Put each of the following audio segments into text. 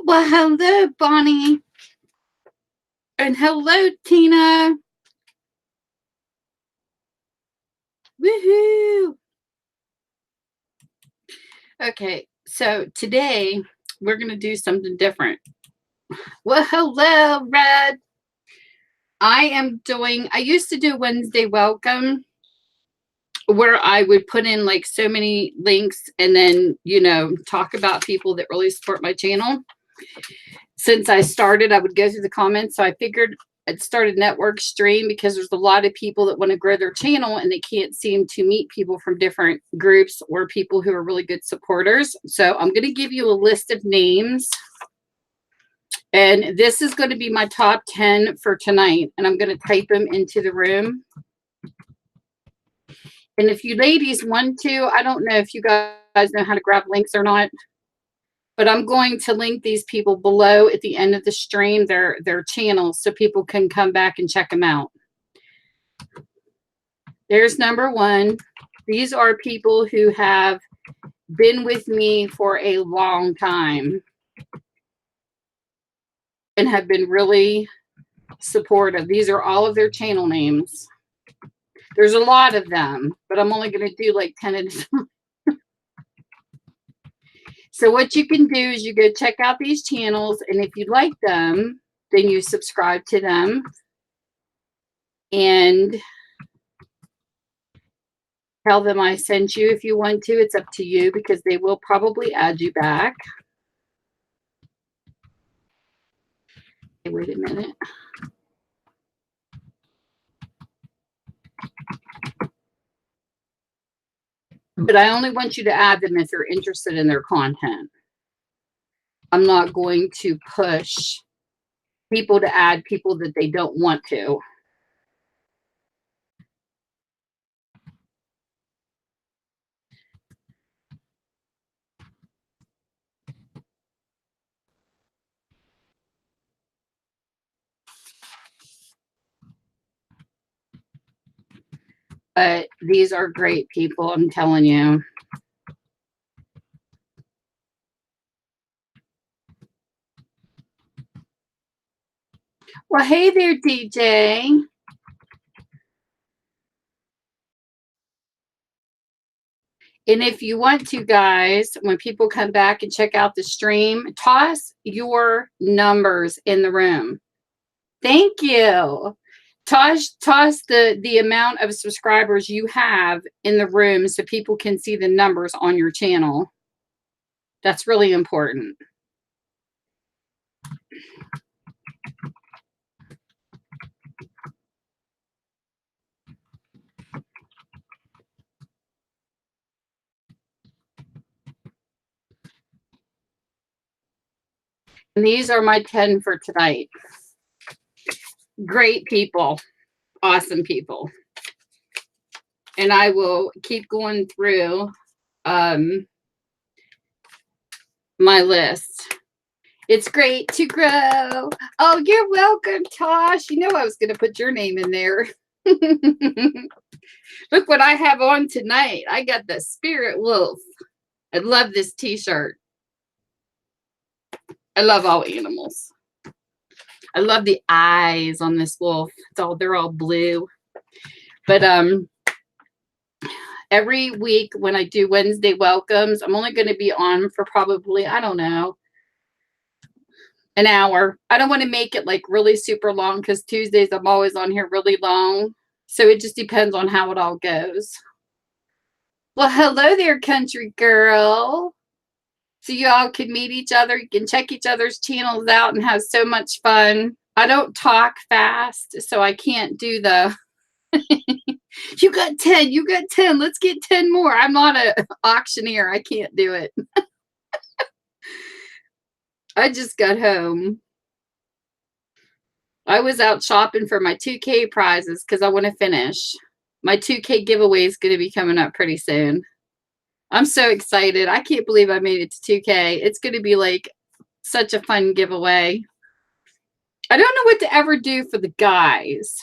Well, hello, Bonnie. And hello, Tina. Woohoo. Okay, so today we're going to do something different. Well, hello, Red. I used to do Wednesday Welcome where I would put in like so many links and then, talk about people that really support my channel. Since I started, I would go through the comments. So I figured I'd start a network stream because there's a lot of people that want to grow their channel and they can't seem to meet people from different groups or people who are really good supporters. So I'm going to give you a list of names. And this is going to be my top 10 for tonight. And I'm going to type them into the room. And if you ladies want to, I don't know if you guys know how to grab links or not, but I'm going to link these people below at the end of the stream, their channels, so people can come back and check them out. There's number one. These are people who have been with me for a long time and have been really supportive. These are all of their channel names. There's a lot of them, but I'm only going to do like 10 at a time. So what you can do is you go check out these channels, and if you like them, then you subscribe to them and tell them I sent you if you want to. It's up to you because they will probably add you back. Okay, wait a minute. But I only want you to add them if you're interested in their content. I'm not going to push people to add people that they don't want to. But these are great people, I'm telling you. Well, hey there, DJ. And if you want to, guys, when people come back and check out the stream, toss your numbers in the room. Thank you. Toss the amount of subscribers you have in the room so people can see the numbers on your channel. That's really important. And these are my 10 for tonight. Great people. Awesome people. And I will keep going through my list. It's great to grow. Oh, you're welcome, Tosh. You know I was going to put your name in there. Look what I have on tonight. I got the Spirit Wolf. I love this t-shirt. I love all animals. I love the eyes on this wolf. They're all blue. But every week when I do Wednesday welcomes, I'm only going to be on for probably, I don't know, an hour. I don't want to make it like really super long because Tuesdays I'm always on here really long. So it just depends on how it all goes. Well, hello there, country girl. So you all can meet each other. You can check each other's channels out and have so much fun. I don't talk fast, so I can't do the you got 10, you got 10, let's get 10 more. I'm not an auctioneer. I can't do it. I just got home. I was out shopping for my 2K prizes because I want to finish. My 2K giveaway is going to be coming up pretty soon. I'm so excited. I can't believe I made it to 2K. It's going to be like such a fun giveaway. I don't know what to ever do for the guys.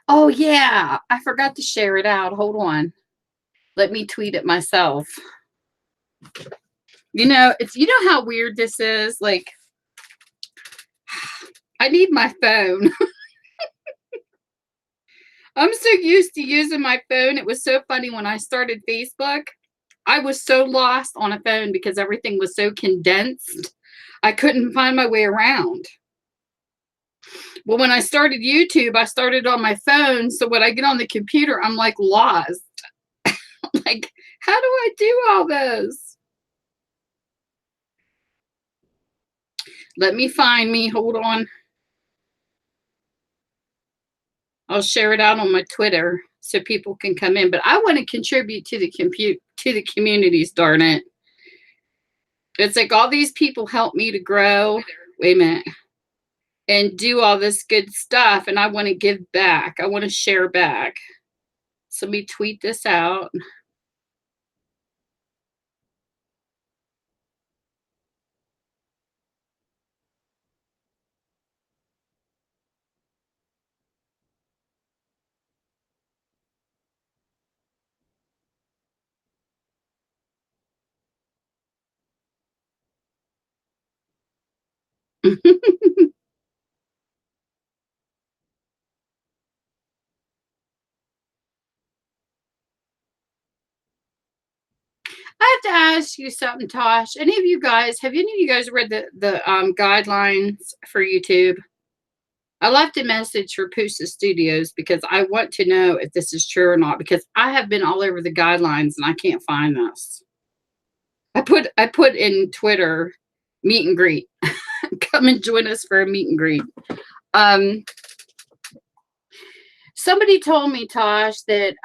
Oh, yeah. I forgot to share it out. Hold on. Let me tweet it myself. You know, you know how weird this is? Like, I need my phone. I'm so used to using my phone. It was so funny when I started Facebook. I was so lost on a phone because everything was so condensed. I couldn't find my way around. Well, when I started YouTube, I started on my phone. So when I get on the computer, I'm like lost. Like, how do I do all this? Let me find me. Hold on. I'll share it out on my Twitter so people can come in. But I want to contribute to the communities, darn it. It's like all these people help me to grow. Wait a minute. And do all this good stuff. And I want to give back. I want to share back. So let me tweet this out. I have to ask you something, Tosh. Have any of you guys read the guidelines for YouTube? I left a message for Pusa Studios because I want to know if this is true or not, because I have been all over the guidelines and I can't find this. I put in Twitter meet and greet. Come and join us for a meet and greet. Somebody told me, Tosh, that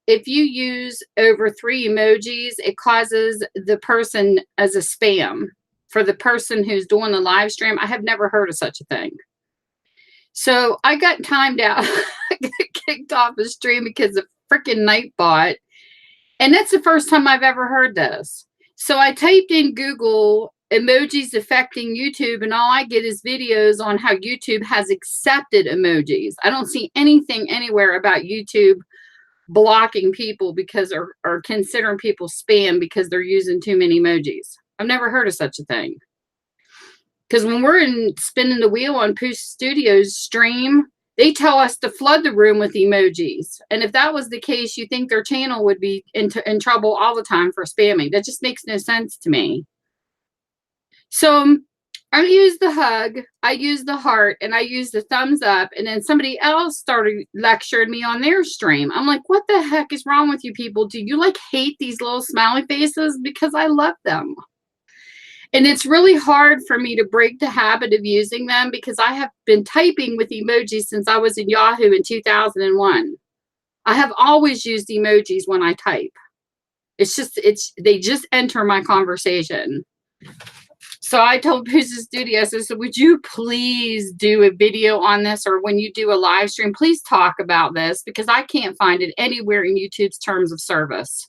if you use over 3 emojis, it causes the person as a spam for the person who's doing the live stream. I have never heard of such a thing. So I got timed out. I got kicked off the stream because of freaking Nightbot. And that's the first time I've ever heard this. So I typed in Google emojis affecting YouTube, and all I get is videos on how YouTube has accepted emojis. I don't see anything anywhere about YouTube blocking people because or considering people spam because they're using too many emojis. I've never heard of such a thing. Because when we're spinning the wheel on Pusa Studios stream, they tell us to flood the room with emojis. And if that was the case, you think their channel would be in trouble all the time for spamming. That just makes no sense to me. So I use the hug, I use the heart, and I use the thumbs up. And then somebody else started lecturing me on their stream. I'm like, what the heck is wrong with you people? Do you like hate these little smiley faces? Because I love them. And it's really hard for me to break the habit of using them because I have been typing with emojis since I was in Yahoo in 2001. I have always used emojis when I type. They just enter my conversation. So I told Pusa Studios, I said, would you please do a video on this, or when you do a live stream, please talk about this, because I can't find it anywhere in YouTube's terms of service.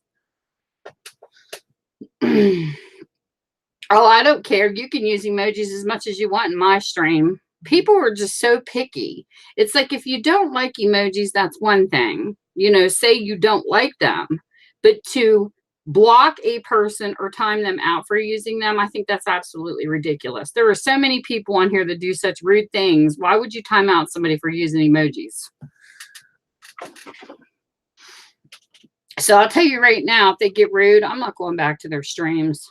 Oh, I don't care. You can use emojis as much as you want in my stream. People are just so picky. It's like, if you don't like emojis, that's one thing. You know, say you don't like them. But to block a person or time them out for using them, I think that's absolutely ridiculous. There are so many people on here that do such rude things. Why would you time out somebody for using emojis? So I'll tell you right now, if they get rude, I'm not going back to their streams.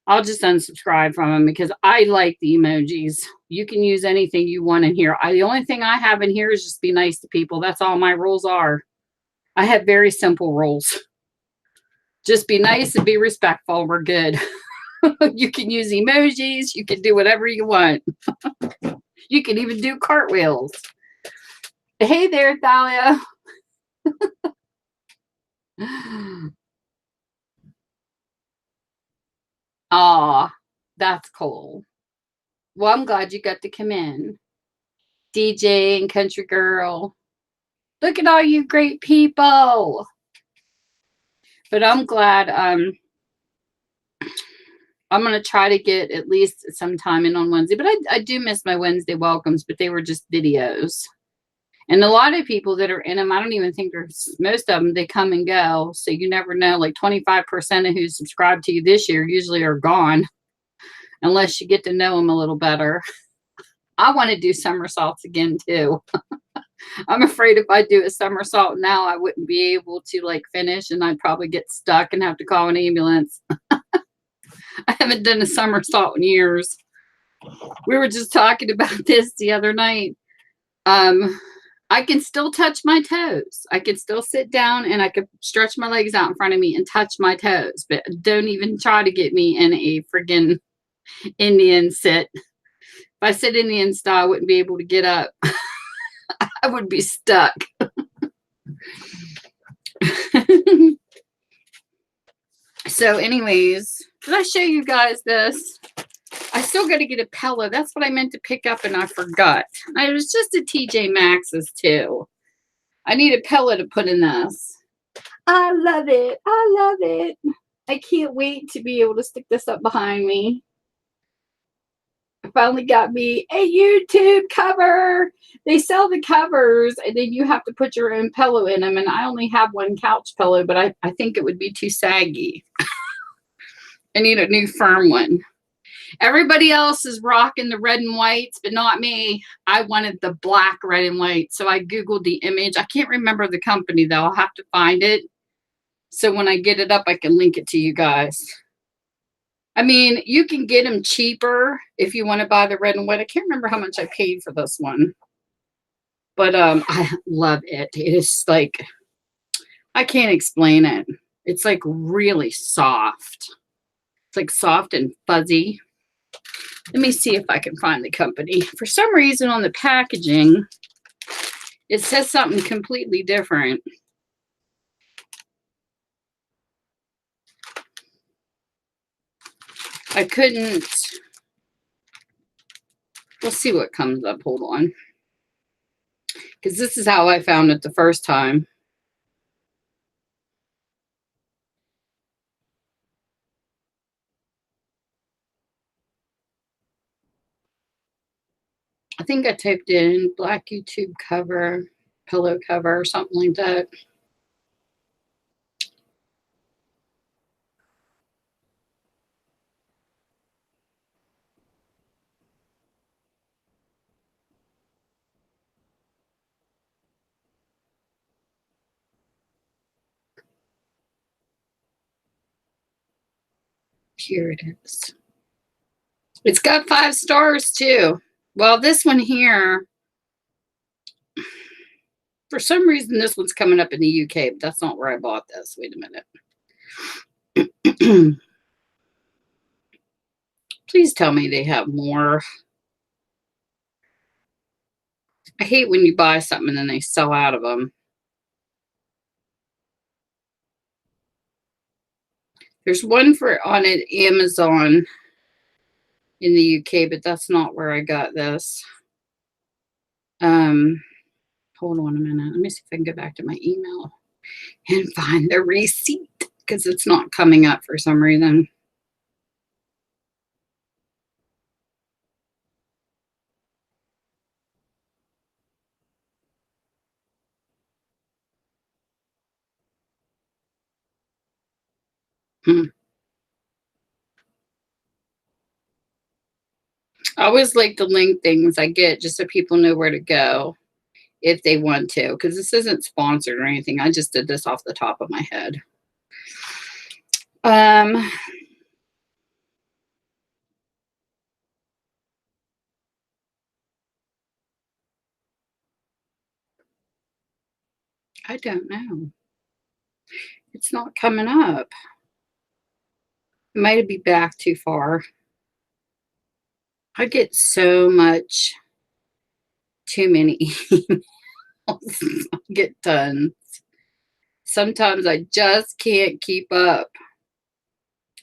I'll just unsubscribe from them because I like the emojis. You can use anything you want in here. The only thing I have in here is just be nice to people. That's all my rules are. I have very simple rules. Just be nice and be respectful. We're good. You can use emojis. You can do whatever you want. You can even do cartwheels. Hey there, Thalia. Aw, that's cool. Well, I'm glad you got to come in. DJ and Country Girl. Look at all you great people. But I'm glad I'm going to try to get at least some time in on Wednesday. But I do miss my Wednesday welcomes, but they were just videos. And a lot of people that are in them, I don't even think there's most of them, they come and go. So you never know. Like 25% of who subscribed to you this year usually are gone unless you get to know them a little better. I want to do somersaults again too. I'm afraid if I do a somersault now, I wouldn't be able to like finish and I'd probably get stuck and have to call an ambulance. I haven't done a somersault in years. We were just talking about this the other night. I can still touch my toes. I can still sit down and I can stretch my legs out in front of me and touch my toes, but don't even try to get me in a friggin' Indian sit. If I sit Indian style, I wouldn't be able to get up. I would be stuck. So anyways, did I show you guys this? I still got to get a pillow. That's what I meant to pick up and I forgot. It was just a TJ Maxx's too. I need a pillow to put in this. I love it. I love it. I can't wait to be able to stick this up behind me. I finally got me a YouTube cover. They sell the covers and then you have to put your own pillow in them. And I only have one couch pillow, but I think it would be too saggy. I need a new firm one. Everybody else is rocking the red and whites, but not me. I wanted the black, red, and white. So I Googled the image. I can't remember the company, though. I'll have to find it. So when I get it up, I can link it to you guys. I mean, you can get them cheaper if you want to buy the red and white. I can't remember how much I paid for this one. But I love it. It is like, I can't explain it. It's like really soft. It's like soft and fuzzy. Let me see if I can find the company. For some reason on the packaging, it says something completely different. I couldn't. We'll see what comes up. Hold on. Because this is how I found it the first time. I think I typed in black YouTube cover, pillow cover, or something like that. Here it is. It's got 5 stars too. Well, this one here, for some reason, this one's coming up in the UK, but that's not where I bought this. Wait a minute. Please tell me they have more. I hate when you buy something and then they sell out of them. There's one for on it, Amazon in the UK, but that's not where I got this. Hold on a minute. Let me see if I can go back to my email and find the receipt because it's not coming up for some reason. I always like to link things I get just so people know where to go if they want to, because this isn't sponsored or anything. I just did this off the top of my head. I don't know. It's not coming up. It might be back too far. I get so much, too many emails. I get tons. Sometimes I just can't keep up.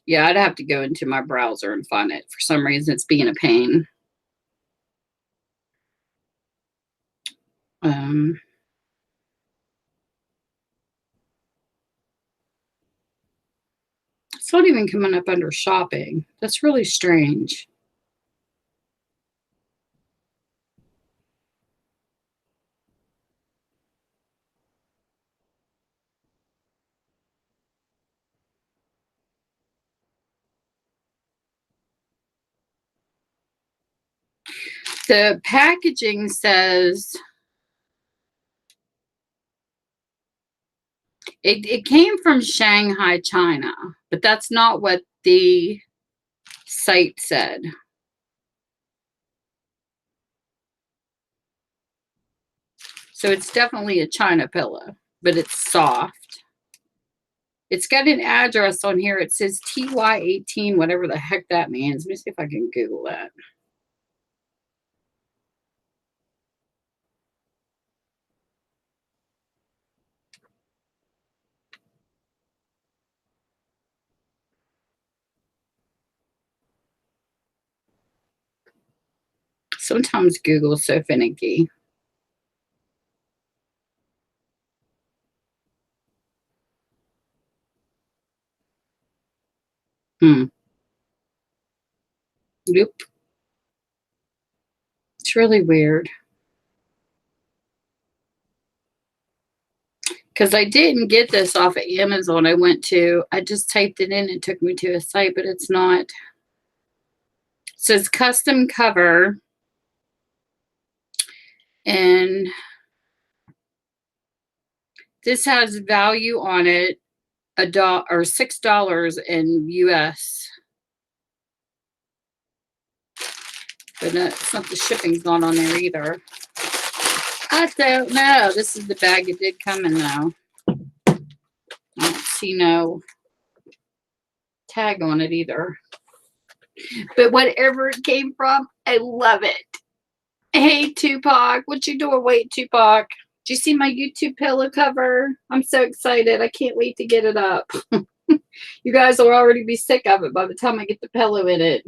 Yeah, I'd have to go into my browser and find it. For some reason, it's being a pain. It's not even coming up under shopping. That's really strange. The packaging says it came from Shanghai, China, but that's not what the site said. So it's definitely a China pillow, but it's soft. It's got an address on here. It says TY18, whatever the heck that means. Let me see if I can Google that. Sometimes Google's so finicky. Nope. It's really weird. Because I didn't get this off of Amazon. I just typed it in. It took me to a site, but it's not. It says custom cover. And this has value on it, $6 in US. But no, it's not, the shipping's not on there either. I don't know. This is the bag it did come in though. I don't see no tag on it either. But whatever it came from, I love it. Hey Tupac, what you doing? Wait, Tupac. Do you see my YouTube pillow cover? I'm so excited. I can't wait to get it up. You guys will already be sick of it by the time I get the pillow in it.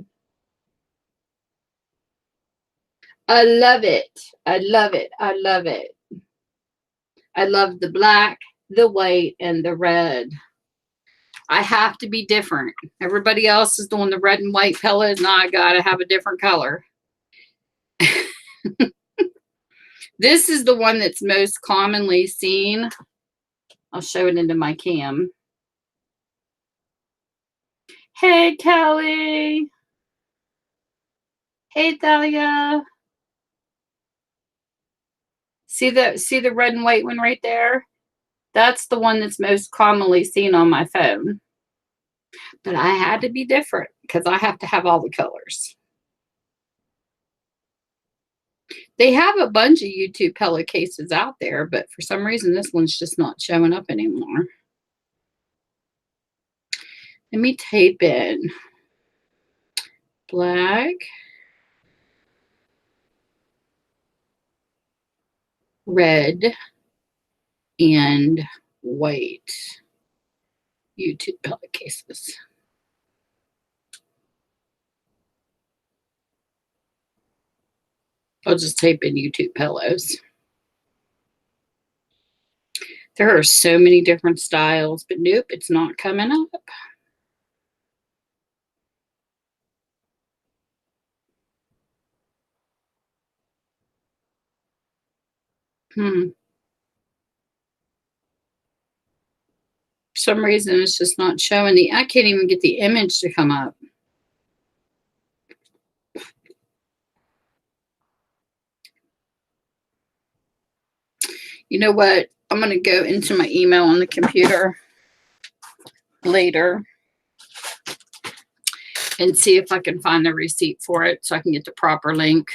I love it. I love it. I love it. I love the black, the white, and the red. I have to be different. Everybody else is doing the red and white pillows. Now I gotta have a different color. This is the one that's most commonly seen. I'll show it into my cam. Hey, Kelly. Hey, Thalia. See the red and white one right there? That's the one that's most commonly seen on my phone. But I had to be different because I have to have all the colors. They have a bunch of YouTube pillowcases out there, but for some reason this one's just not showing up anymore. Let me type in black, red, and white YouTube pillowcases. I'll just type in YouTube pillows. There are so many different styles, but nope, it's not coming up. For some reason, it's just not showing I can't even get the image to come up. You know what? I'm going to go into my email on the computer later and see if I can find the receipt for it so I can get the proper link.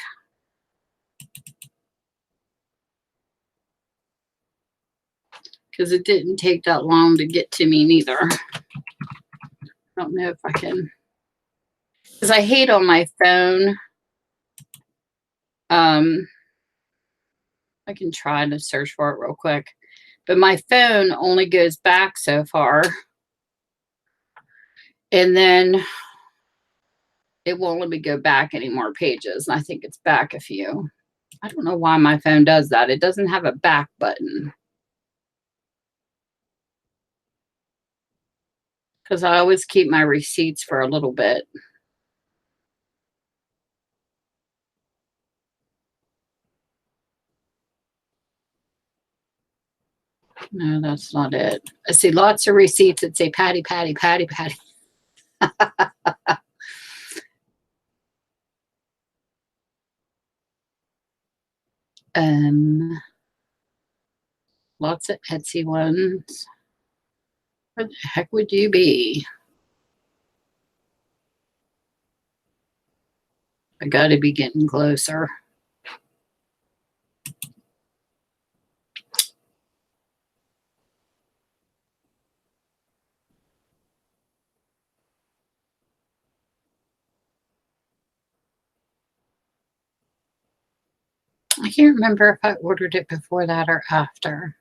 Because it didn't take that long to get to me neither. I don't know if I can. Because I hate on my phone. I can try to search for it real quick. But my phone only goes back so far. And then it won't let me go back any more pages. And I think it's back a few. I don't know why my phone does that. It doesn't have a back button. Because I always keep my receipts for a little bit. No, that's not it. I see lots of receipts that say Patty, Patty, Patty, Patty. Lots of Etsy ones. Where the heck would you be? I gotta be getting closer. I can't remember if I ordered it before that or after.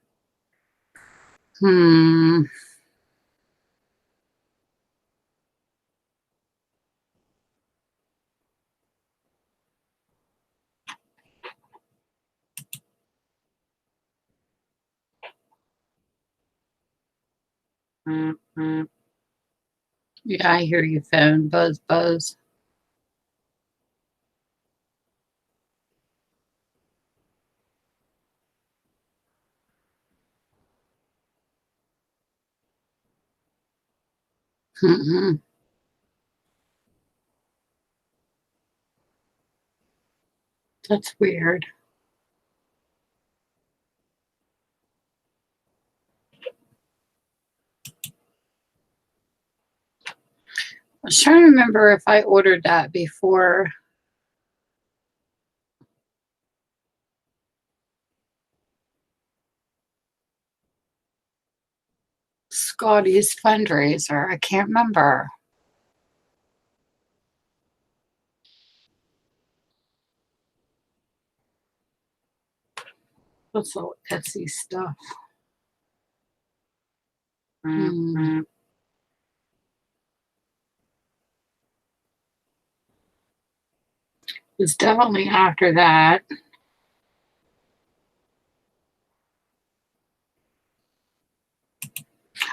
Yeah, I hear you, phone. Buzz, buzz. That's weird. I was trying to remember if I ordered that before. Scotty's fundraiser. I can't remember. What's all Etsy stuff? It was definitely after that.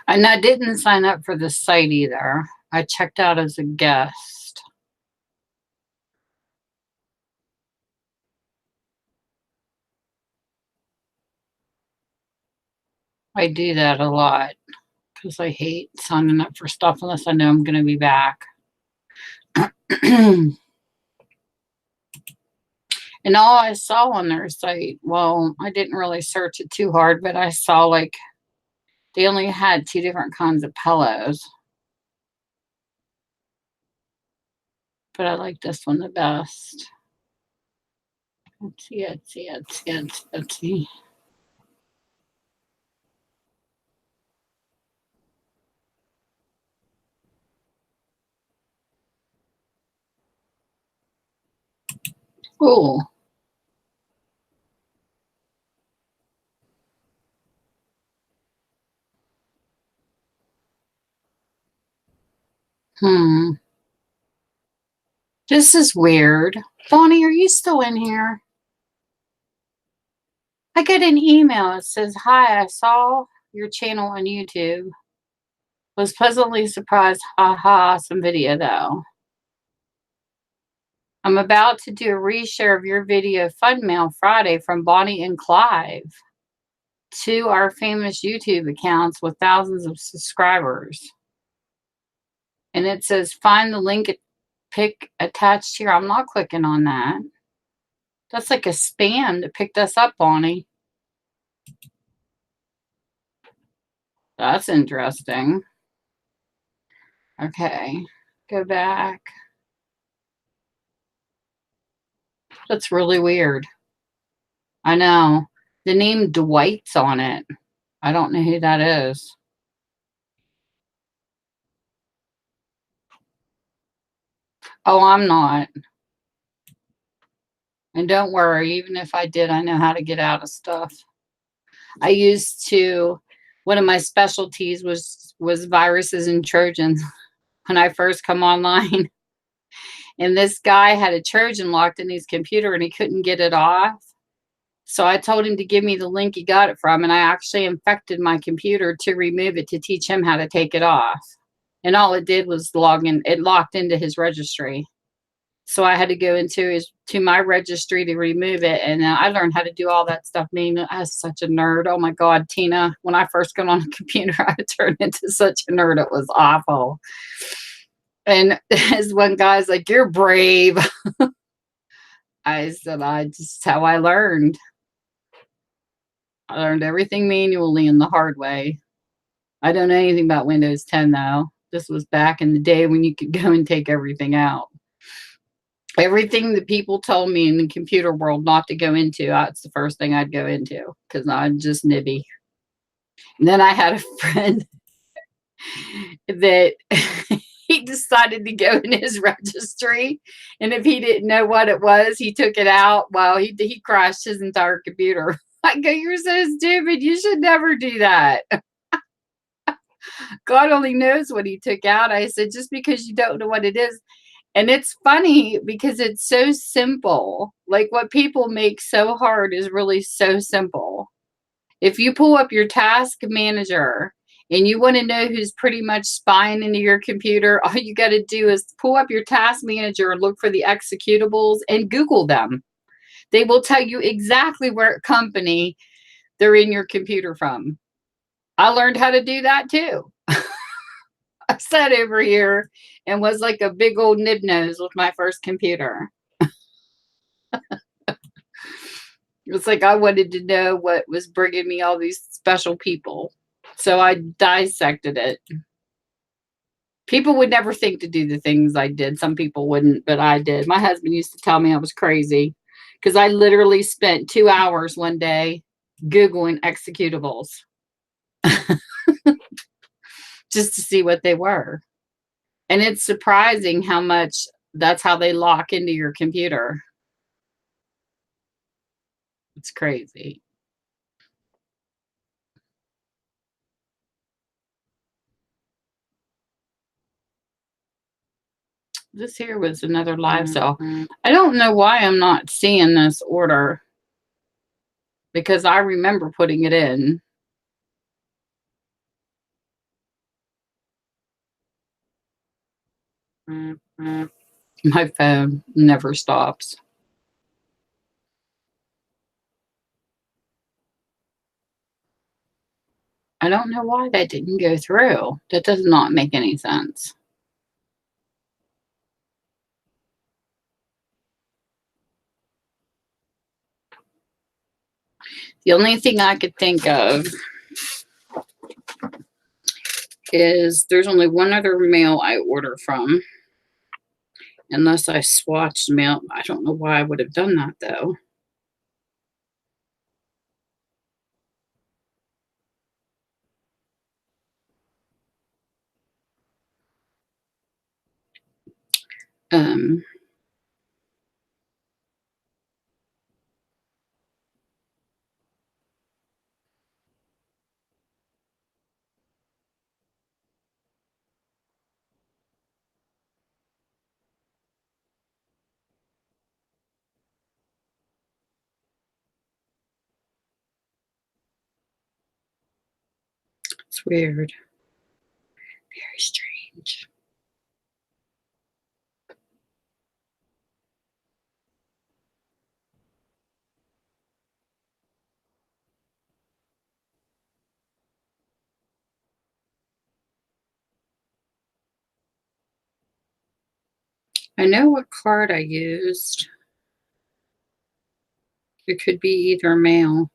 And I didn't sign up for the site either. I checked out as a guest. I do that a lot because I hate signing up for stuff unless I know I'm going to be back. And all I saw on their site, well, I didn't really search it too hard, but I saw like they only had 2 different kinds of pillows. But I like this one the best. Etsy. Oh. This is weird. Bonnie, are you still in here? I get an email. It says, "Hi, I saw your channel on YouTube. Was pleasantly surprised. Haha, some video though. I'm about to do a reshare of your video fun mail Friday from Bonnie and Clive to our famous YouTube accounts with thousands of subscribers." And it says, "Find the link pick attached here." I'm not clicking on that. That's like a spam that picked us up, Bonnie. That's interesting. Okay, go back. That's really weird. I know. The name Dwight's on it. I don't know who that is. Oh, I'm not. And don't worry, even if I did, I know how to get out of stuff. I used to, one of my specialties was viruses and Trojans when I first come online. And this guy had a Trojan locked in his computer and he couldn't get it off. So I told him to give me the link he got it from, and I actually infected my computer to remove it to teach him how to take it off. And all it did was log in. It locked into his registry. So I had to go to my registry to remove it, and I learned how to do all that stuff. I was such a nerd. Oh my God, Tina! When I first got on a computer, I turned into such a nerd. It was awful. And as one guy's like, "You're brave." I said, "I just how I learned." I learned everything manually and the hard way. I don't know anything about Windows 10 though. This was back in the day when you could go and take everything out. Everything that people told me in the computer world not to go into, that's the first thing I'd go into because I'm just nibby. And then I had a friend that he decided to go in his registry, and if he didn't know what it was, he took it out. Well, he crashed his entire computer. I go, you're so stupid. You should never do that. God only knows what he took out. I said, just because you don't know what it is. And it's funny because it's so simple. Like what people make so hard is really so simple. If you pull up your task manager and you want to know who's pretty much spying into your computer, all you got to do is pull up your task manager and look for the executables and Google them. They will tell you exactly what company they're in your computer from. I learned how to do that too. I sat over here and was like a big old nib nose with my first computer. It's like I wanted to know what was bringing me all these special people. So I dissected it. People would never think to do the things I did. Some people wouldn't, but I did. My husband used to tell me I was crazy because I literally spent 2 hours one day Googling executables just to see what they were. And it's surprising how much that's how they lock into your computer. It's crazy. This here was another live sale. I don't know why I'm not seeing this order because I remember putting it in. My phone never stops. I don't know why that didn't go through. That does not make any sense. The only thing I could think of is there's only one other mail I order from. Unless I swatched mail. I don't know why I would have done that though. It's weird. Very strange. I know what card I used. It could be either mail.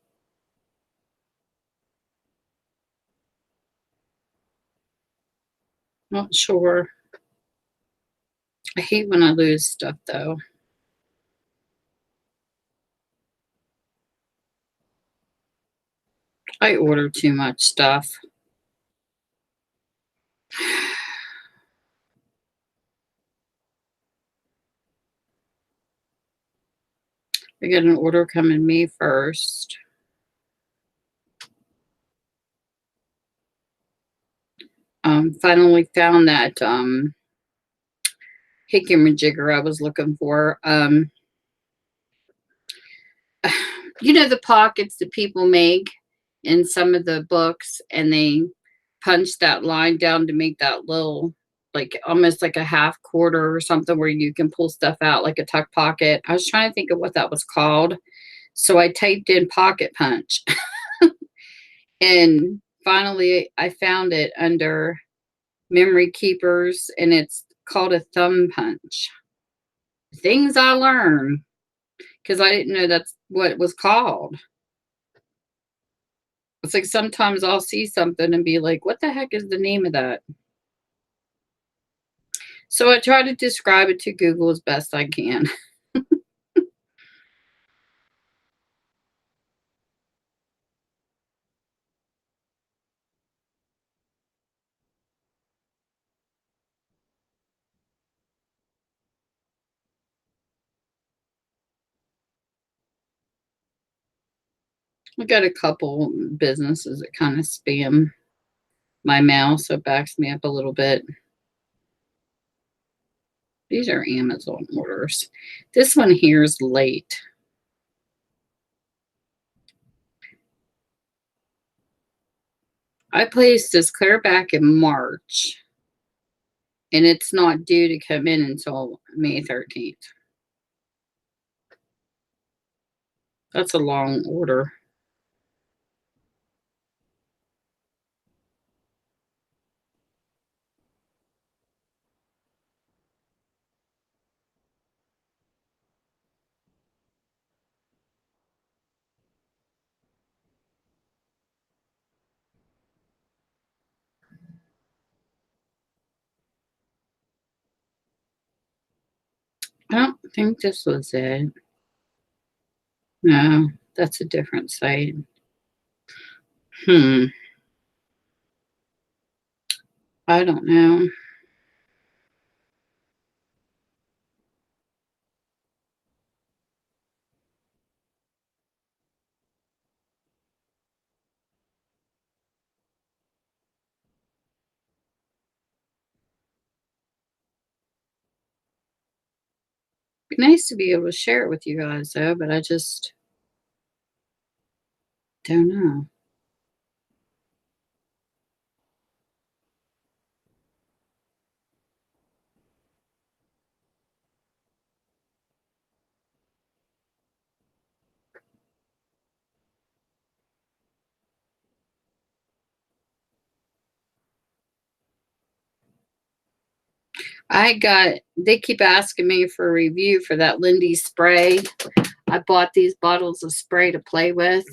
Not sure. I hate when I lose stuff though. I order too much stuff. I got an order coming May 1st. Finally found that jigger I was looking for. You know the pockets that people make in some of the books, and they punch that line down to make that little, like almost like a half quarter or something where you can pull stuff out like a tuck pocket. I was trying to think of what that was called. So I typed in pocket punch and finally I found it under memory keepers, and it's called a thumb punch. Things I learned because I didn't know that's what it was called. It's like sometimes I'll see something and be like, what the heck is the name of that? So I try to describe it to Google as best I can. I got a couple businesses that kind of spam my mail, so it backs me up a little bit. These are Amazon orders. This one here is late. I placed this clear back in March, and it's not due to come in until May 13th. That's a long order. I don't think this was it. No, that's a different site. Hmm. I don't know. Be nice to be able to share it with you guys though, but I just don't know. They keep asking me for a review for that Lindy spray. I bought these bottles of spray to play with,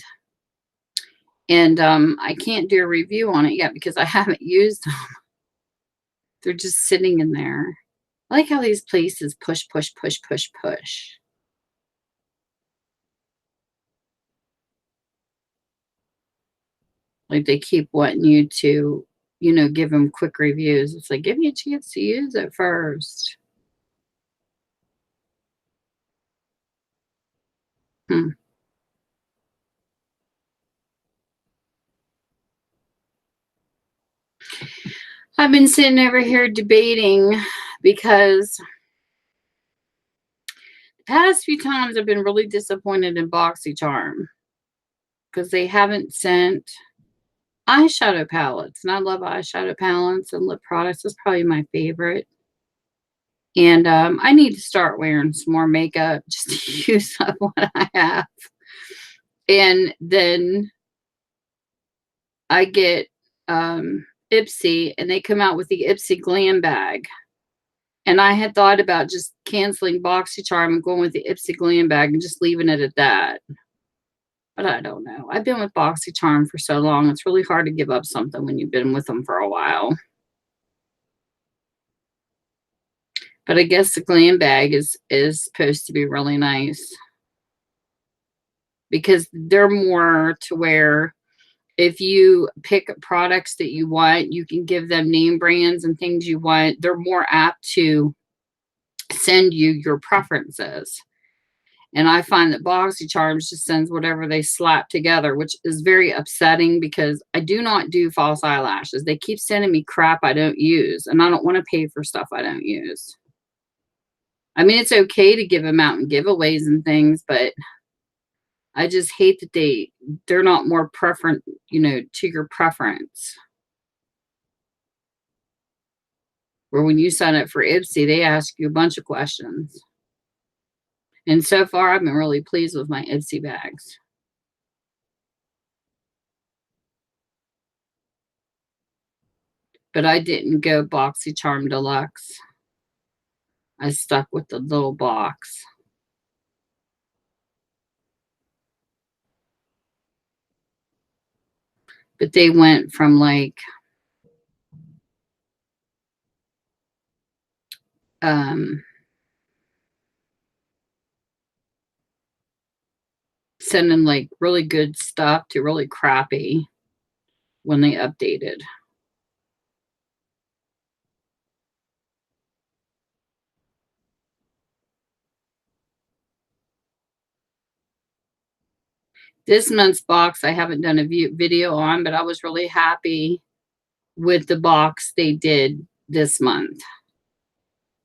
and I can't do a review on it yet because I haven't used them. They're just sitting in there. I like how these places push, push, push, push, push. Like they keep wanting you to, give them quick reviews. It's like, give me a chance to use it first. Hmm. I've been sitting over here debating because the past few times I've been really disappointed in BoxyCharm because they haven't sent eyeshadow palettes. And I love eyeshadow palettes and lip products. It's probably my favorite. And I need to start wearing some more makeup just to use up what I have. And then I get Ipsy, and they come out with the Ipsy Glam Bag. And I had thought about just canceling BoxyCharm and going with the Ipsy Glam Bag and just leaving it at that. But I don't know. I've been with BoxyCharm for so long. It's really hard to give up something when you've been with them for a while. But I guess the Glam Bag is supposed to be really nice because they're more to where if you pick products that you want, you can give them name brands and things you want. They're more apt to send you your preferences. And I find that BoxyCharms just sends whatever they slap together, which is very upsetting because I do not do false eyelashes. They keep sending me crap I don't use, and I don't want to pay for stuff I don't use. I mean, it's okay to give them out in giveaways and things, but I just hate that they're not more preferent, to your preference. Where when you sign up for Ipsy, they ask you a bunch of questions. And so far, I've been really pleased with my Ipsy bags. But I didn't go BoxyCharm Deluxe. I stuck with the little box. But they went from like sending like really good stuff to really crappy when they updated. This month's box I haven't done a video on, but I was really happy with the box they did this month.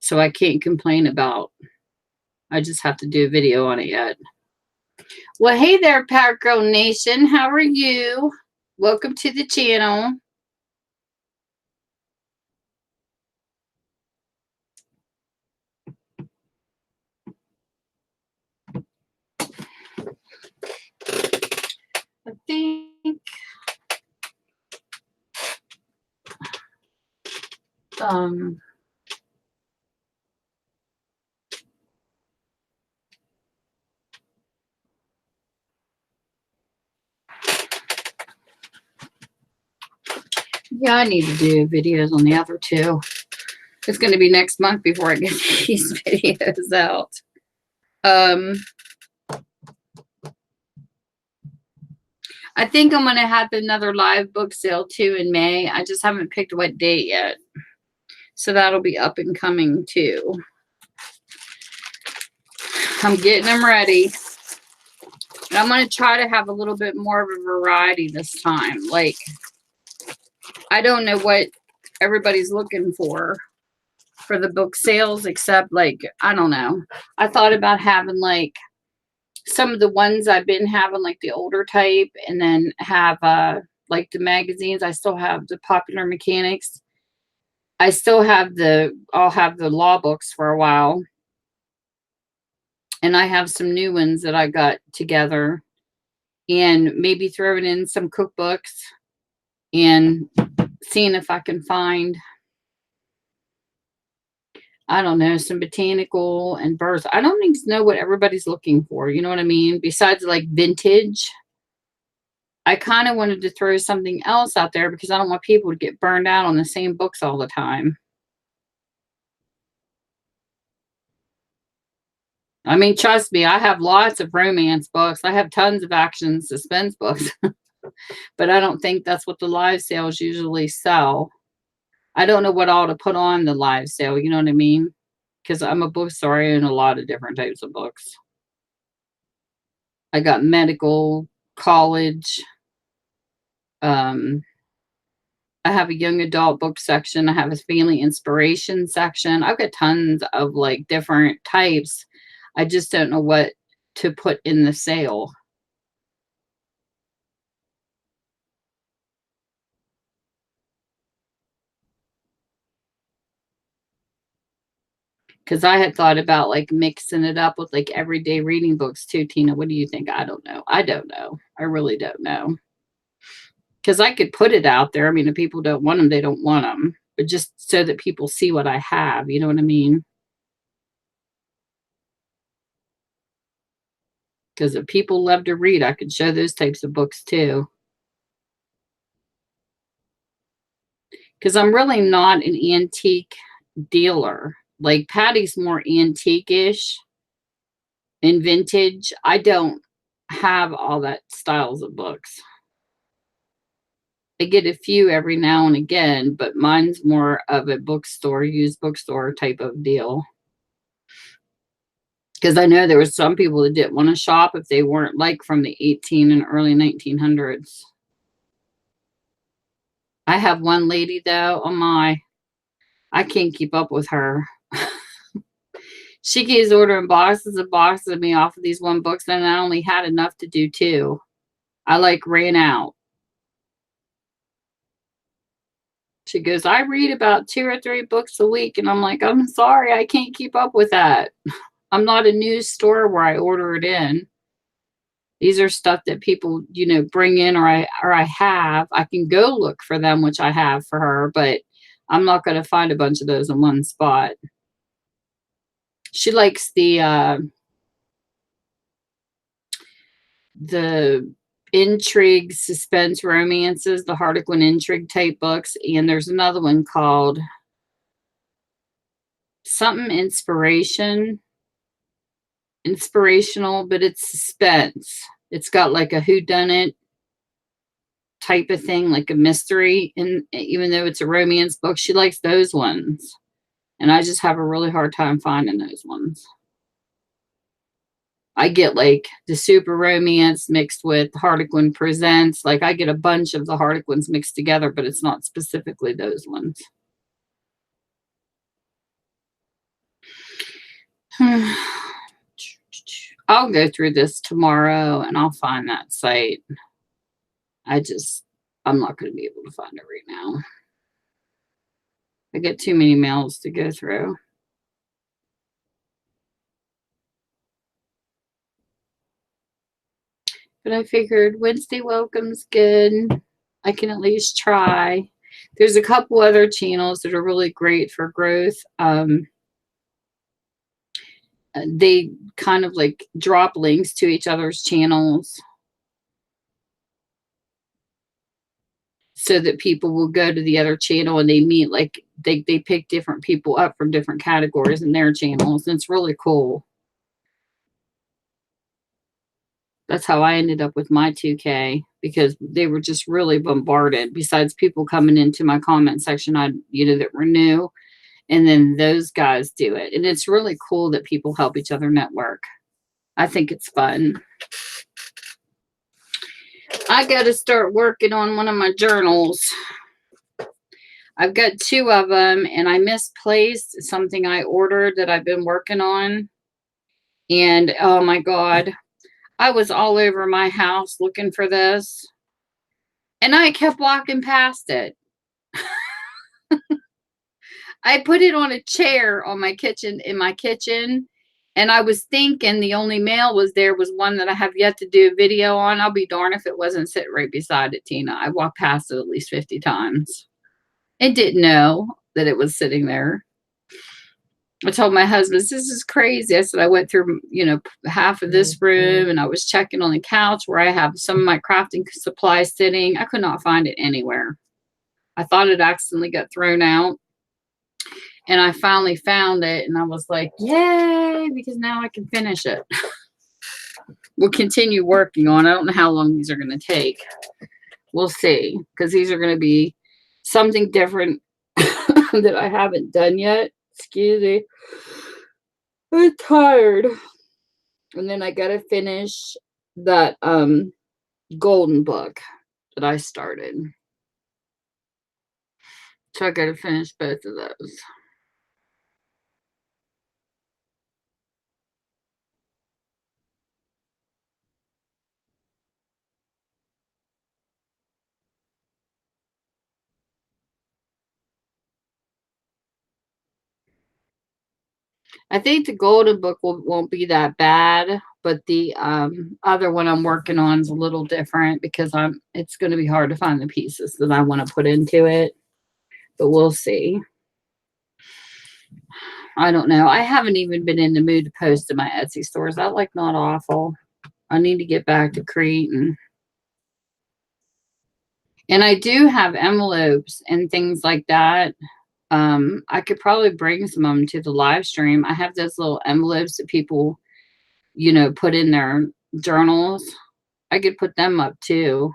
So I can't complain about. I just have to do a video on it yet. Well, hey there, Power Girl Nation. How are you? Welcome to the channel. I think yeah, I need to do videos on the other two. It's going to be next month before I get these videos out. I think I'm going to have another live book sale too in May. I just haven't picked what date yet. So that'll be up and coming too. I'm getting them ready. And I'm going to try to have a little bit more of a variety this time. Like, I don't know what everybody's looking for the book sales, except like, I don't know. I thought about having like some of the ones I've been having, like the older type, and then have like the magazines. I still have the Popular Mechanics. I still have I'll have the law books for a while. And I have some new ones that I got together, and maybe throwing in some cookbooks and seeing if I can find, I don't know, some botanical and birds. I don't even know what everybody's looking for. You know what I mean? Besides like vintage, I kind of wanted to throw something else out there because I don't want people to get burned out on the same books all the time. I mean, trust me, I have lots of romance books. I have tons of action and suspense books. But I don't think that's what the live sales usually sell. I don't know what all to put on the live sale. You know what I mean? Because I'm a bookstore. I own a lot of different types of books. I got medical, college. I have a young adult book section. I have a family inspiration section. I've got tons of like different types. I just don't know what to put in the sale. Because I had thought about like mixing it up with like everyday reading books too. Tina, what do you think? I don't know. I don't know. I really don't know. Because I could put it out there. I mean, if people don't want them, they don't want them. But just so that people see what I have. You know what I mean? Because if people love to read, I could show those types of books too. Because I'm really not an antique dealer. Like Patty's more antique-ish and vintage. I don't have all that styles of books. I get a few every now and again, but mine's more of a bookstore, used bookstore type of deal. Because I know there was some people that didn't want to shop if they weren't like from the 18 and early 1900s. I have one lady though, oh my, I can't keep up with her. She keeps ordering boxes and boxes of me off of these one books, and I only had enough to do two. I like ran out. She goes, I read about 2 or 3 books a week. And I'm like, I'm sorry, I can't keep up with that. I'm not a news store where I order it in. These are stuff that people, you know, bring in or I have. I can go look for them, which I have for her, but I'm not going to find a bunch of those in one spot. She likes the intrigue, suspense, romances, the Harlequin intrigue type books. And there's another one called something inspirational, but it's suspense. It's got like a whodunit type of thing, like a mystery. And even though it's a romance book, she likes those ones. And I just have a really hard time finding those ones. I get like the super romance mixed with Harlequin Presents. Like I get a bunch of the Harlequins mixed together, but it's not specifically those ones. I'll go through this tomorrow and I'll find that site. I'm not going to be able to find it right now. I get too many mails to go through. But I figured Wednesday welcome's good. I can at least try. There's a couple other channels that are really great for growth. They kind of like drop links to each other's channels so that people will go to the other channel and they meet, like they pick different people up from different categories in their channels. And it's really cool. That's how I ended up with my 2K, because they were just really bombarded. Besides people coming into my comment section, that were new, and then those guys do it. And it's really cool that people help each other network. I think it's fun. I got to start working on one of my journals. I've got 2 of them, and I misplaced something I ordered that I've been working on. And oh my God, I was all over my house looking for this. And I kept walking past it. I put it on a chair in my kitchen, and I was thinking the only mail was one that I have yet to do a video on. I'll be darned if it wasn't sitting right beside it, Tina. I walked past it at least 50 times and didn't know that it was sitting there. I told my husband, this is crazy. I said, I went through, half of this room, and I was checking on the couch where I have some of my crafting supplies sitting. I could not find it anywhere. I thought it accidentally got thrown out. And I finally found it, and I was like, yay, because now I can finish it. We'll continue working on it. I don't know how long these are going to take. We'll see, because these are going to be something different that I haven't done yet. Excuse me. I'm tired. And then I got to finish that golden book that I started. So I got to finish both of those. I think the golden book won't be that bad, but the other one I'm working on is a little different, because it's going to be hard to find the pieces that I want to put into it, but we'll see. I don't know. I haven't even been in the mood to post to my Etsy stores. I like Not Awful. I need to get back to creating. And I do have envelopes and things like that. I could probably bring some of them to the live stream. I have those little envelopes that people, put in their journals. I could put them up too.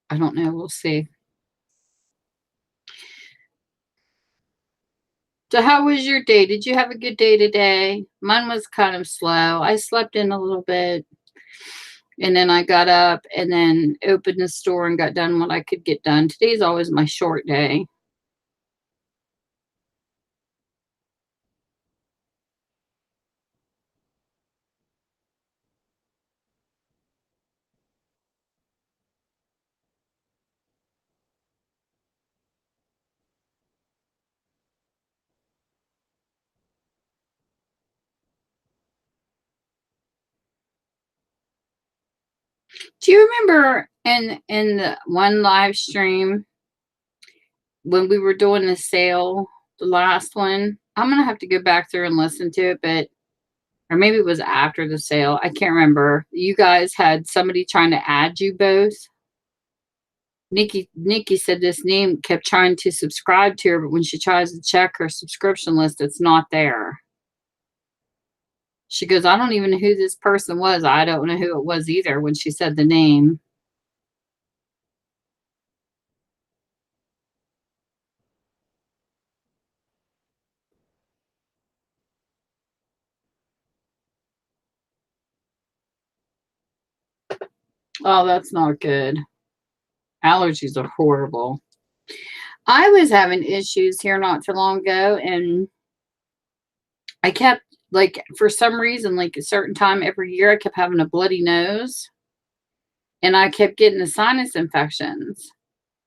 I don't know. We'll see. So how was your day? Did you have a good day today? Mine was kind of slow. I slept in a little bit, and then I got up and then opened the store and got done what I could get done. Today's always my short day. Do you remember in the one live stream when we were doing the sale, the last one? I'm gonna have to go back through and listen to it, but or maybe it was after the sale. I can't remember. You guys had somebody trying to add you both. Nikki said this name kept trying to subscribe to her, but when she tries to check her subscription list, it's not there. She goes, I don't even know who this person was. I don't know who it was either when she said the name. Oh, that's not good. Allergies are horrible. I was having issues here not too long ago, and I kept, like, for some reason, like a certain time every year, I kept having a bloody nose, and I kept getting the sinus infections.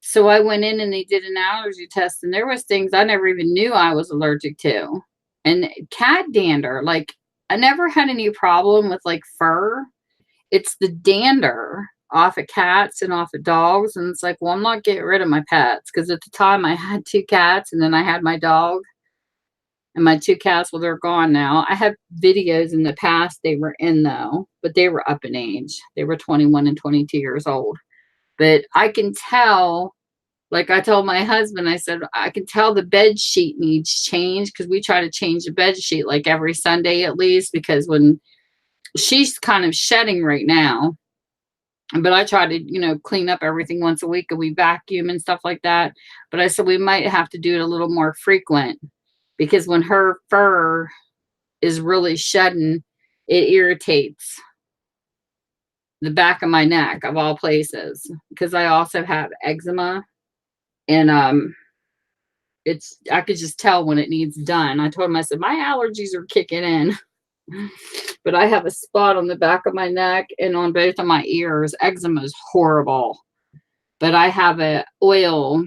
So I went in and they did an allergy test, and there was things I never even knew I was allergic to. And cat dander, like, I never had any problem with like fur. It's the dander off of cats and off of dogs. And it's like, well, I'm not getting rid of my pets, because at the time I had 2 cats and then I had my dog. And my 2 cats, well, they're gone now. I have videos in the past they were in, though, but they were up in age. They were 21 and 22 years old. But I can tell, like I told my husband, I said, I can tell the bed sheet needs change, because we try to change the bed sheet like every Sunday at least, because when she's kind of shedding right now, but I try to, clean up everything once a week, and we vacuum and stuff like that. But I said we might have to do it a little more frequent, because when her fur is really shedding, it irritates the back of my neck of all places, because I also have eczema, and it's, I could just tell when it needs done. I told him, I said, my allergies are kicking in. But I have a spot on the back of my neck and on both of my ears. Eczema is horrible. But I have a oil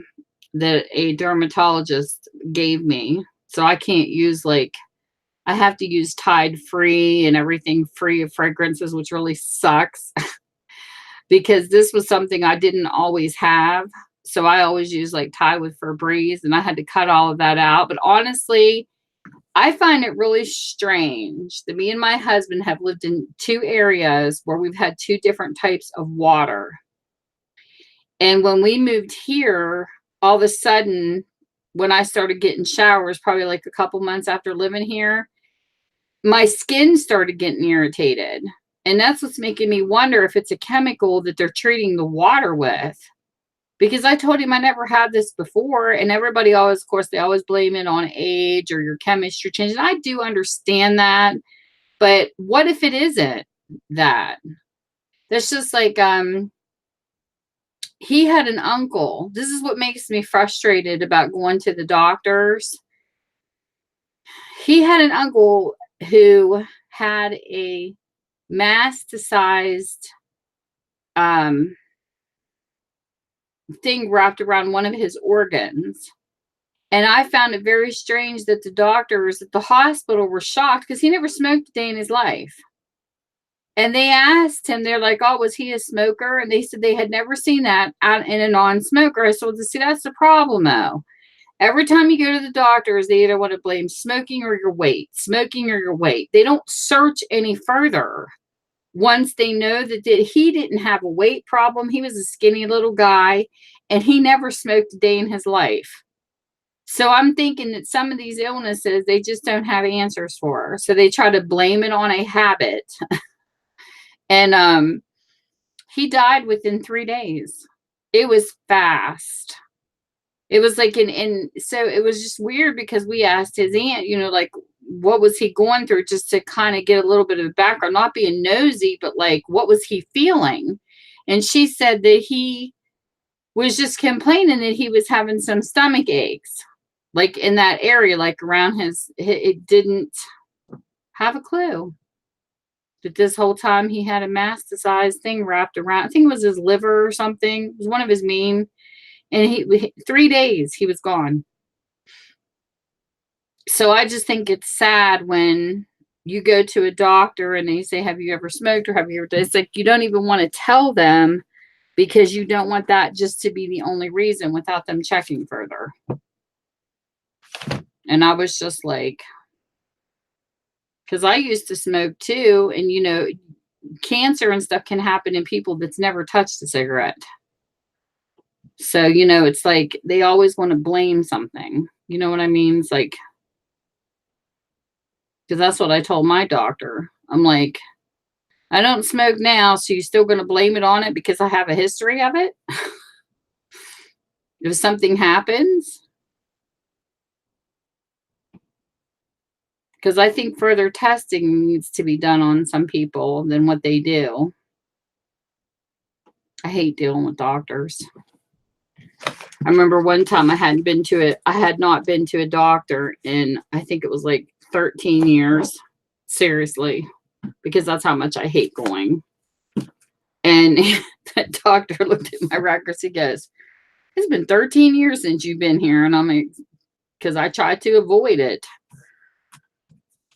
that a dermatologist gave me. So I can't use, like, I have to use Tide free and everything free of fragrances, which really sucks. Because this was something I didn't always have. So I always use like Tide with Febreze, and I had to cut all of that out. But honestly, I find it really strange that me and my husband have lived in 2 areas where we've had 2 different types of water. And when we moved here, all of a sudden, when I started getting showers, probably like a couple months after living here, my skin started getting irritated. And that's what's making me wonder if it's a chemical that they're treating the water with. Because I told him I never had this before, and everybody always, of course, they always blame it on age or your chemistry changing. I do understand that, but what if it isn't that? That's just like, he had an uncle. This is what makes me frustrated about going to the doctors. He had an uncle who had a masticized thing wrapped around one of his organs. And I found it very strange that the doctors at the hospital were shocked, because he never smoked a day in his life. And they asked him, they're like, oh, was he a smoker? And they said they had never seen that out in a non-smoker. I said, well, see, that's the problem, though. Every time you go to the doctors, they either want to blame smoking or your weight, smoking or your weight. They don't search any further. Once they know that he didn't have a weight problem, he was a skinny little guy, and he never smoked a day in his life. So I'm thinking that some of these illnesses, they just don't have answers for. So they try to blame it on a habit. And he died within 3 days. It was fast. It was like, so it was just weird, because we asked his aunt, like, what was he going through, just to kind of get a little bit of background, not being nosy, but like, what was he feeling? And she said that he was just complaining that he was having some stomach aches, like in that area, like around it didn't have a clue that this whole time he had a masticized thing wrapped around. I think it was his liver or something. It was one of his mean. And 3 days he was gone. So I just think it's sad when you go to a doctor and they say, have you ever smoked or have you ever, it's like you don't even want to tell them because you don't want that just to be the only reason without them checking further. And I was just like, because I used to smoke too, and you know, cancer and stuff can happen in people that's never touched a cigarette. So, you know, it's like they always want to blame something. You know what I mean? It's like, because that's what I told my doctor. I'm like, I don't smoke now, so you're still going to blame it on it because I have a history of it? If something happens? Because I think further testing needs to be done on some people than what they do. I hate dealing with doctors. I remember one time I had not been to a doctor in, I think it was like 13 years. Seriously. Because that's how much I hate going. And that doctor looked at my records. He goes, it's been 13 years since you've been here. And I'm like, because I try to avoid it.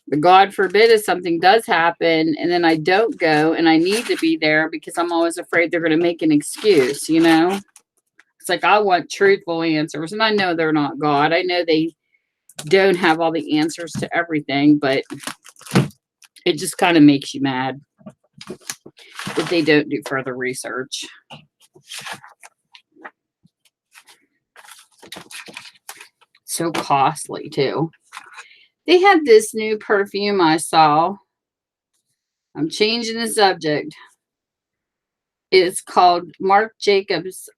But God forbid if something does happen and then I don't go and I need to be there because I'm always afraid they're going to make an excuse, you know? It's like I want truthful answers. And I know they're not God. I know they don't have all the answers to everything, but it just kind of makes you mad that they don't do further research. So costly too. They had this new perfume I saw. I'm changing the subject. It's called Marc Jacobs.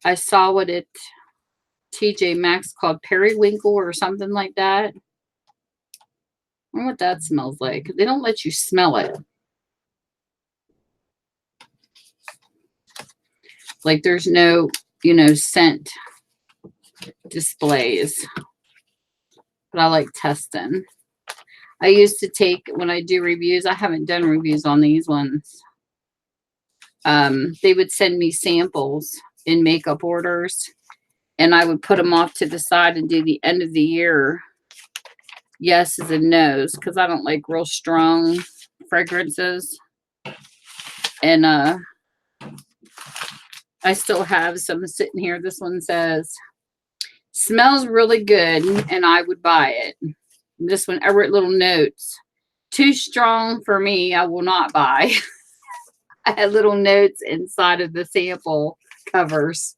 I saw what it TJ Maxx called Periwinkle or something like that. I wonder what that smells like. They don't let you smell it. Like there's no, you know, scent displays. But I like testing. I used to take, when I do reviews, I haven't done reviews on these ones. They would send me samples in makeup orders. And I would put them off to the side and do the end of the year yeses and nos. Because I don't like real strong fragrances. And I still have some sitting here. This one says, smells really good and I would buy it. This one, I wrote little notes. Too strong for me, I will not buy. I had little notes inside of the sample covers.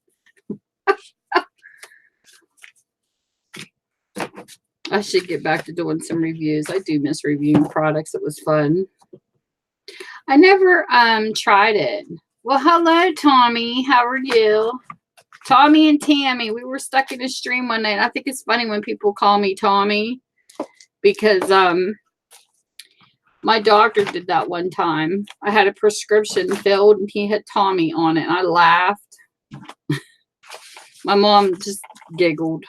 I should get back to doing some reviews. I do miss reviewing products. It was fun. I never tried it. Well, hello, Tommy. How are you? Tommy and Tammy. We were stuck in a stream one night. I think it's funny when people call me Tommy because my doctor did that one time. I had a prescription filled and he had Tommy on it. And I laughed. My mom just giggled.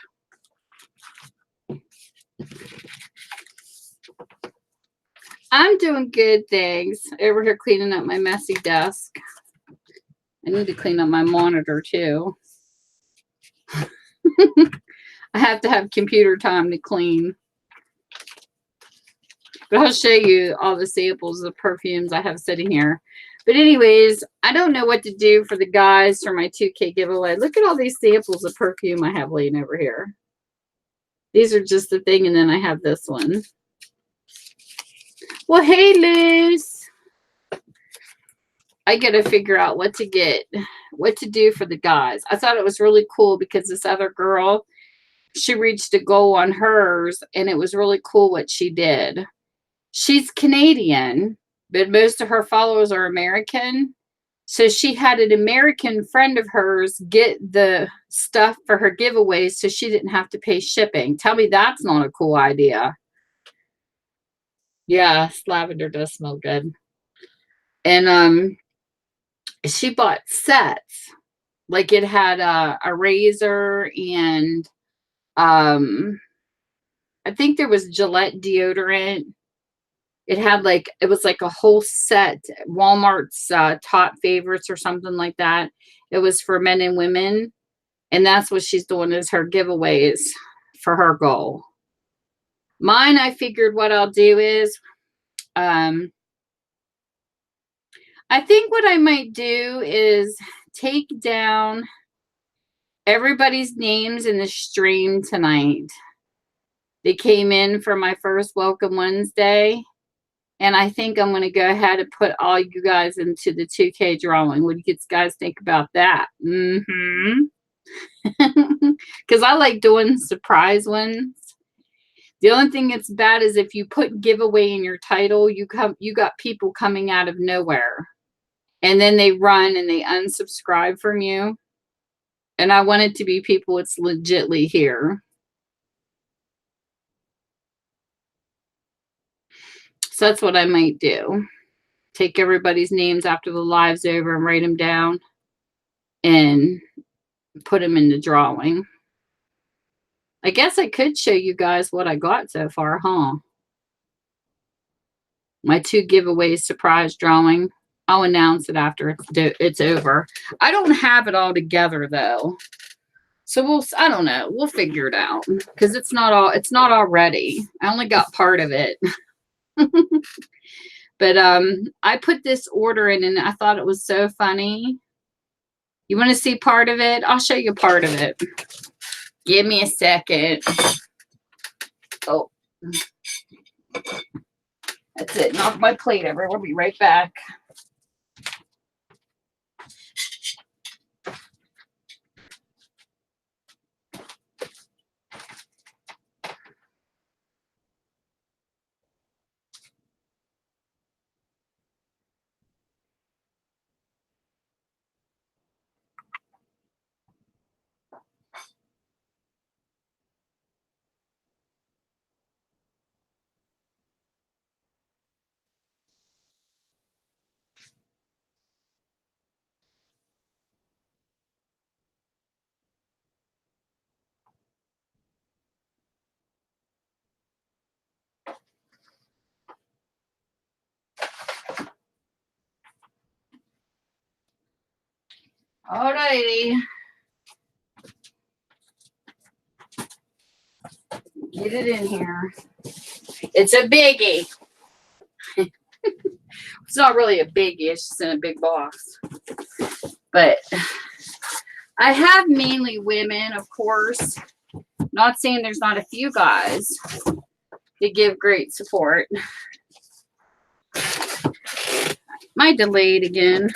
I'm doing good, thanks. Over here cleaning up my messy desk. I need to clean up my monitor too. I have to have computer time to clean. But I'll show you all the samples of perfumes I have sitting here. But anyways, I don't know what to do for the guys for my 2K giveaway. Look at all these samples of perfume I have laying over here. These are just the thing, and then I have this one. Well, hey, Luz. I got to figure out what to get, what to do for the guys. I thought it was really cool because this other girl, she reached a goal on hers, and it was really cool what she did. She's Canadian, but most of her followers are American. So she had an American friend of hers get the stuff for her giveaways so she didn't have to pay shipping. Tell me that's not a cool idea. Yeah, lavender does smell good. And she bought sets. Like it had a razor and I think there was Gillette deodorant. It had like, it was like a whole set, Walmart's top favorites or something like that. It was for men and women. And that's what she's doing is her giveaways for her goal. Mine, I figured what I'll do is, I think what I might do is take down everybody's names in the stream tonight. They came in for my first Welcome Wednesday. And I think I'm going to go ahead and put all you guys into the 2K drawing. What do you guys think about that? Mm-hmm. Because I like doing surprise ones. The only thing that's bad is if you put giveaway in your title, you got people coming out of nowhere. And then they run and they unsubscribe from you. And I want it to be people that's legitly here. So that's what I might do. Take everybody's names after the live's over and write them down and put them in the drawing. I guess I could show you guys what I got so far, huh? My 2 giveaways surprise drawing. I'll announce it after it's over. I don't have it all together though. So I don't know. We'll figure it out because it's not all ready. I only got part of it. But I put this order in and I thought it was so funny. You want to see part of it? I'll show you part of it. Give me a second. Oh. That's it. Knock my plate over. We'll be right back. Alrighty. Get it in here. It's a biggie. It's not really a biggie. It's just in a big box. But I have mainly women, of course. Not saying there's not a few guys that give great support. My delayed again.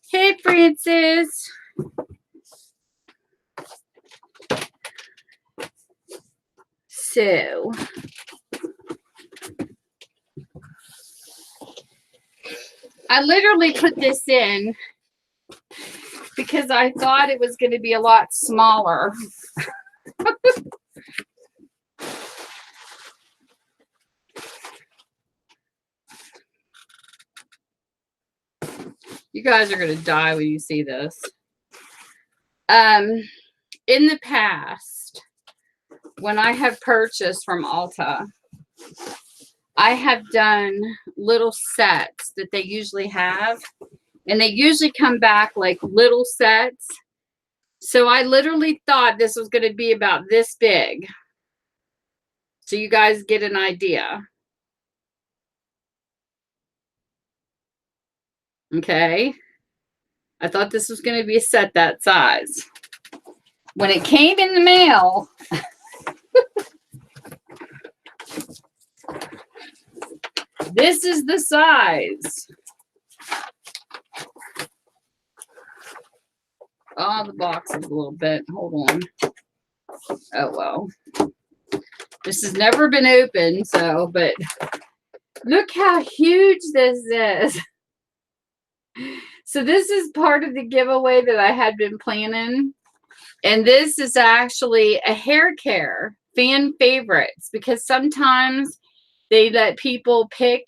Hey, Francis. So, I literally put this in because I thought it was going to be a lot smaller. You guys are going to die when you see this. In the past, when I have purchased from Ulta, I have done little sets that they usually have, and they usually come back like little sets. So I literally thought this was going to be about this big. So you guys get an idea. Okay. I thought this was going to be a set that size. When it came in the mail, this is the size. Oh, the box is a little bit. Hold on. Oh, well. This has never been opened, so, but look how huge this is. So this is part of the giveaway that I had been planning. And this is actually a hair care fan favorites, because sometimes they let people pick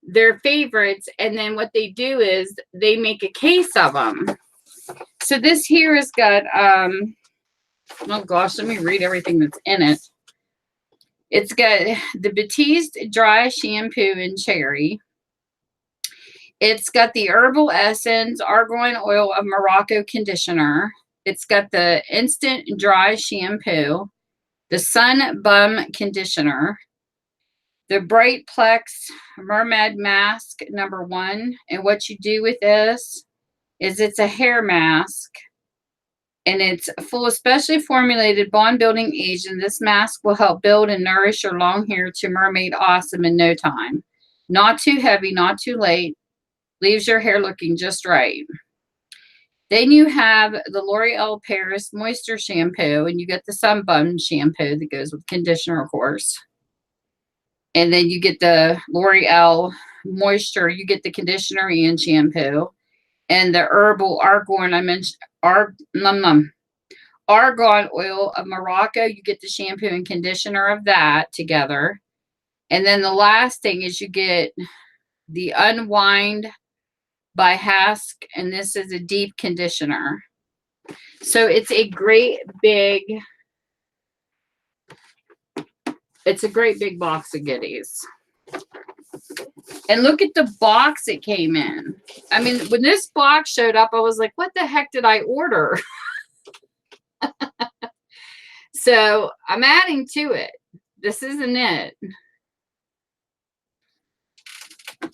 their favorites, and then what they do is they make a case of them. So this here has got, oh gosh, let me read everything that's in it. It's got the Batiste Dry Shampoo in Cherry. It's got the Herbal Essence Argan Oil of Morocco Conditioner. It's got the Instant Dry Shampoo. the Sun Bum Conditioner, the Bright Plex Mermaid Mask #1. And what you do with this is it's a hair mask, and it's full of specially formulated bond-building agent. This mask will help build and nourish your long hair to mermaid awesome in no time. Not too heavy, not too light. Leaves your hair looking just right. Then you have the L'Oreal Paris Moisture Shampoo, and you get the Sun Bum shampoo that goes with conditioner, of course. And then you get the L'Oreal Moisture. You get the conditioner and shampoo. And the herbal argan, I mentioned, argan oil of Morocco. You get the shampoo and conditioner of that together. And then the last thing is you get the Unwind by Hask, and this is a deep conditioner. So it's a great big box of goodies. And look at the box it came in. I mean, when this box showed up, I was like, what the heck did I order? So I'm adding to it. This isn't it.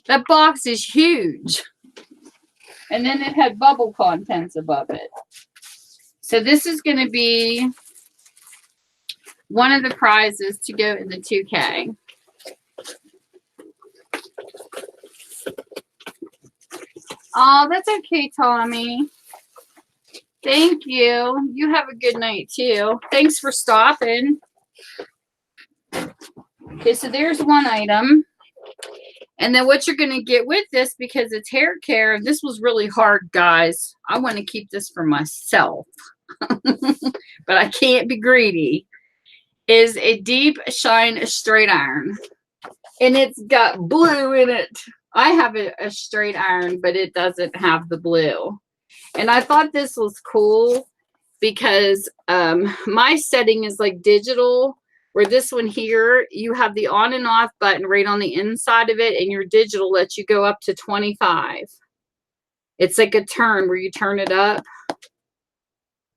That box is huge. And then it had bubble contents above it. So this is going to be one of the prizes to go in the 2K. Oh, that's okay, Tommy. Thank you. You have a good night, too. Thanks for stopping. Okay, so there's one item. And then what you're going to get with this, because it's hair care, this was really hard, guys. I want to keep this for myself. But I can't be greedy. Is a deep shine straight iron. And it's got blue in it. I have a straight iron, but it doesn't have the blue. And I thought this was cool because my setting is like digital, where this one here, you have the on and off button right on the inside of it, and your digital lets you go up to 25. It's like a turn where you turn it up.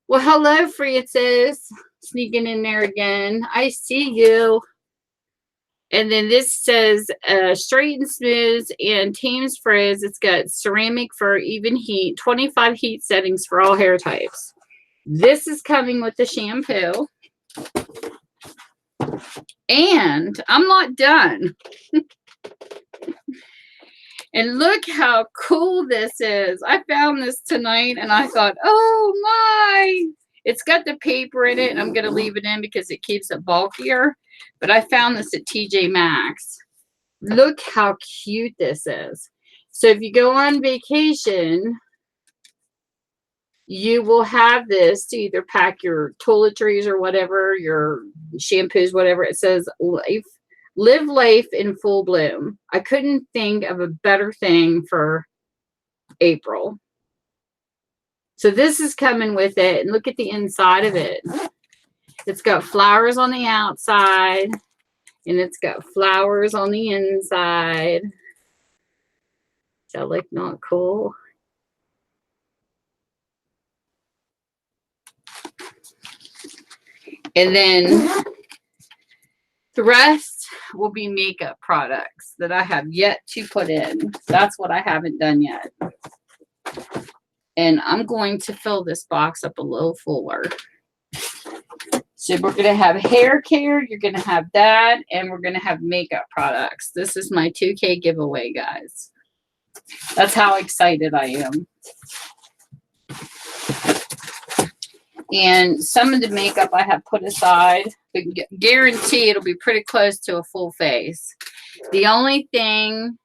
Well, hello, Francis. Sneaking in there again. I see you. And then this says straight and smooth and Thames frizz. It's got ceramic for even heat, 25 heat settings for all hair types. This is coming with the shampoo. And I'm not done. And look how cool this is. I found this tonight and I thought, oh my. It's got the paper in it, and I'm going to leave it in because it keeps it bulkier. But I found this at TJ Maxx. Look how cute this is. So if you go on vacation, you will have this to either pack your toiletries or whatever, your shampoos, whatever. It says live life in full bloom. I couldn't think of a better thing for April. So this is coming with it. And look at the inside of it. It's got flowers on the outside. And it's got flowers on the inside. Is that like not cool? And then the rest will be makeup products that I have yet to put in. That's what I haven't done yet. And I'm going to fill this box up a little fuller. So we're going to have hair care. You're going to have that. And we're going to have makeup products. This is my 2K giveaway, guys. That's how excited I am. And some of the makeup I have put aside, but guarantee it'll be pretty close to a full face. The only thing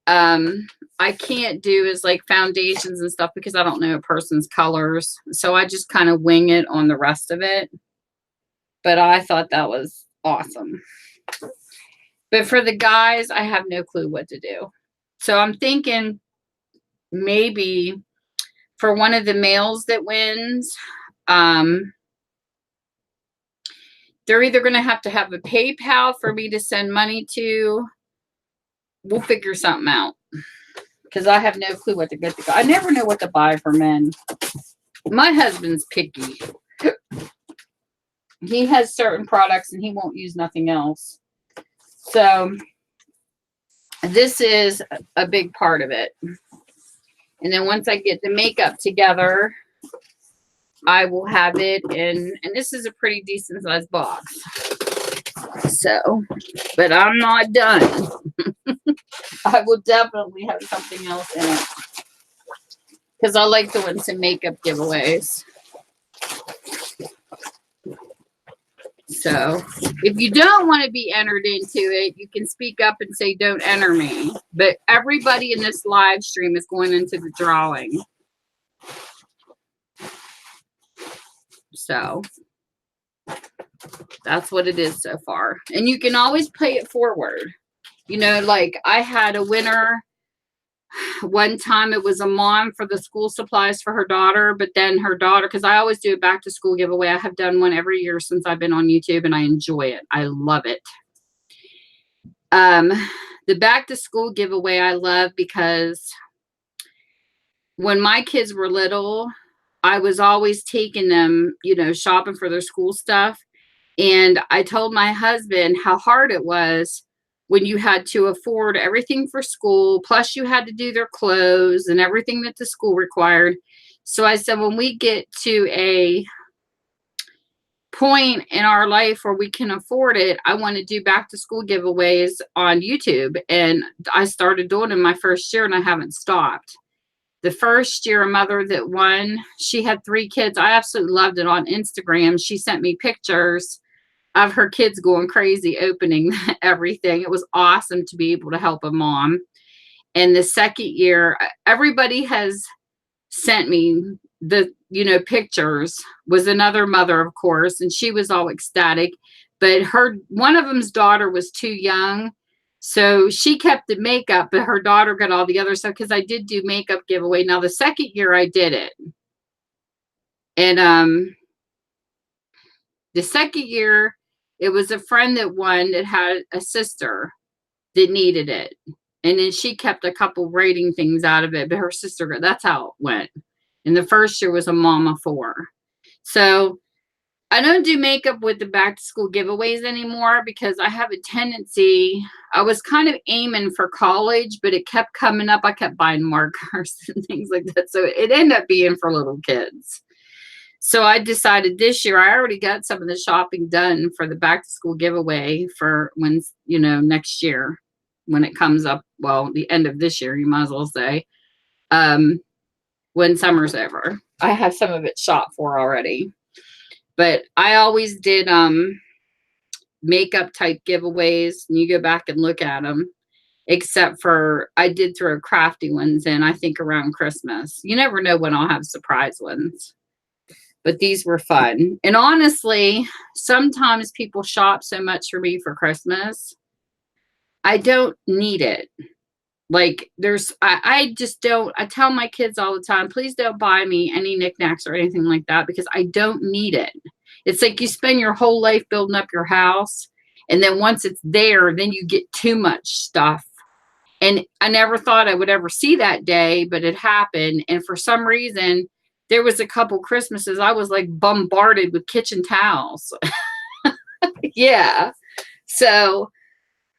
I can't do is like foundations and stuff because I don't know a person's colors. So I just kind of wing it on the rest of it. But I thought that was awesome. But for the guys, I have no clue what to do. So I'm thinking maybe for one of the males that wins, they're either going to have a PayPal for me to send money to. We'll figure something out. Because I have no clue what to get. I never know what to buy for men. My husband's picky. He has certain products and he won't use nothing else. So this is a big part of it. And then once I get the makeup together, I will have it in, and this is a pretty decent sized box. So, but I'm not done. I will definitely have something else in it. Because I like to win some makeup giveaways. So, if you don't want to be entered into it, you can speak up and say, don't enter me. But everybody in this live stream is going into the drawing. So, that's what it is so far. And you can always play it forward. You know, like I had a winner one time. It was a mom for the school supplies for her daughter, but then her daughter, because I always do a back to school giveaway. I have done one every year since I've been on YouTube, and I enjoy it. I love it. The back to school giveaway I love because when my kids were little, I was always taking them, you know, shopping for their school stuff. And I told my husband how hard it was when you had to afford everything for school, plus you had to do their clothes and everything that the school required. So I said, when we get to a point in our life where we can afford it, I want to do back to school giveaways on YouTube. And I started doing it in my first year and I haven't stopped. The first year, a mother that won, she had 3 kids. I absolutely loved it. On Instagram, she sent me pictures of her kids going crazy opening everything. It was awesome to be able to help a mom. And the second year, everybody has sent me the, you know, pictures. Was another mother, of course, and she was all ecstatic. But one of them's daughter was too young. So she kept the makeup, but her daughter got all the other stuff because I did do makeup giveaway. Now, the second year I did it. And the second year, it was a friend that won that had a sister that needed it. And then she kept a couple rating things out of it, but her sister got, that's how it went. And the first year was a mom of 4. So I don't do makeup with the back to school giveaways anymore because I have a tendency, I was kind of aiming for college, but it kept coming up. I kept buying markers and things like that. So it ended up being for little kids. So I decided this year, I already got some of the shopping done for the back to school giveaway for when, you know, next year when it comes up. Well, the end of this year, you might as well say, when summer's over. I have some of it shot for already. But I always did makeup type giveaways, and you go back and look at them, except for I did throw crafty ones in, I think, around Christmas. You never know when I'll have surprise ones. But these were fun. And honestly, sometimes people shop so much for me for Christmas. I don't need it. Like I just don't, I tell my kids all the time, please don't buy me any knickknacks or anything like that because I don't need it. It's like you spend your whole life building up your house. And then once it's there, then you get too much stuff. And I never thought I would ever see that day, but it happened. And for some reason, there was a couple Christmases I was like bombarded with kitchen towels. Yeah. So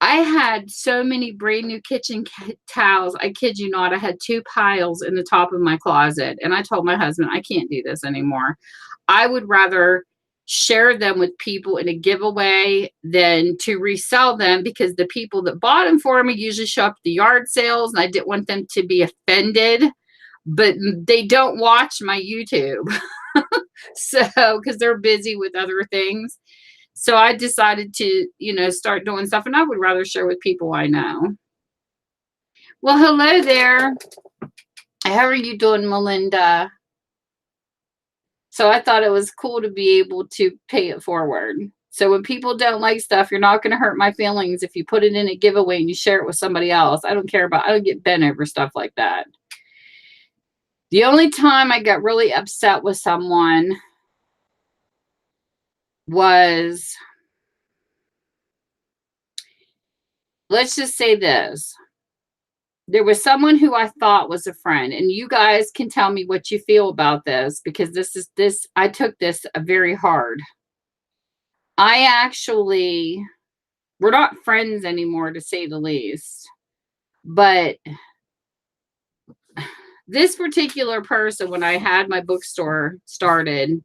I had so many brand new kitchen towels. I kid you not. I had 2 piles in the top of my closet. And I told my husband, I can't do this anymore. I would rather share them with people in a giveaway than to resell them because the people that bought them for me usually show up at the yard sales and I didn't want them to be offended. But they don't watch my YouTube. So, because they're busy with other things. So I decided to, you know, start doing stuff. And I would rather share with people I know. Well, hello there. How are you doing, Melinda? So I thought it was cool to be able to pay it forward. So when people don't like stuff, you're not going to hurt my feelings if you put it in a giveaway and you share it with somebody else. I don't care about, I don't get bent over stuff like that. The only time I got really upset with someone was, let's just say this. There was someone who I thought was a friend, and you guys can tell me what you feel about this because I took this very hard. we're not friends anymore, to say the least. But this particular person, when I had my bookstore started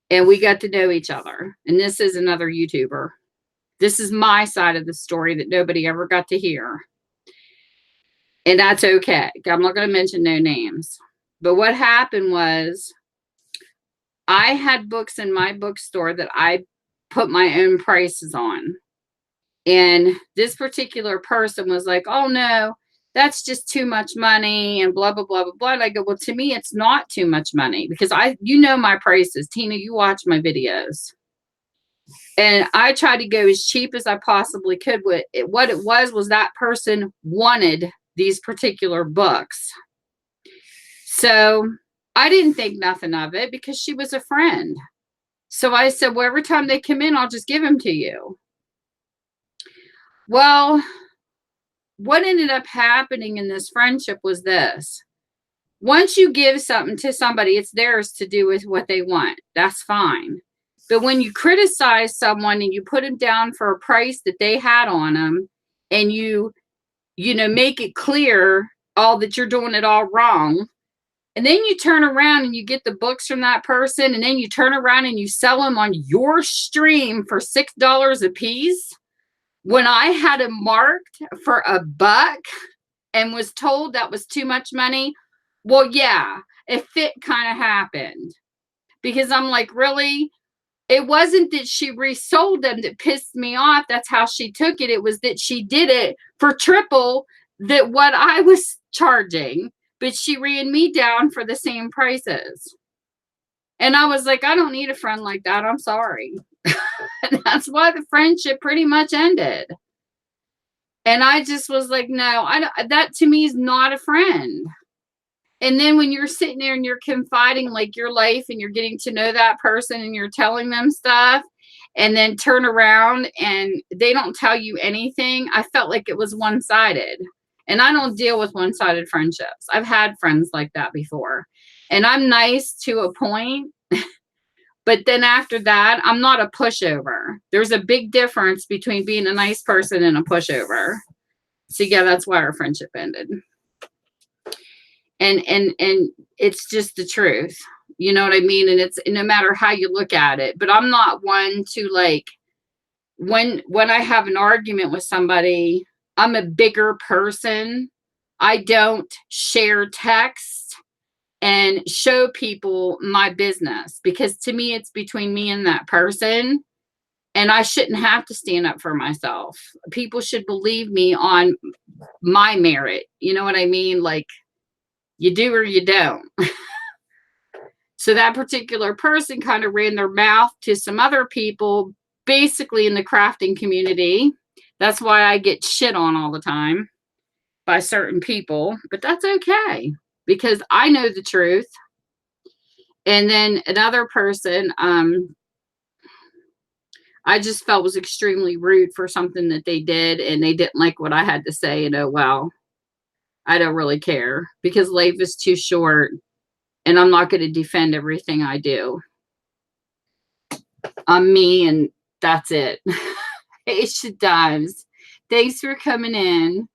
and we got to know each other, and this is another YouTuber. This is my side of the story that nobody ever got to hear. And that's okay. I'm not going to mention no names. But what happened was I had books in my bookstore that I put my own prices on. And this particular person was like, oh no, that's just too much money and blah, blah, blah, blah, blah. And I go, well, to me, it's not too much money because you know my prices. Tina, you watch my videos. And I tried to go as cheap as I possibly could. What it was that person wanted these particular books. So I didn't think nothing of it because she was a friend. So I said, well, every time they come in, I'll just give them to you. Well, what ended up happening in this friendship was this. Once you give something to somebody, it's theirs to do with what they want. That's fine. But when you criticize someone and you put them down for a price that they had on them, and you make it clear that you're doing it all wrong, and then you turn around and you get the books from that person, and then you turn around and you sell them on your stream for $6 a piece, when I had them marked for $1 and was told that was too much money, well, yeah, a fit kind of happened. Because I'm like, really? It wasn't that she resold them that pissed me off. That's how she took it. It was that she did it for triple that what I was charging, but she ran me down for the same prices. And I was like, I don't need a friend like that. I'm sorry. And that's why the friendship pretty much ended. And I just was like, no, that to me is not a friend. And then when you're sitting there and you're confiding like your life and you're getting to know that person and you're telling them stuff and then turn around and they don't tell you anything, I felt like it was one-sided. And I don't deal with one-sided friendships. I've had friends like that before. And I'm nice to a point. But then after that, I'm not a pushover. There's a big difference between being a nice person and a pushover. So yeah, that's why our friendship ended. And it's just the truth. You know what I mean? And it's no matter how you look at it. But I'm not one to like, when I have an argument with somebody, I'm a bigger person. I don't share text and show people my business, because to me, it's between me and that person. And I shouldn't have to stand up for myself. People should believe me on my merit. You know what I mean? Like, you do or you don't. So that particular person kind of ran their mouth to some other people, basically in the crafting community. That's why I get shit on all the time by certain people. But that's okay, because I know the truth. And then another person, I just felt was extremely rude for something that they did, and they didn't like what I had to say. And oh, well, I don't really care, because life is too short and I'm not going to defend everything I do. I'm me, and that's it. Hey, Times. Thanks for coming in.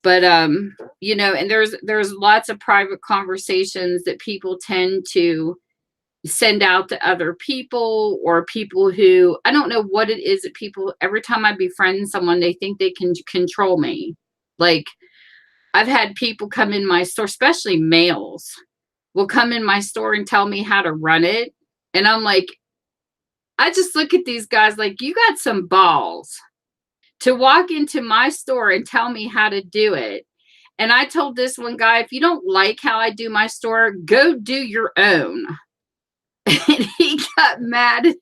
But, and there's lots of private conversations that people tend to send out to other people, or people who, I don't know what it is that people, every time I befriend someone, they think they can control me. Like, I've had people come in my store, especially males, will come in my store and tell me how to run it. And I'm like, I just look at these guys like, you got some balls to walk into my store and tell me how to do it. And I told this one guy, if you don't like how I do my store, go do your own. And he got mad.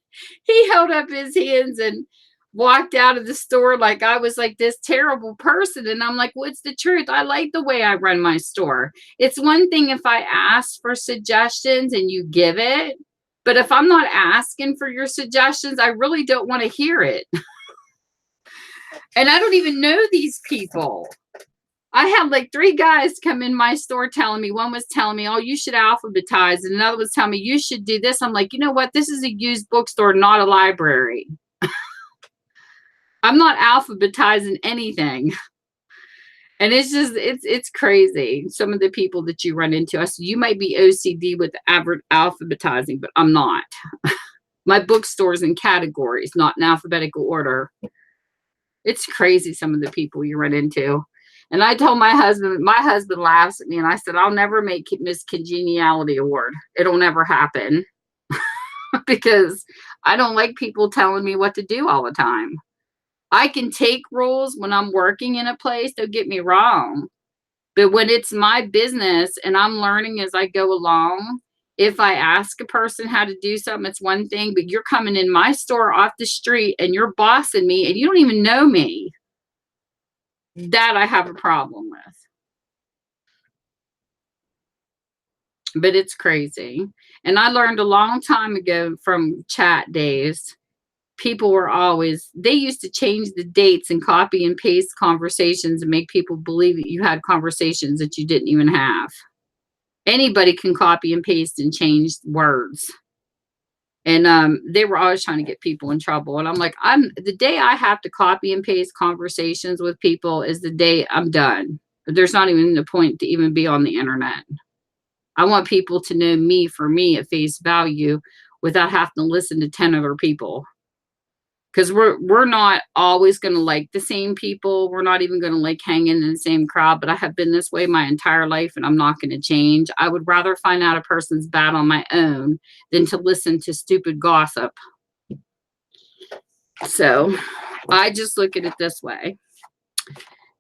He held up his hands and walked out of the store like I was like this terrible person. And I'm like, what's the truth? I like the way I run my store. It's one thing if I ask for suggestions and you give it, but if I'm not asking for your suggestions, I really don't want to hear it. And I don't even know these people. I had like 3 guys come in my store telling me, one was telling me, oh, you should alphabetize. And another was telling me, you should do this. I'm like, you know what? This is a used bookstore, not a library. I'm not alphabetizing anything. And it's just, it's crazy. Some of the people that you run into, I said, you might be OCD with alphabetizing, but I'm not. My bookstore's in categories, not in alphabetical order. It's crazy, some of the people you run into. And I told my husband laughs at me, and I said, I'll never make Miss Congeniality Award. It'll never happen because I don't like people telling me what to do all the time. I can take rules when I'm working in a place, don't get me wrong. But when it's my business and I'm learning as I go along, if I ask a person how to do something, it's one thing, but you're coming in my store off the street and you're bossing me and you don't even know me. That I have a problem with. But it's crazy. And I learned a long time ago from chat days, people were always, they used to change the dates and copy and paste conversations and make people believe that you had conversations that you didn't even have. Anybody can copy and paste and change words. And they were always trying to get people in trouble. And I'm like, the day I have to copy and paste conversations with people is the day I'm done. But there's not even the point to even be on the internet. I want people to know me for me at face value without having to listen to 10 other people. Because we're not always going to like the same people. We're not even going to like hang in the same crowd. But I have been this way my entire life, and I'm not going to change. I would rather find out a person's bad on my own than to listen to stupid gossip. So I just look at it this way.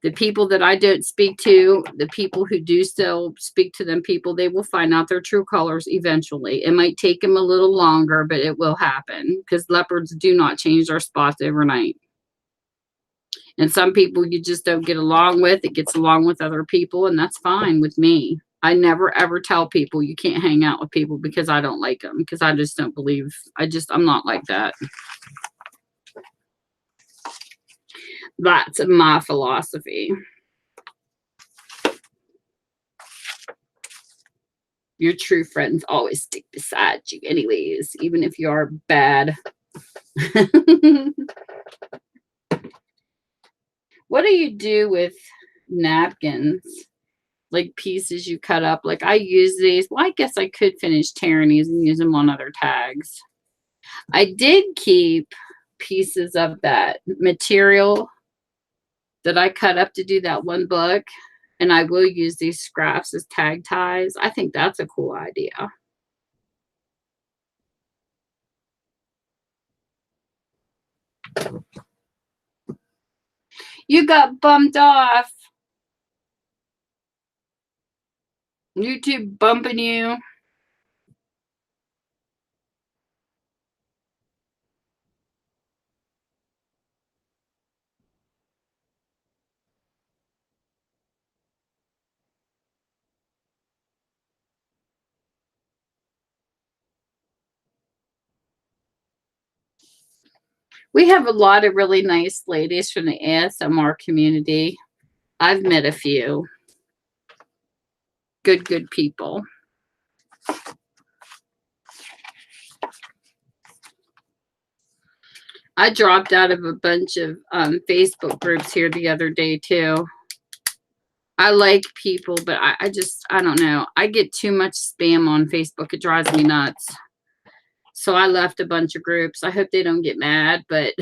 The people that I don't speak to, the people who do still speak to them people, they will find out their true colors eventually. It might take them a little longer, but it will happen because leopards do not change their spots overnight. And some people you just don't get along with. It gets along with other people, and that's fine with me. I never, ever tell people you can't hang out with people because I don't like them, because I just don't believe, I'm not like that. That's my philosophy. Your true friends always stick beside you anyways, even if you are bad. What do you do with napkins? Like pieces you cut up? Like I use these. Well, I guess I could finish tearing these and use them on other tags. I did keep pieces of that material that I cut up to do that one book. And I will use these scraps as tag ties. I think that's a cool idea. You got bumped off. YouTube bumping you. We have a lot of really nice ladies from the ASMR community. I've met a few. Good people. I dropped out of a bunch of Facebook groups here the other day too. I like people, but I don't know. I get too much spam on Facebook. It drives me nuts. So I left a bunch of groups. I hope they don't get mad, but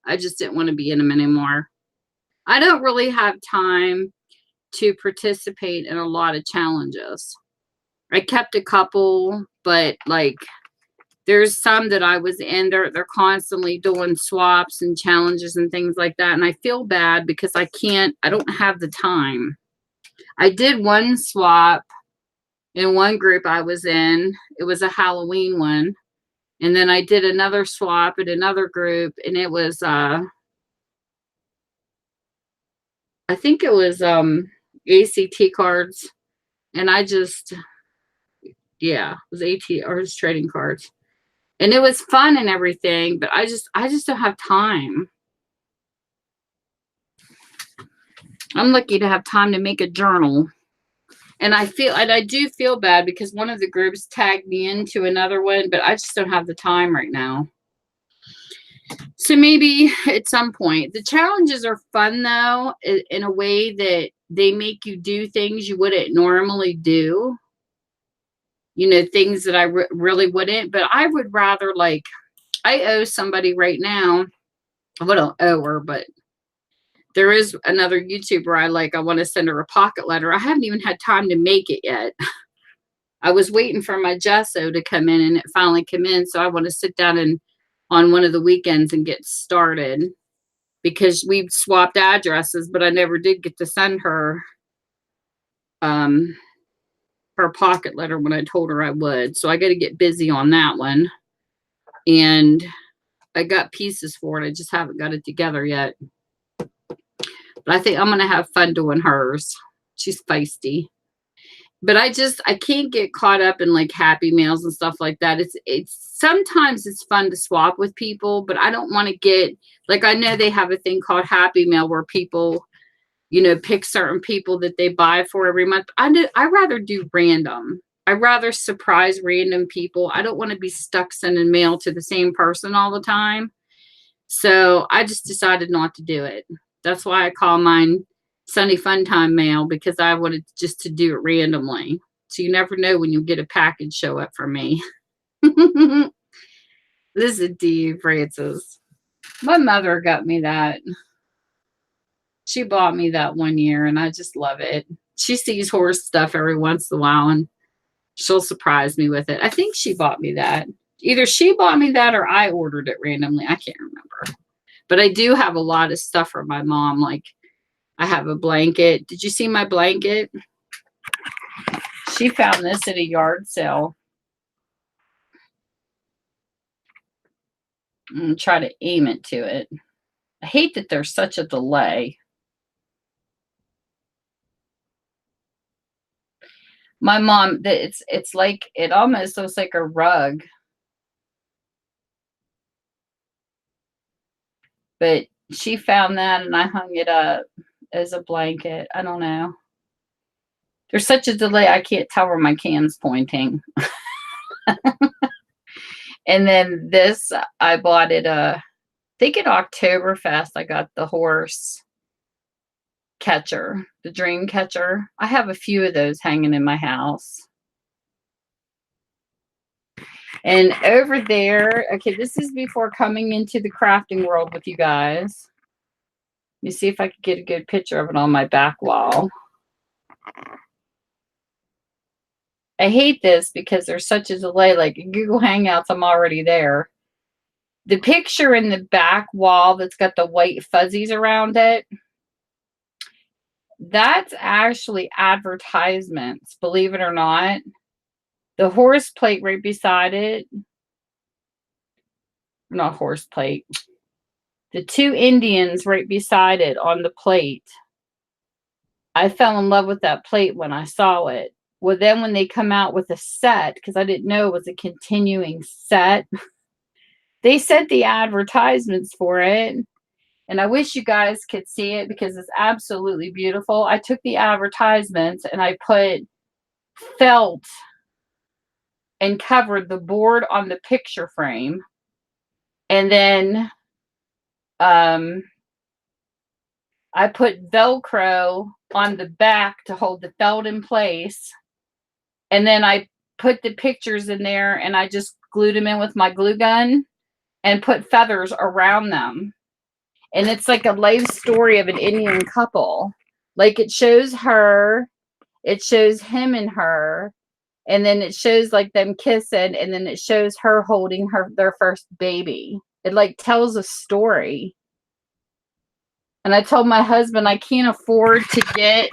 I just didn't want to be in them anymore. I don't really have time to participate in a lot of challenges. I kept a couple, but like there's some that I was in, they're constantly doing swaps and challenges and things like that. And I feel bad because I don't have the time. I did one swap in one group I was in. It was a Halloween one. And then I did another swap in another group, and it was I think it was ACT cards. And I just it was AT or just trading cards. And it was fun and everything, but I just don't have time. I'm lucky to have time to make a journal. And I do feel bad because one of the groups tagged me into another one, but I just don't have the time right now. So maybe at some point. The challenges are fun though, in a way that they make you do things you wouldn't normally do. You know, things that I really wouldn't, but I would rather, like, I owe somebody right now. I don't owe her, but there is another YouTuber I like. I want to send her a pocket letter. I haven't even had time to make it yet. I was waiting for my gesso to come in, and it finally came in. So I want to sit down and on one of the weekends and get started, because we've swapped addresses, but I never did get to send her her pocket letter when I told her I would. So I got to get busy on that one. And I got pieces for it. I just haven't got it together yet. But I think I'm going to have fun doing hers. She's feisty. But I can't get caught up in like happy mails and stuff like that. Sometimes it's fun to swap with people, but I don't want to get, like, I know they have a thing called Happy Mail where people, you know, pick certain people that they buy for every month. I rather do random. I rather surprise random people. I don't want to be stuck sending mail to the same person all the time. So I just decided not to do it. That's why I call mine Sunny Fun Time Mail, because I wanted just to do it randomly. So you never know when you'll get a package show up from me. This is D. Francis. My mother got me that. She bought me that one year, and I just love it. She sees horse stuff every once in a while, and she'll surprise me with it. I think she bought me that. Either she bought me that or I ordered it randomly. I can't remember. But I do have a lot of stuff from my mom. Like, I have a blanket. Did you see my blanket? She found this at a yard sale. I'm going to try to aim it to it. I hate that there's such a delay. My mom, it's like, it almost looks like a rug. But she found that, and I hung it up as a blanket. I don't know. There's such a delay, I can't tell where my can's pointing. And then this, I bought it, I think at Oktoberfest, I got the horse catcher, the dream catcher. I have a few of those hanging in my house. And over there, okay, this is before coming into the crafting world with you guys. Let me see if I can get a good picture of it on my back wall. I hate this because there's such a delay. Like in Google Hangouts, I'm already there. The picture in the back wall that's got the white fuzzies around it, that's actually advertisements, believe it or not. The horse plate right beside it, not horse plate, the two Indians right beside it on the plate. I fell in love with that plate when I saw it. Well, then when they come out with a set, because I didn't know it was a continuing set, they sent the advertisements for it. And I wish you guys could see it because it's absolutely beautiful. I took the advertisements and I put felt and covered the board on the picture frame. And then I put Velcro on the back to hold the felt in place. And then I put the pictures in there and I just glued them in with my glue gun and put feathers around them. And it's like a life story of an Indian couple. Like it shows her, it shows him and her, and then it shows like them kissing, and then it shows her holding their first baby. It like tells a story. And I told my husband I can't afford to get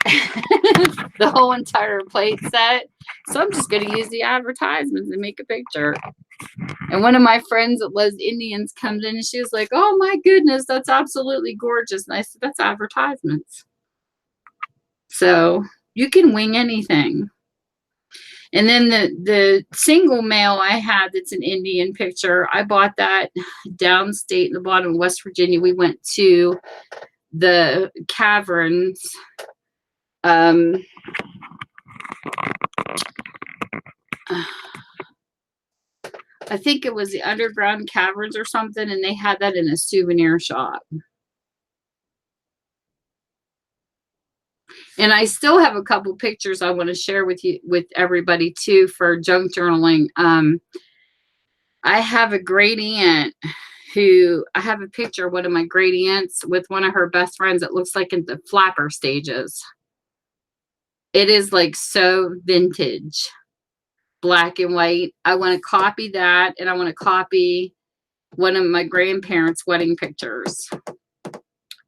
the whole entire plate set. So I'm just going to use the advertisements and make a picture. And one of my friends that loves Indians comes in and she was like, oh my goodness, that's absolutely gorgeous. And I said, that's advertisements. So you can wing anything. And then the single mail I had that's an Indian picture, I bought that downstate in the bottom of West Virginia. We went to the caverns. I think it was the underground caverns or something, and they had that in a souvenir shop. And I still have a couple pictures I want to share with you, with everybody too, for junk journaling. I have a great aunt who, I have a picture of one of my great aunts with one of her best friends that looks like in the flapper stages. It is like so vintage, black and white. I want to copy that, and I want to copy one of my grandparents' wedding pictures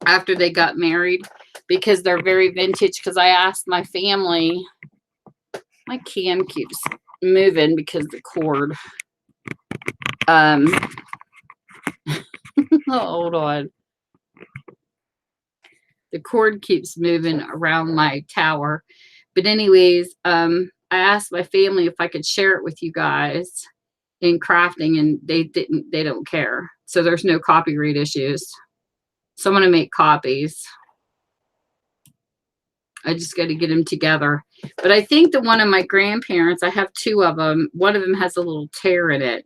after they got married, because they're very vintage. Because I asked my family, my cam keeps moving because the cord. Hold on. The cord keeps moving around my tower. But anyways, I asked my family if I could share it with you guys in crafting, and they don't care. So there's no copyright issues. So I'm going to make copies. I just got to get them together. But I think the one of my grandparents, I have two of them. One of them has a little tear in it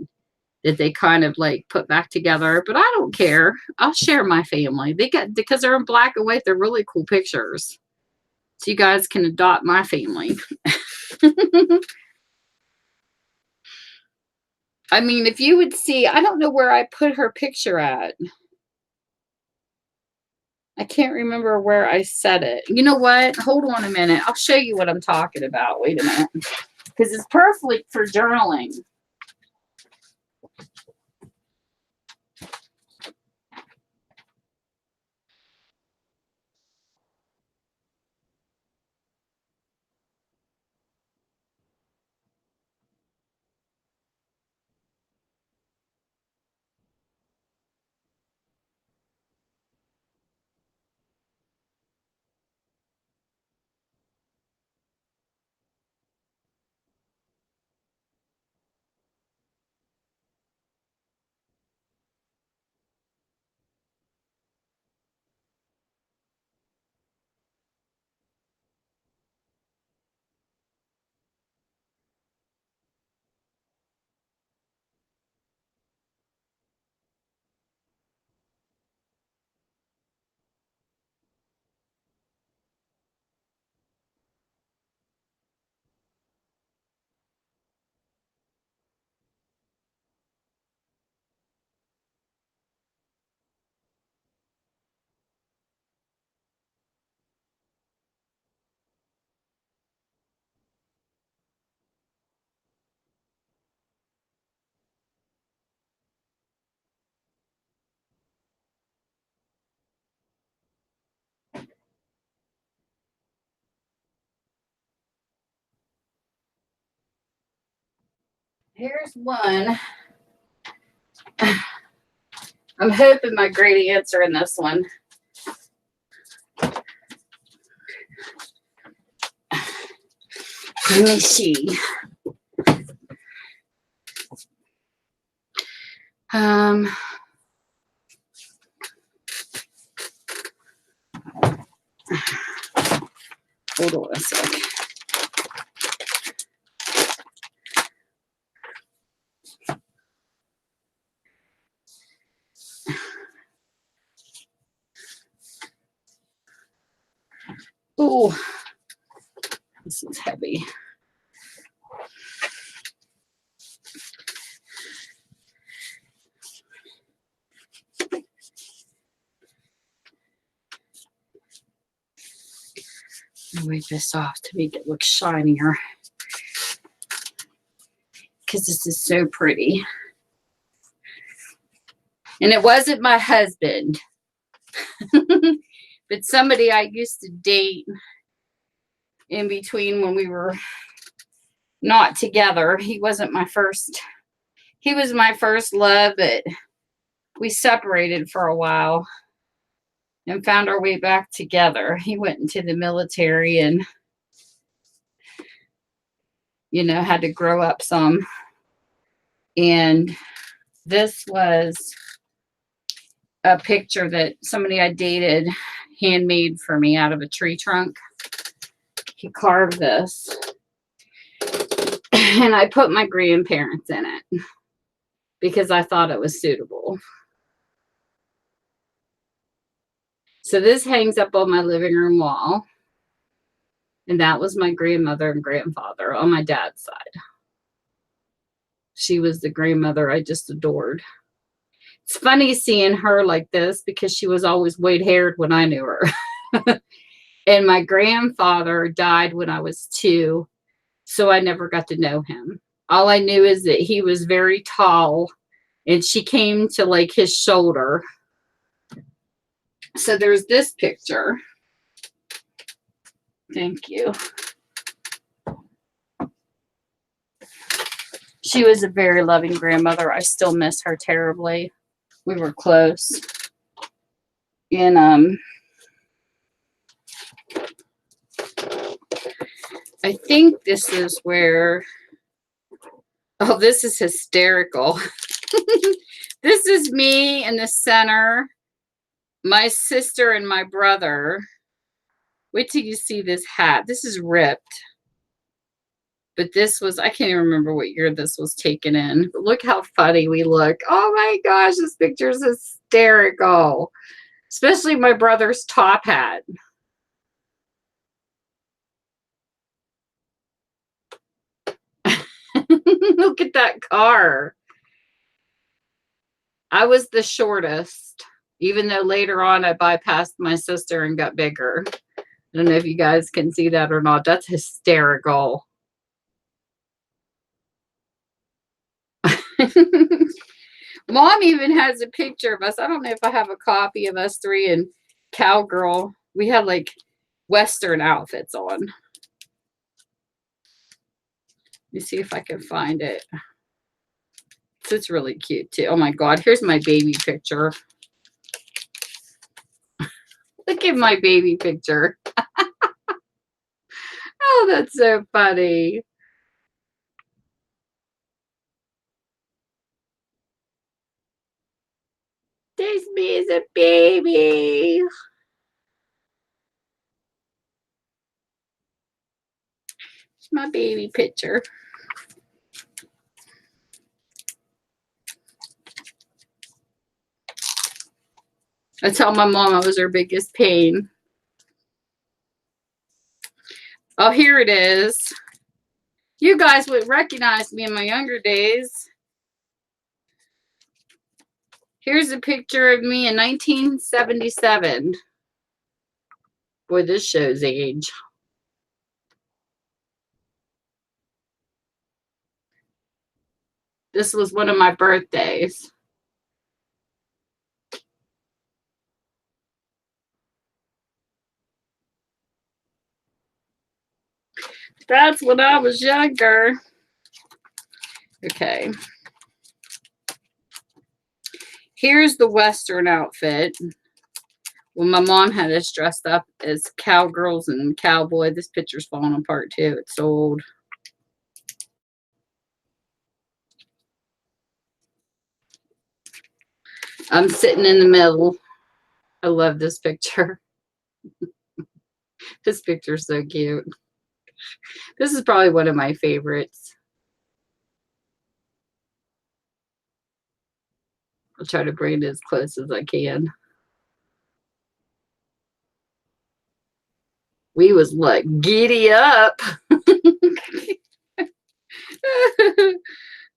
that they kind of like put back together. But I don't care. I'll share my family. Because they're in black and white, they're really cool pictures. So you guys can adopt my family. I mean, if you would see, I don't know where I put her picture at. I can't remember where I set it. You know what? Hold on a minute. I'll show you what I'm talking about. Wait a minute. Because it's perfect for journaling. Here's one. I'm hoping my great aunts are in this one. Let me see. Hold on a sec. Oh, this is heavy. Wipe this off to make it look shinier, because this is so pretty. And it wasn't my husband, but somebody I used to date in between when we were not together. He wasn't my first. He was my first love, but we separated for a while and found our way back together. He went into the military and, you know, had to grow up some. And this was a picture that somebody I dated, handmade for me out of a tree trunk. He carved this. And I put my grandparents in it because I thought it was suitable. So this hangs up on my living room wall. And that was my grandmother and grandfather on my dad's side. She was the grandmother I just adored. It's funny seeing her like this because she was always white-haired when I knew her. And my grandfather died when I was 2, so I never got to know him. All I knew is that he was very tall, and she came to like his shoulder. So there's this picture. Thank you. She was a very loving grandmother. I still miss her terribly. We were close. And I think this is where, oh, this is hysterical. This is me in the center, my sister and my brother. Wait till you see this hat. This is ripped. But this was, I can't even remember what year this was taken in. But look how funny we look. Oh my gosh, this picture is hysterical. Especially my brother's top hat. Look at that car. I was the shortest, even though later on I bypassed my sister and got bigger. I don't know if you guys can see that or not. That's hysterical. Mom even has a picture of us. I don't know if I have a copy of us 3 in Cowgirl. We had like Western outfits on. Let me see if I can find it. It's really cute too. Oh my God, here's my baby picture. Look at my baby picture. Oh, that's so funny. There's me as a baby. It's my baby picture. I tell my mom I was her biggest pain. Oh, here it is. You guys would recognize me in my younger days. Here's a picture of me in 1977. Boy, this shows age. This was one of my birthdays. That's when I was younger. Okay. Here's the Western outfit. When my mom had us dressed up as cowgirls and cowboy. This picture's falling apart too. It's so old. I'm sitting in the middle. I love this picture. This picture's so cute. This is probably one of my favorites. I'll try to bring it as close as I can. We was like, giddy up.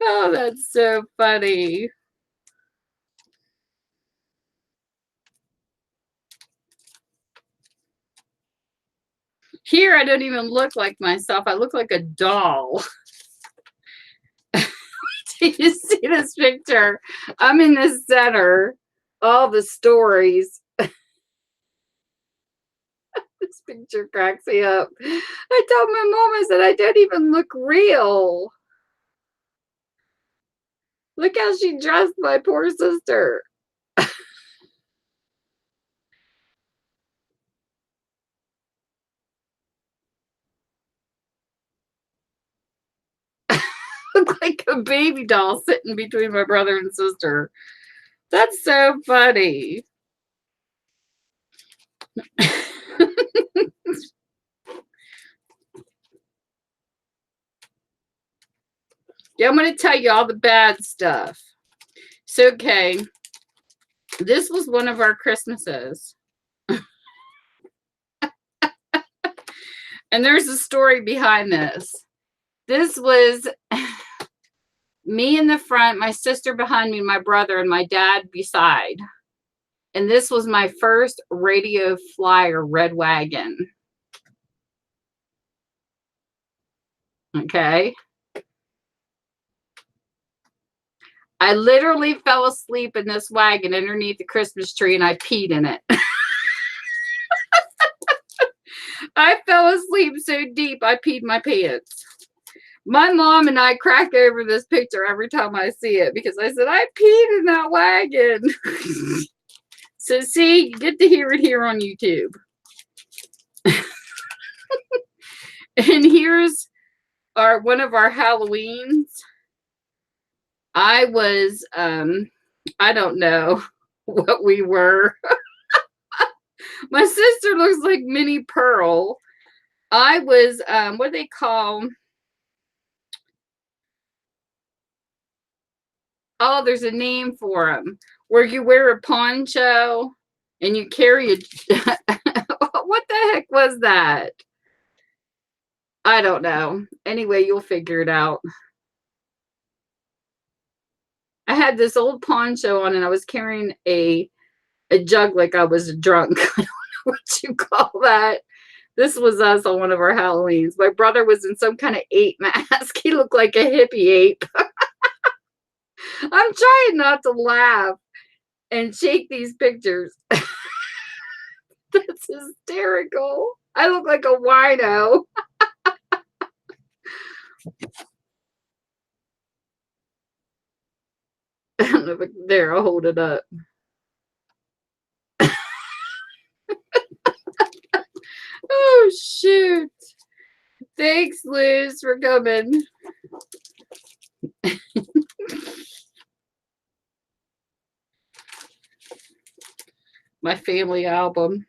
Oh, that's so funny. Here, I don't even look like myself. I look like a doll. Do you see this picture? I'm in the center. All the stories. This picture cracks me up. I told my mom, I said, I don't even look real. Look how she dressed my poor sister. Look like a baby doll sitting between my brother and sister. That's so funny. Yeah, I'm going to tell you all the bad stuff. So, okay, this was one of our Christmases. And there's a story behind this. This was me in the front, my sister behind me, my brother, and my dad beside. And this was my first Radio Flyer red wagon. Okay. I literally fell asleep in this wagon underneath the Christmas tree and I peed in it. I fell asleep so deep I peed my pants. My mom and I crack over this picture every time I see it because I said, I peed in that wagon. So see, you get to hear it here on YouTube. And here's one of our Halloweens. I was, I don't know what we were. My sister looks like Minnie Pearl. I was, what do they call? Oh, there's a name for them. Where you wear a poncho and you carry a... What the heck was that? I don't know. Anyway, you'll figure it out. I had this old poncho on and I was carrying a jug like I was drunk. I don't know what you call that. This was us on one of our Halloweens. My brother was in some kind of ape mask. He looked like a hippie ape. I'm trying not to laugh and shake these pictures. That's hysterical. I look like a wino. I don't know if there, I'll hold it up. Oh, shoot. Thanks, Liz, for coming. My family album.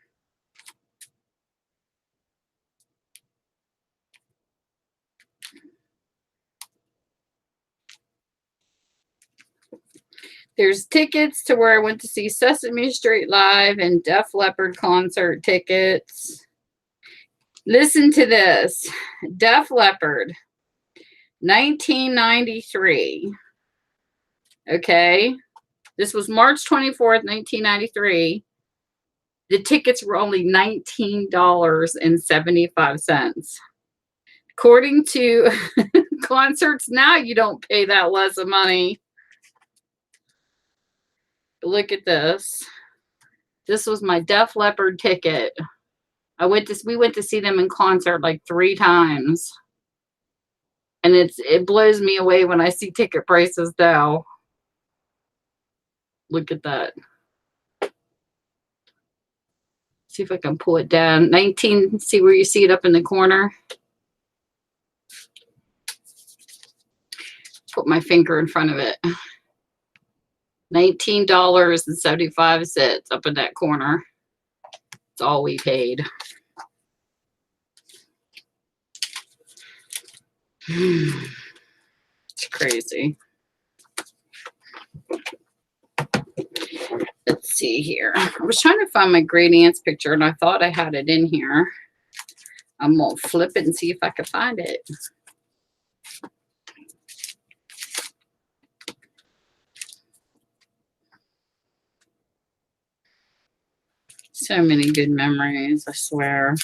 There's tickets to where I went to see Sesame Street live and Def Leppard concert tickets. Listen to this. Def Leppard, 1993. Okay. This was March 24th, 1993. The tickets were only $19.75. According to concerts now, you don't pay that less of money. Look at this. This was my Def Leppard ticket. We went to see them in concert like 3 times. And it blows me away when I see ticket prices now. Look at that. See if I can pull it down. 19, see where you see it up in the corner? Put my finger in front of it. $19.75 up in that corner. It's all we paid. It's crazy. Let's see here. I was trying to find my great aunt's picture and I thought I had it in here. I'm going to flip it and see if I can find it. So many good memories, I swear.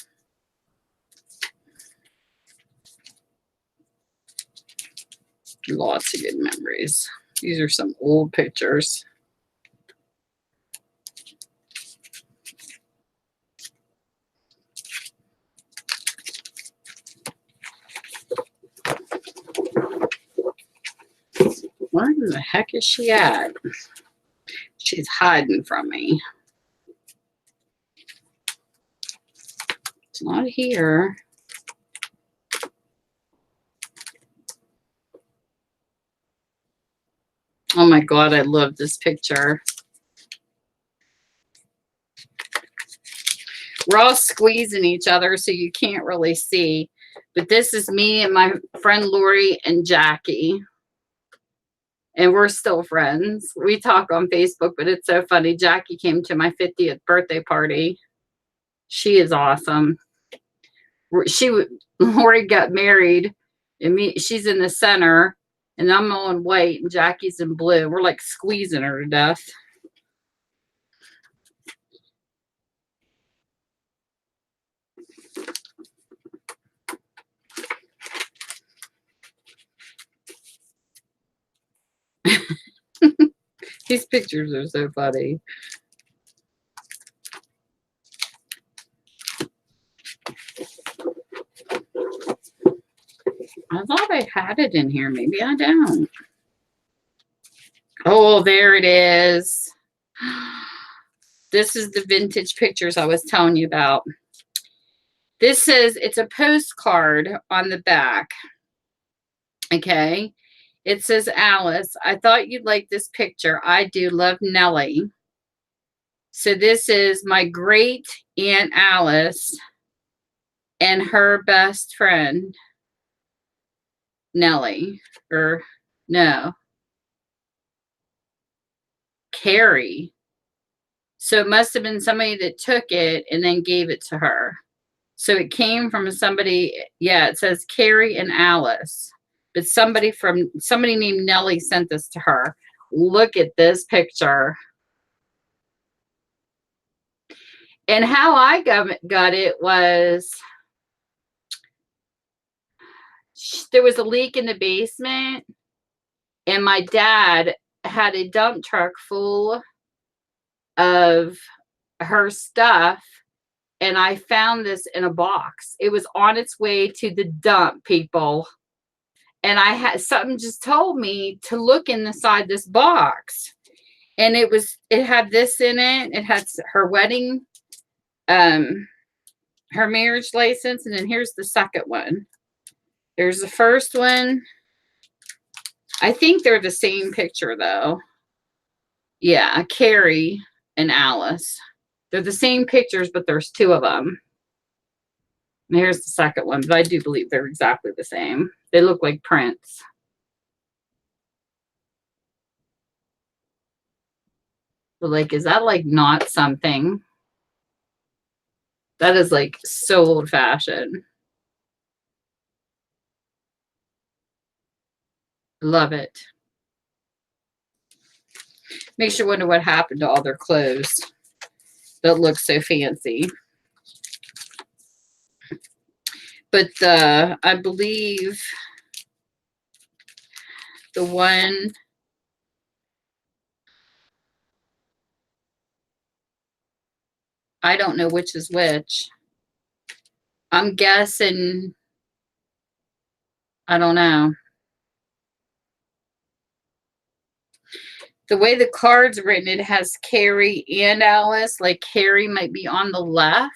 Lots of good memories. These are some old pictures. Where the heck is she at? She's hiding from me. It's not here. Oh my God, I love this picture. We're all squeezing each other so you can't really see. But this is me and my friend Lori and Jackie. And we're still friends. We talk on Facebook, but it's so funny. Jackie came to my 50th birthday party. She is awesome. Lori got married, and she's in the center, and I'm all in white, and Jackie's in blue. We're like squeezing her to death. These pictures are so funny. I thought I had it in here. Maybe I don't. Oh, there it is. This is the vintage pictures I was telling you about. This is, it's a postcard on the back. Okay. It says, Alice, I thought you'd like this picture. I do love Nellie. So this is my great Aunt Alice and her best friend, Nellie. Or no, Carrie. So it must have been somebody that took it and then gave it to her. So it came from somebody, yeah, it says Carrie and Alice. But somebody named Nellie sent this to her. Look at this picture. And how I got it was, there was a leak in the basement, and my dad had a dump truck full of her stuff, and I found this in a box. It was on its way to the dump, people. And I had something just told me to look inside this box. And it had this in it. It had her wedding, her marriage license, and then here's the second one. There's the first one. I think they're the same picture though. Yeah, Carrie and Alice. They're the same pictures, but there's two of them. And here's the second one, but I do believe they're exactly the same. They look like prints. But like, is that like not something? That is like so old fashioned. Love it. Makes you wonder what happened to all their clothes that look so fancy. But I believe the one, I don't know which is which. I'm guessing, I don't know. The way the card's written, it has Carrie and Alice. Like Carrie might be on the left,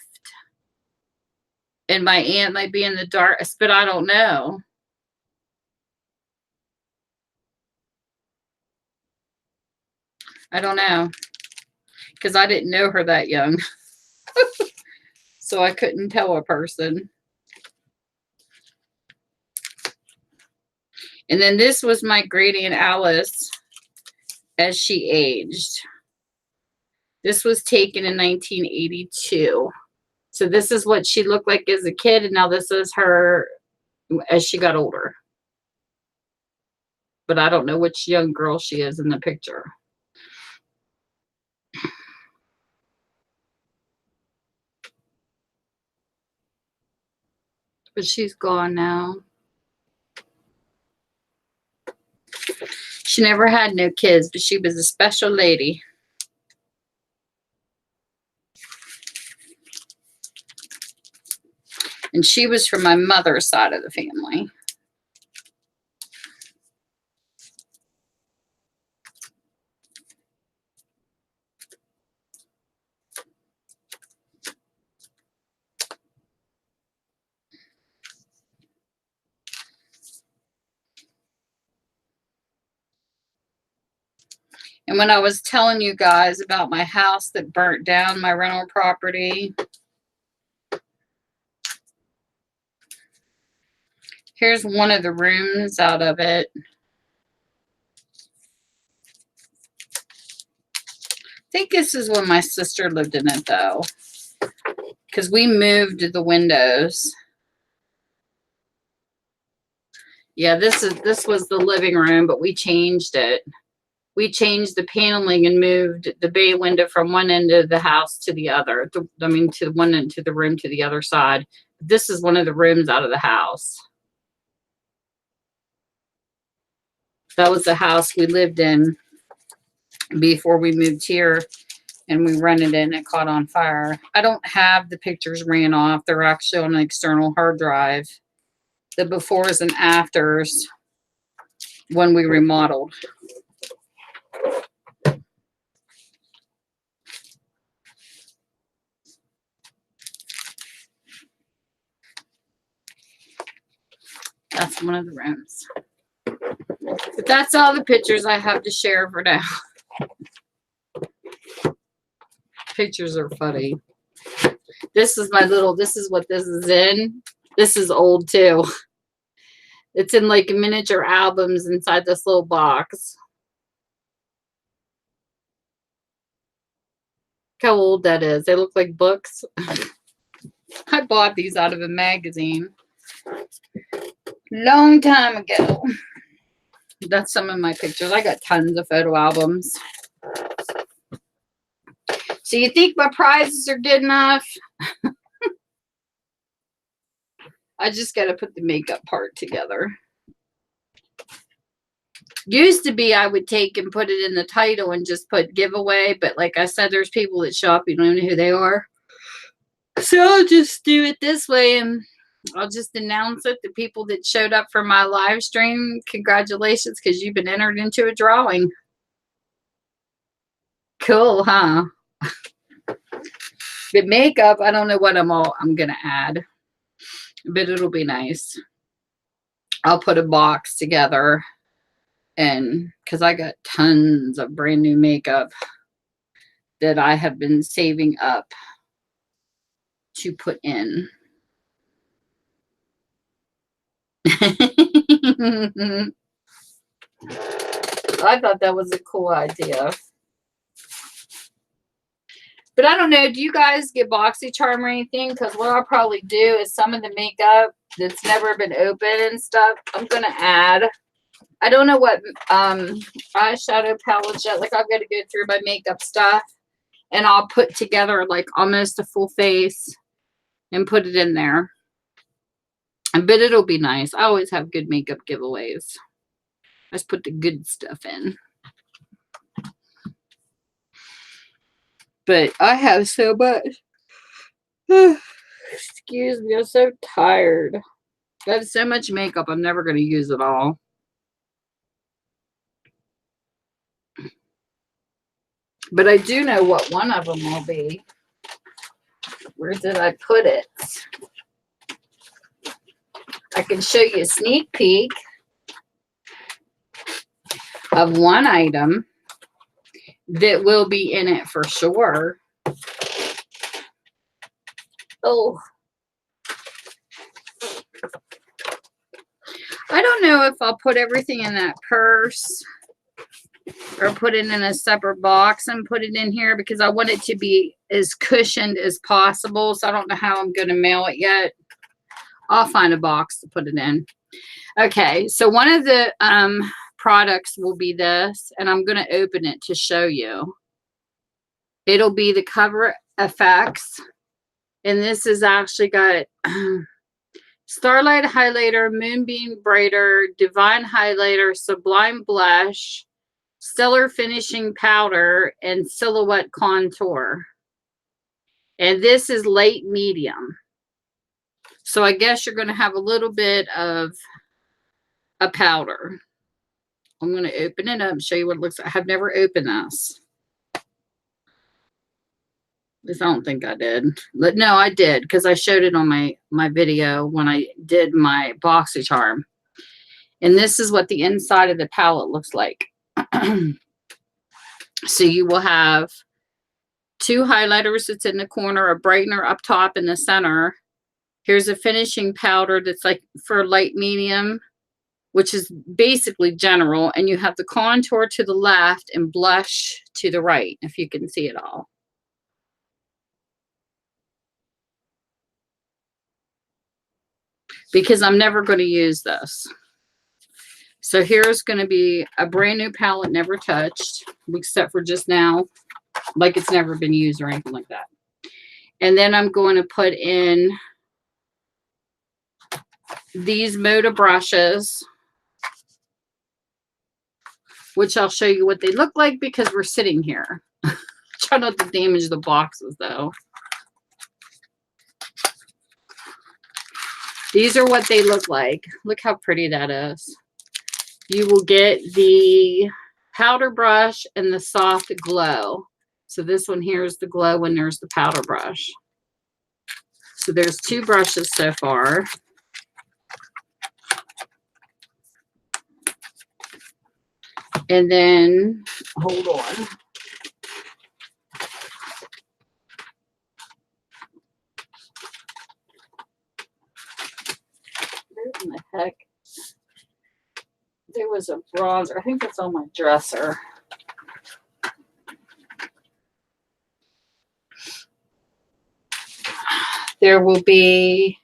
and my aunt might be in the dark, but I don't know. I don't know, because I didn't know her that young. So I couldn't tell a person. And then this was my great Aunt Alice as she aged. This was taken in 1982. So this is what she looked like as a kid, and now this is her as she got older. But I don't know which young girl she is in the picture. But she's gone now. She never had no kids, but she was a special lady. And she was from my mother's side of the family. And when I was telling you guys about my house that burnt down, my rental property, Here's one of the rooms out of it. I think this is when my sister lived in it though, because we moved the windows. Yeah, this was the living room, but we changed it. We changed the paneling and moved the bay window from one end of the house to the other. I mean, to one end to the room to the other side. This is one of the rooms out of the house. That was the house we lived in before we moved here, and we rented it and it caught on fire. I don't have the pictures ran off. They're actually on an external hard drive. The befores and afters when we remodeled. That's one of the rooms. But that's all the pictures I have to share for now. Pictures are funny. This is this is what this is in. This is old too. It's in like miniature albums inside this little box. Look how old that is. They look like books. I bought these out of a magazine long time ago. That's some of my pictures. I got tons of photo albums. So you think my prizes are good enough? I just got to put the makeup part together. Used to be I would take and put it in the title and just put giveaway. But like I said, there's people that shop, you don't know who they are. So I'll just do it this way and I'll just announce it. The people that showed up for my live stream, congratulations, because you've been entered into a drawing. Cool, huh? But makeup, I don't know what I'm gonna add, but it'll be nice. I'll put a box together, and because I got tons of brand new makeup that I have been saving up to put in. I thought that was a cool idea. But I don't know, do you guys get BoxyCharm or anything? Because what I'll probably do is some of the makeup that's never been opened and stuff, I'm going to add. I don't know what eyeshadow palettes yet. Like, I've got to go through my makeup stuff. And I'll put together, like, almost a full face and put it in there. But it'll be nice. I always have good makeup giveaways. I just put the good stuff in. But I have so much. Excuse me, I'm so tired. I have so much makeup, I'm never going to use it all. But I do know what one of them will be. Where did I put it? I can show you a sneak peek of one item that will be in it for sure. Oh. I don't know if I'll put everything in that purse or put it in a separate box and put it in here because I want it to be as cushioned as possible. So I don't know how I'm going to mail it yet. I'll find a box to put it in. Okay, so one of the products will be this, and I'm going to open it to show you. It'll be the Cover FX, and this has actually got Starlight Highlighter, Moonbeam Brighter, Divine Highlighter, Sublime Blush, Stellar Finishing Powder, and Silhouette Contour. And this is light medium. So I guess you're going to have a little bit of a powder. I'm going to open it up and show you what it looks like. I have never opened this. At least I don't think I did. But no, I did because I showed it on my video when I did my BoxyCharm. And this is what the inside of the palette looks like. So you will have two highlighters that's in the corner, a brightener up top in the center, Here's a finishing powder that's like for light medium, which is basically general. And you have the contour to the left and blush to the right, if you can see it all. Because I'm never going to use this. So here's going to be a brand new palette, never touched, except for just now, like it's never been used or anything like that. And then I'm going to put in these Moda brushes, which I'll show you what they look like because we're sitting here. Try not to damage the boxes though. These are what they look like. Look how pretty that is. You will get the powder brush and the soft glow. So this one here is the glow and there's the powder brush. So there's 2 brushes so far. And then, hold on. Where in the heck? There was a bronzer. I think it's on my dresser. There will be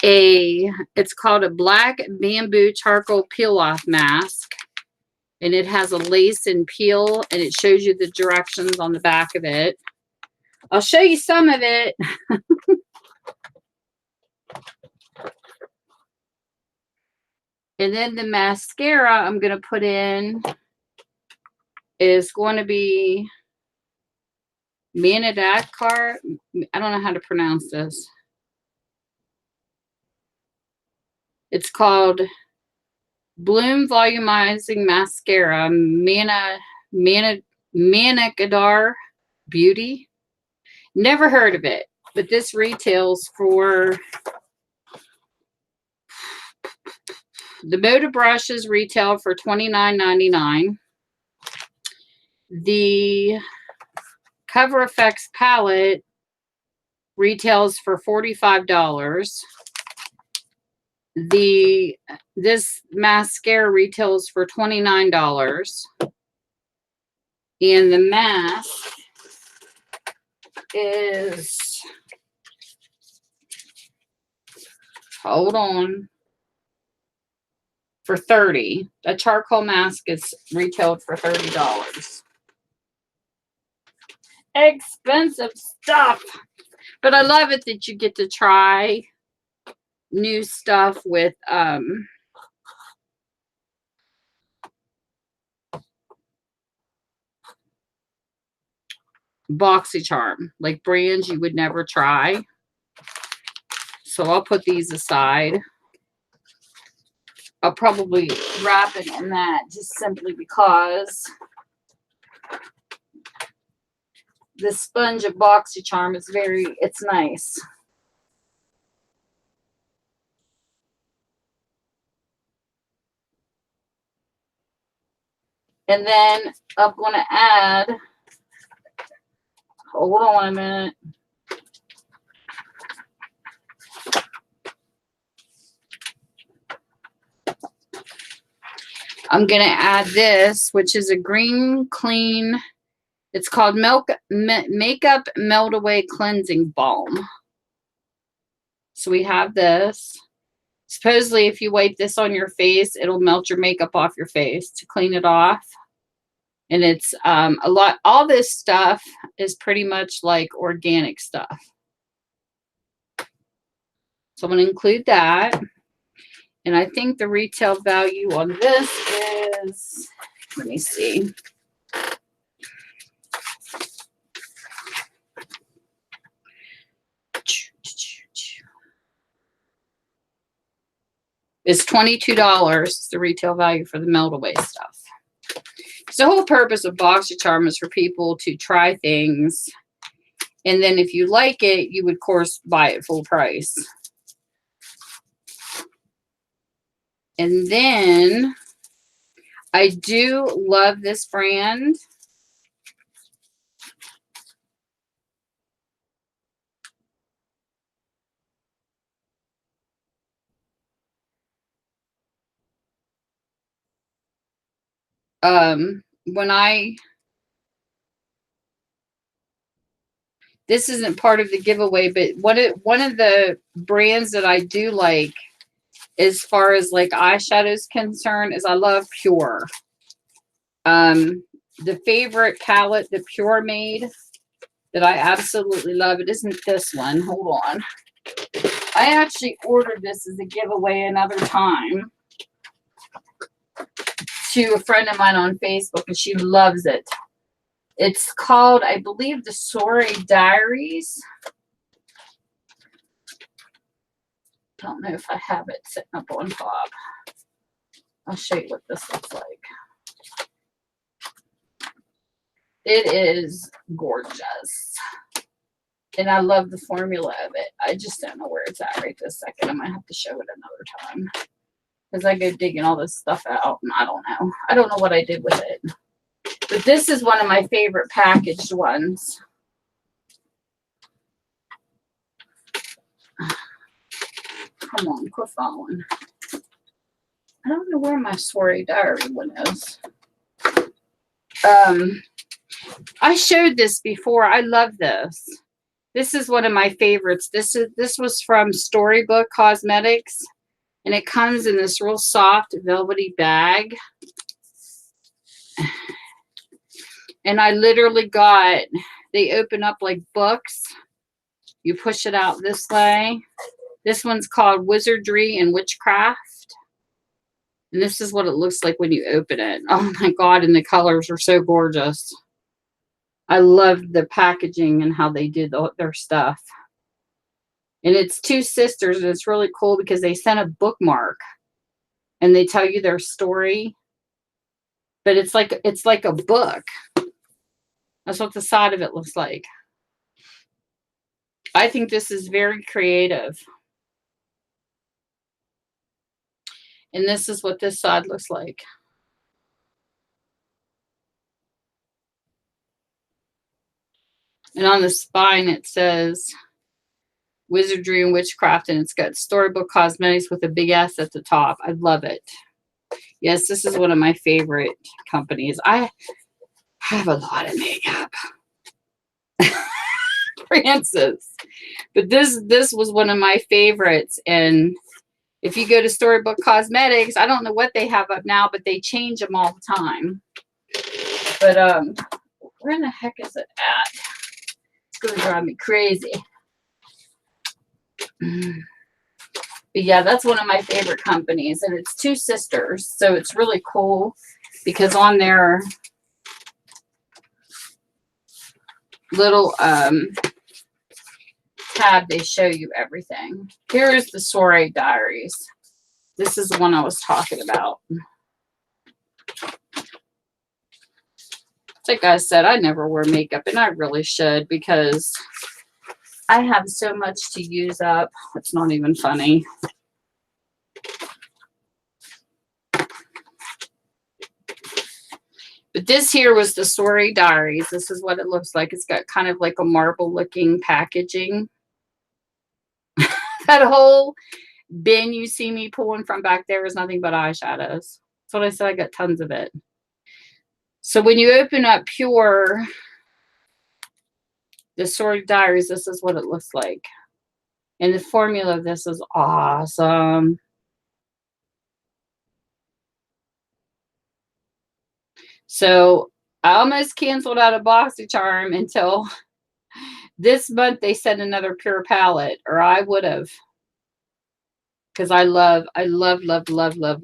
it's called a black bamboo charcoal peel off mask. And it has a lace and peel and it shows you the directions on the back of it. I'll show you some of it. And then the mascara I'm going to put in is going to be Manadakar. I don't know how to pronounce this. It's called Bloom Volumizing Mascara, Manakadar Beauty. Never heard of it, but this retails for, the Moda brushes retail for $29.99. The Cover Effects palette retails for $45. This mascara retails for $29. And the mask is, hold on, for $30. A charcoal mask is retailed for $30. Expensive stuff. But I love it that you get to try new stuff with BoxyCharm, like brands you would never try. So I'll put these aside. I'll probably wrap it in that just simply because the sponge of BoxyCharm is it's nice. And then I'm going to add, hold on a minute. I'm going to add this, which is a green clean. It's called Makeup Melt Away Cleansing Balm. So we have this. Supposedly, if you wipe this on your face, it'll melt your makeup off your face to clean it off. And it's all this stuff is pretty much like organic stuff. So I'm going to include that. And I think the retail value on this is, let me see. It's $22, the retail value for the melt away stuff. So the whole purpose of BoxyCharm is for people to try things. And then if you like it, you would, of course, buy it full price. And then I do love this brand. when this isn't part of the giveaway, but one of the brands that I do like as far as like eyeshadows concerned is I love Pure. The favorite palette that Pure made that I absolutely love, it isn't this one. Hold on. I actually ordered this as a giveaway another time to a friend of mine on Facebook, and she loves it. It's called, I believe, the Soiree Diaries. Don't know if I have it sitting up on top. I'll show you what this looks like. It is gorgeous. And I love the formula of it. I just don't know where it's at right this second. I might have to show it another time. Because I go digging all this stuff out, and I don't know. I don't know what I did with it. But this is one of my favorite packaged ones. Come on, quit following. I don't know where my Soiree Diary one is. I showed this before. I love this. This is one of my favorites. This was from Storybook Cosmetics, and it comes in this real soft velvety bag. And I literally got, they open up like books. You push it out this way. This one's called Wizardry and Witchcraft. And this is what it looks like when you open it. Oh my God, and the colors are so gorgeous. I love the packaging and how they did their stuff. And it's two sisters, and it's really cool because they sent a bookmark and they tell you their story. But it's like a book. That's what the side of it looks like. I think this is very creative. And this is what this side looks like. And on the spine, it says Wizardry and Witchcraft, and it's got Storybook Cosmetics with a big S at the top. I love it. Yes, this is one of my favorite companies. I have a lot of makeup. Francis. But this was one of my favorites. And if you go to Storybook Cosmetics, I don't know what they have up now, but they change them all the time. But where in the heck is it at? It's going to drive me crazy. But yeah, that's one of my favorite companies, and it's two sisters, so it's really cool because on their little tab, they show you everything. Here's the Soiree Diaries. This is the one I was talking about. Like I said, I never wear makeup, and I really should because I have so much to use up. It's not even funny. But this here was the Soiree Diaries. This is what it looks like. It's got kind of like a marble looking packaging. That whole bin you see me pulling from back there is nothing but eyeshadows. That's what I said. I got tons of it. So when you open up Pure, the Soiree Diaries, this is what it looks like. And the formula of this is awesome. So I almost canceled out of BoxyCharm until this month they sent another Pure palette, or I would have. Because I love eyeshadows.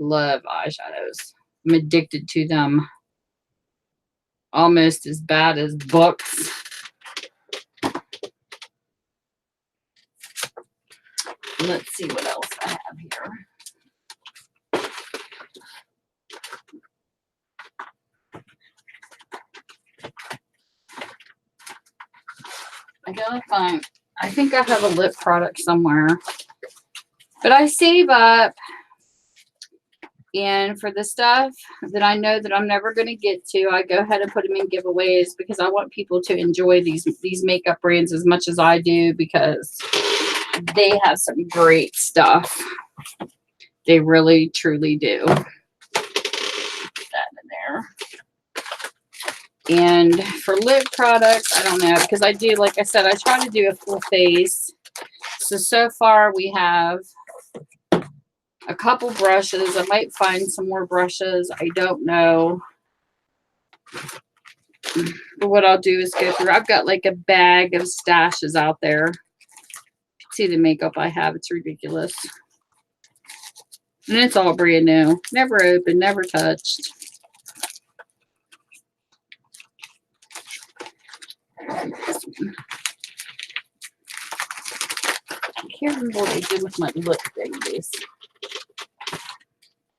I'm addicted to them. Almost as bad as books. Let's see what else I have here. I gotta find, I think I have a lip product somewhere. But I save up, and for the stuff that I know that I'm never going to get to, I go ahead and put them in giveaways because I want people to enjoy these makeup brands as much as I do because they have some great stuff. They really, truly do. Put that in there. And for lip products, I don't know, because I do, like I said, I try to do a full face. So far we have a couple brushes. I might find some more brushes. I don't know. But what I'll do is go through. I've got like a bag of stashes out there. See the makeup I have. It's ridiculous. And it's all brand new. Never opened, never touched. I can't remember what I did with my lip things.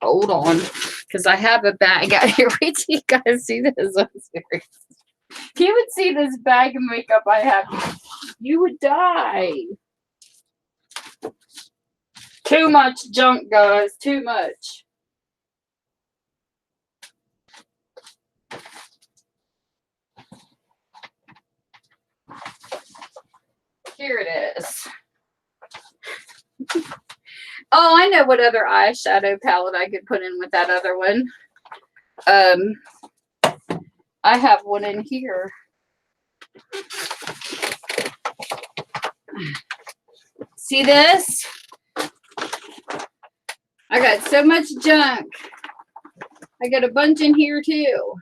Hold on. Because I have a bag out here. Wait till you guys see this. I'm serious. If you would see this bag of makeup I have, you would die. Too much junk, guys. Too much. Here it is. Oh, I know what other eyeshadow palette I could put in with that other one. I have one in here. See this? I got so much junk. I got a bunch in here too.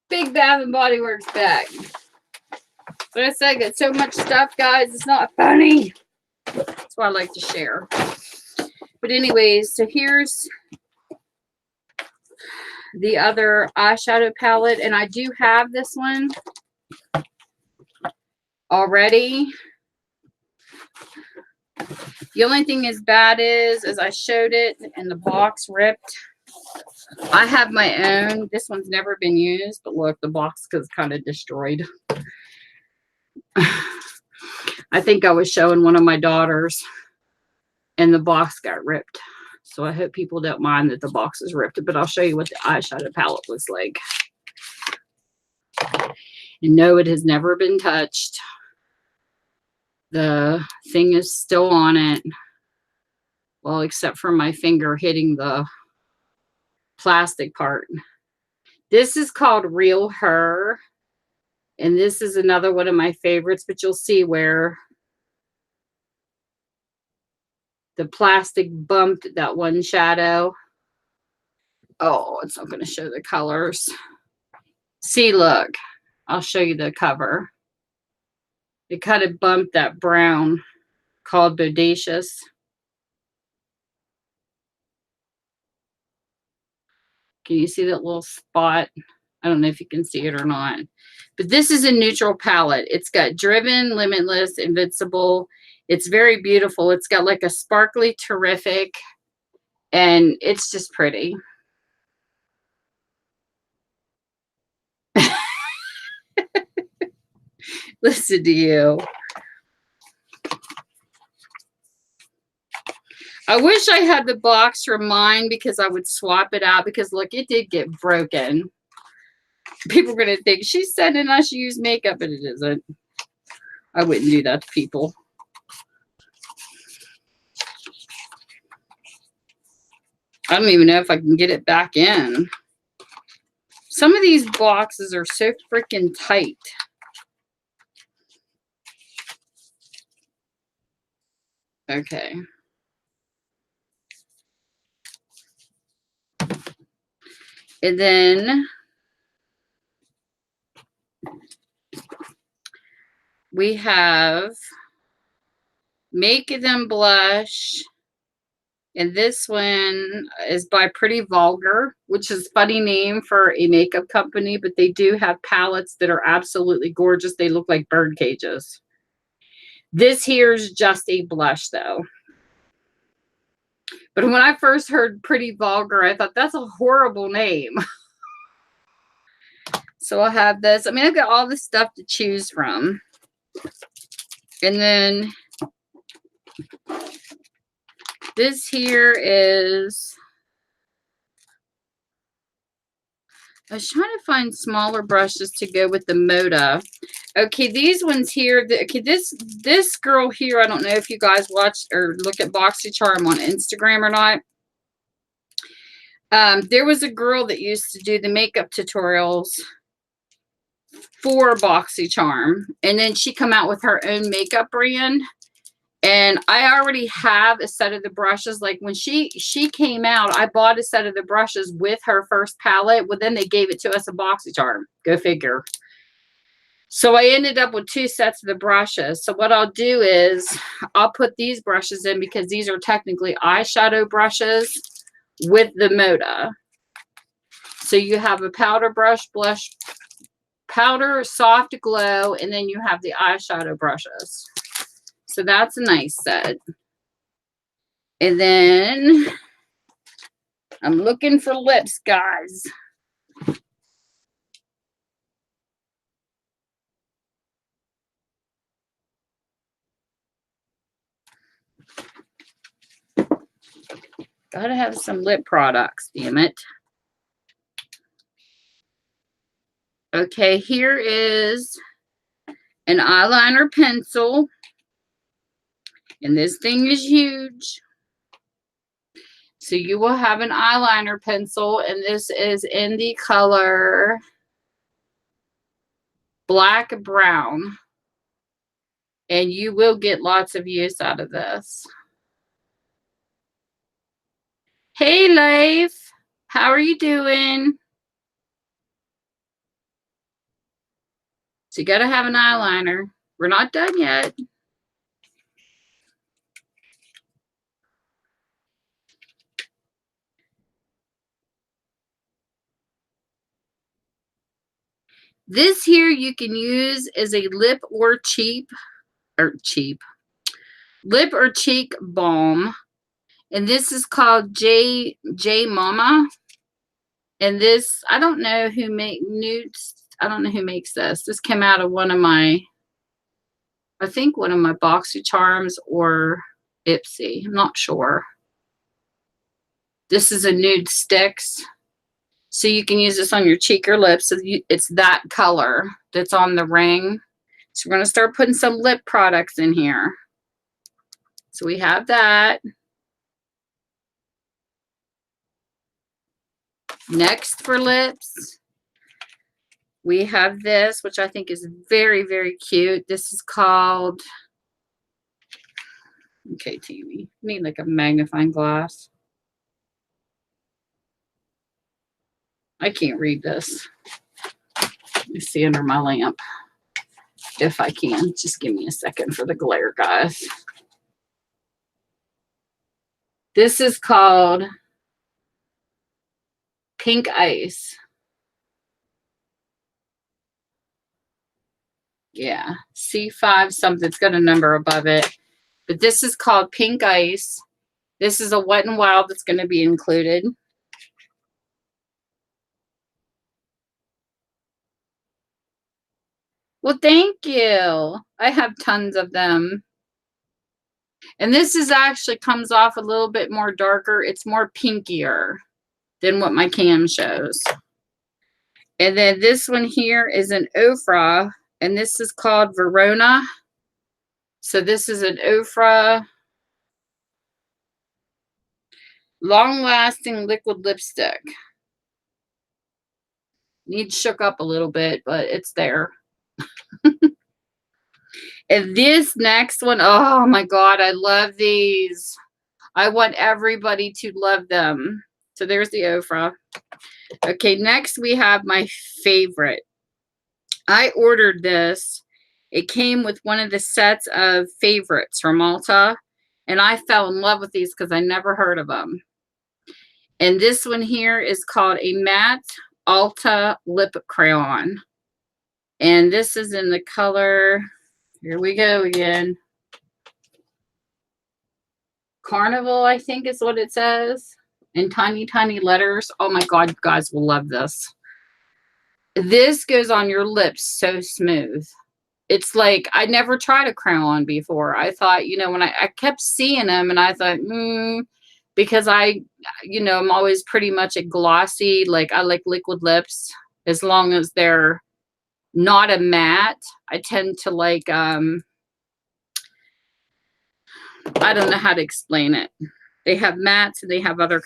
Big Bath and Body Works bag. But I said I got so much stuff, guys. It's not funny. That's why I like to share. But anyways, so here's the other eyeshadow palette. And I do have this one already. The only thing is bad is, as I showed it and the box ripped. I have my own. This one's never been used. But look, the box is kind of destroyed. I think I was showing one of my daughters and the box got ripped. So I hope people don't mind that the box is ripped, but I'll show you what the eyeshadow palette looks like. And no, it has never been touched. The thing is still on it. Well, except for my finger hitting the plastic part. This is called Real Her. And this is another one of my favorites, but you'll see where the plastic bumped that one shadow. Oh, it's not going to show the colors. See, look, I'll show you the cover. It kind of bumped that brown called Bodacious. Can you see that little spot? I don't know if you can see it or not. But this is a neutral palette. It's got Driven, Limitless, Invincible. It's very beautiful. It's got like a sparkly Terrific. And it's just pretty. Listen to you. I wish I had the box from mine because I would swap it out because look, it did get broken. People are going to think she's sending us use makeup, but it isn't. I wouldn't do that to people. I don't even know if I can get it back in. Some of these boxes are so freaking tight. Okay. And then we have Make Them Blush. And this one is by Pretty Vulgar, which is a funny name for a makeup company, but they do have palettes that are absolutely gorgeous. They look like bird cages. This here's just a blush, though. But when I first heard Pretty Vulgar, I thought that's a horrible name. So I'll have this. I mean, I've got all this stuff to choose from. And then this here is, I was trying to find smaller brushes to go with the Moda. Okay, these ones here, okay, this girl here, I don't know if you guys watch or look at BoxyCharm on Instagram or not. There was a girl that used to do the makeup tutorials for BoxyCharm, and then she come out with her own makeup brand. And I already have a set of the brushes. Like when she came out, I bought a set of the brushes with her first palette. Well, then they gave it to us a BoxyCharm. Go figure. So I ended up with 2 sets of the brushes. So what I'll do is I'll put these brushes in because these are technically eyeshadow brushes with the Moda. So you have a powder brush, blush, powder, soft glow, and then you have the eyeshadow brushes. So that's a nice set. And then I'm looking for lips, guys. Gotta have some lip products, damn it. Okay, here is an eyeliner pencil. And this thing is huge. So you will have an eyeliner pencil, and this is in the color black brown. And you will get lots of use out of this. Hey, Leif. How are you doing? So you got to have an eyeliner. We're not done yet. This here you can use as a lip or lip or cheek balm. And this is called J Mama. And this, I don't know who makes this. This came out of one of my, I think one of my BoxyCharms or Ipsy. I'm not sure. This is a nude sticks. So you can use this on your cheek or lips. So it's that color that's on the ring. So we're going to start putting some lip products in here. So we have that. Next for lips, we have this, which I think is very, very cute. This is called, okay, TV, need like a magnifying glass. I can't read this. Let me see under my lamp. If I can, just give me a second for the glare, guys. This is called Pink Ice. Yeah, C5 something. It's got a number above it. But this is called Pink Ice. This is a Wet n Wild that's going to be included. Well, thank you. I have tons of them. And this is actually comes off a little bit more darker. It's more pinkier than what my cam shows. And then this one here is an Ofra, and this is called Verona. So this is an Ofra long-lasting liquid lipstick. Needs shook up a little bit, but it's there. And this next one, oh my God, I love these. I want everybody to love them. So there's the Ofra. Okay, next we have my favorite. I ordered this. It came with one of the sets of favorites from Ulta, and I fell in love with these because I never heard of them. And this one here is called a matte Ulta lip crayon. And this is in the color, here we go again. Carnival, I think is what it says. In tiny, tiny letters. Oh my God, you guys will love this. This goes on your lips so smooth. It's like, I never tried a crayon before. I thought, you know, when I kept seeing them and I thought, because I, you know, I'm always pretty much a glossy, like I like liquid lips as long as they're not a matte. I tend to like, I don't know how to explain it. They have mattes and they have other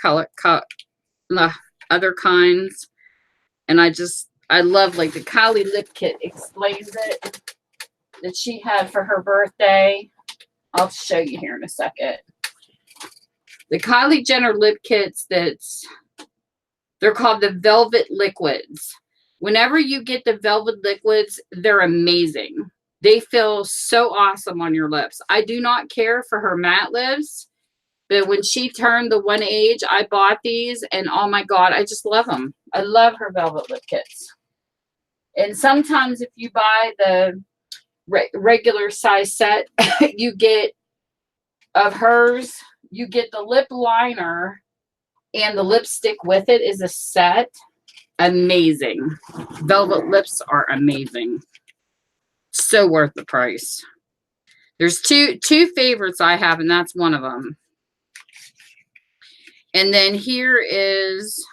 other kinds. And I love, like, the Kylie lip kit explains it that she had for her birthday. I'll show you here in a second. The Kylie Jenner lip kits they're called the Velvet Liquids. Whenever you get the Velvet Liquids, they're amazing. They feel so awesome on your lips. I do not care for her matte lips, but when she turned the one age, I bought these, and oh my God, I just love them. I love her Velvet lip kits. And sometimes if you buy the regular size set, you get of hers, you get the lip liner and the lipstick with it is a set. Amazing. Velvet lips are amazing. So worth the price. There's two favorites I have, and that's one of them. And then here is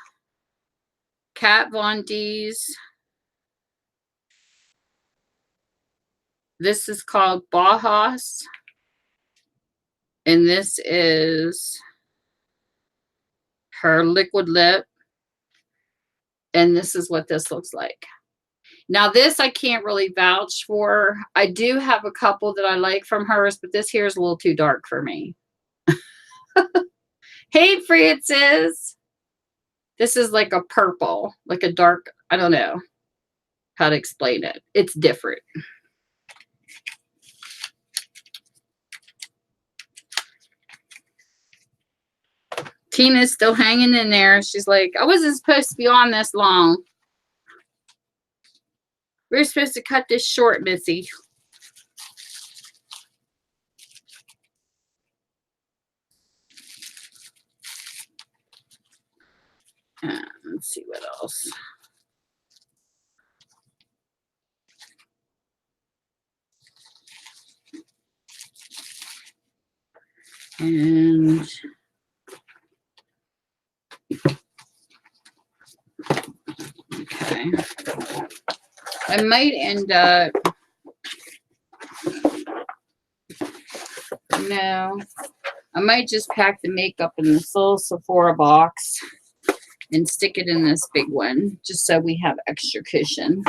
Kat Von D's. This is called Bauhaus. And this is her liquid lip. And this is what this looks like. Now, this I can't really vouch for. I do have a couple that I like from hers, but this here is a little too dark for me. Hey, Francis. This is like a purple, like a dark, I don't know how to explain it. It's different. Tina's still hanging in there. She's like, I wasn't supposed to be on this long. We're supposed to cut this short, Missy. Let's see what else. And okay. I might end up, no, I might just pack the makeup in this little Sephora box and stick it in this big one, just so we have extra cushion.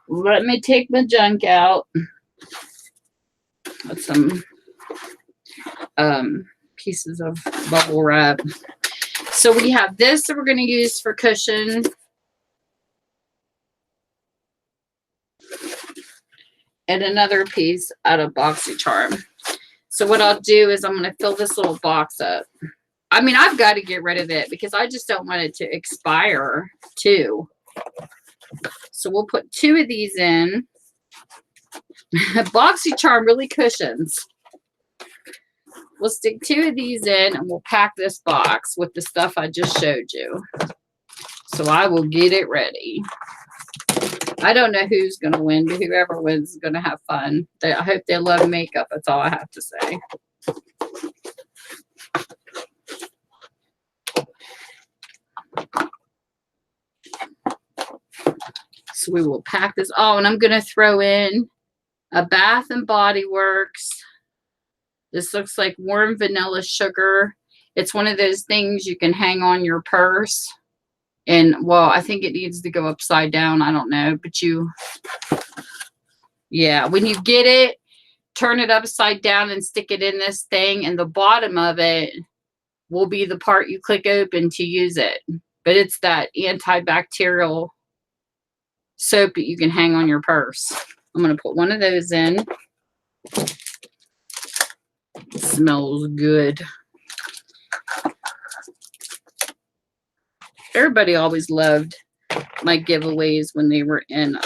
Let me take my junk out. With some pieces of bubble wrap. So we have this that we're going to use for cushion. And another piece out of BoxyCharm. So what I'll do is I'm going to fill this little box up. I mean, I've got to get rid of it because I just don't want it to expire too. So we'll put 2 of these in. BoxyCharm really cushions. We'll stick 2 of these in and we'll pack this box with the stuff I just showed you. So I will get it ready. I don't know who's going to win, but whoever wins is going to have fun. I hope they love makeup. That's all I have to say. So we will pack this. Oh, and I'm going to throw in a Bath and Body Works. This looks like warm vanilla sugar. It's one of those things you can hang on your purse. And, well, I think it needs to go upside down. I don't know. But yeah, when you get it, turn it upside down and stick it in this thing. And the bottom of it will be the part you click open to use it. But it's that antibacterial soap that you can hang on your purse. I'm going to put one of those in. It smells good. Everybody always loved my giveaways when they were in,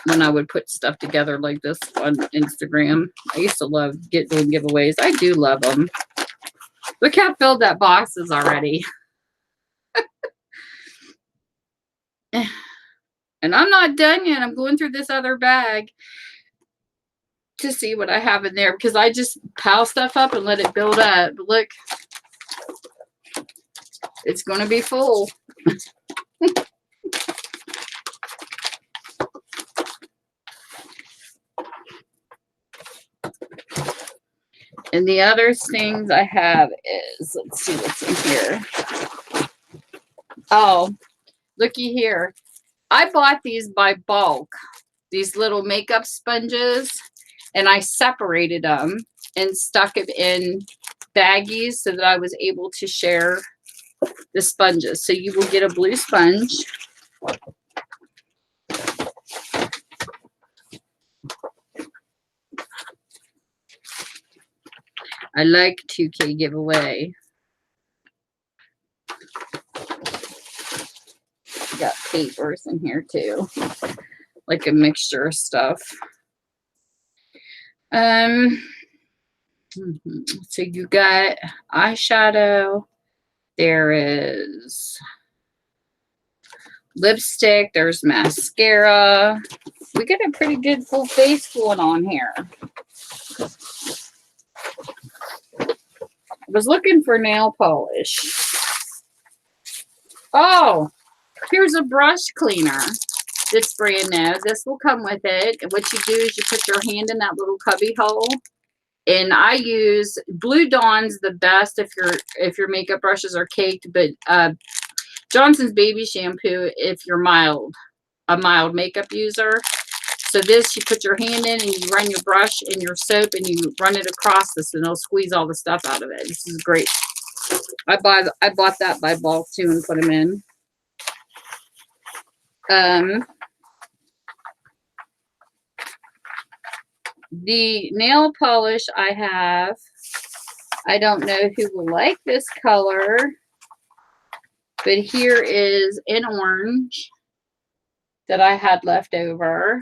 when I would put stuff together like this on Instagram. I used to love doing giveaways. I do love them. Look how filled that box is already. And I'm not done yet. I'm going through this other bag to see what I have in there because I just pile stuff up and let it build up. But look, it's going to be full. And the other things I have is, let's see what's in here. Oh, looky here. I bought these by bulk, these little makeup sponges, and I separated them and stuck it in baggies so that I was able to share the sponges. So you will get a blue sponge. I like 2K giveaway. Got papers in here too, like a mixture of stuff. So you got eyeshadow. There is lipstick. There's mascara. We got a pretty good full face going on here. I was looking for nail polish. Oh, here's a brush cleaner. That's brand new. This will come with it. And what you do is you put your hand in that little cubby hole. And I use Blue Dawn's the best if your makeup brushes are caked, but Johnson's baby shampoo if you're a mild makeup user. So this, you put your hand in and you run your brush and your soap and you run it across this and it'll squeeze all the stuff out of it. This is great. I bought that by bulk too and put them in. The nail polish I have, I don't know who will like this color, but here is an orange that I had left over.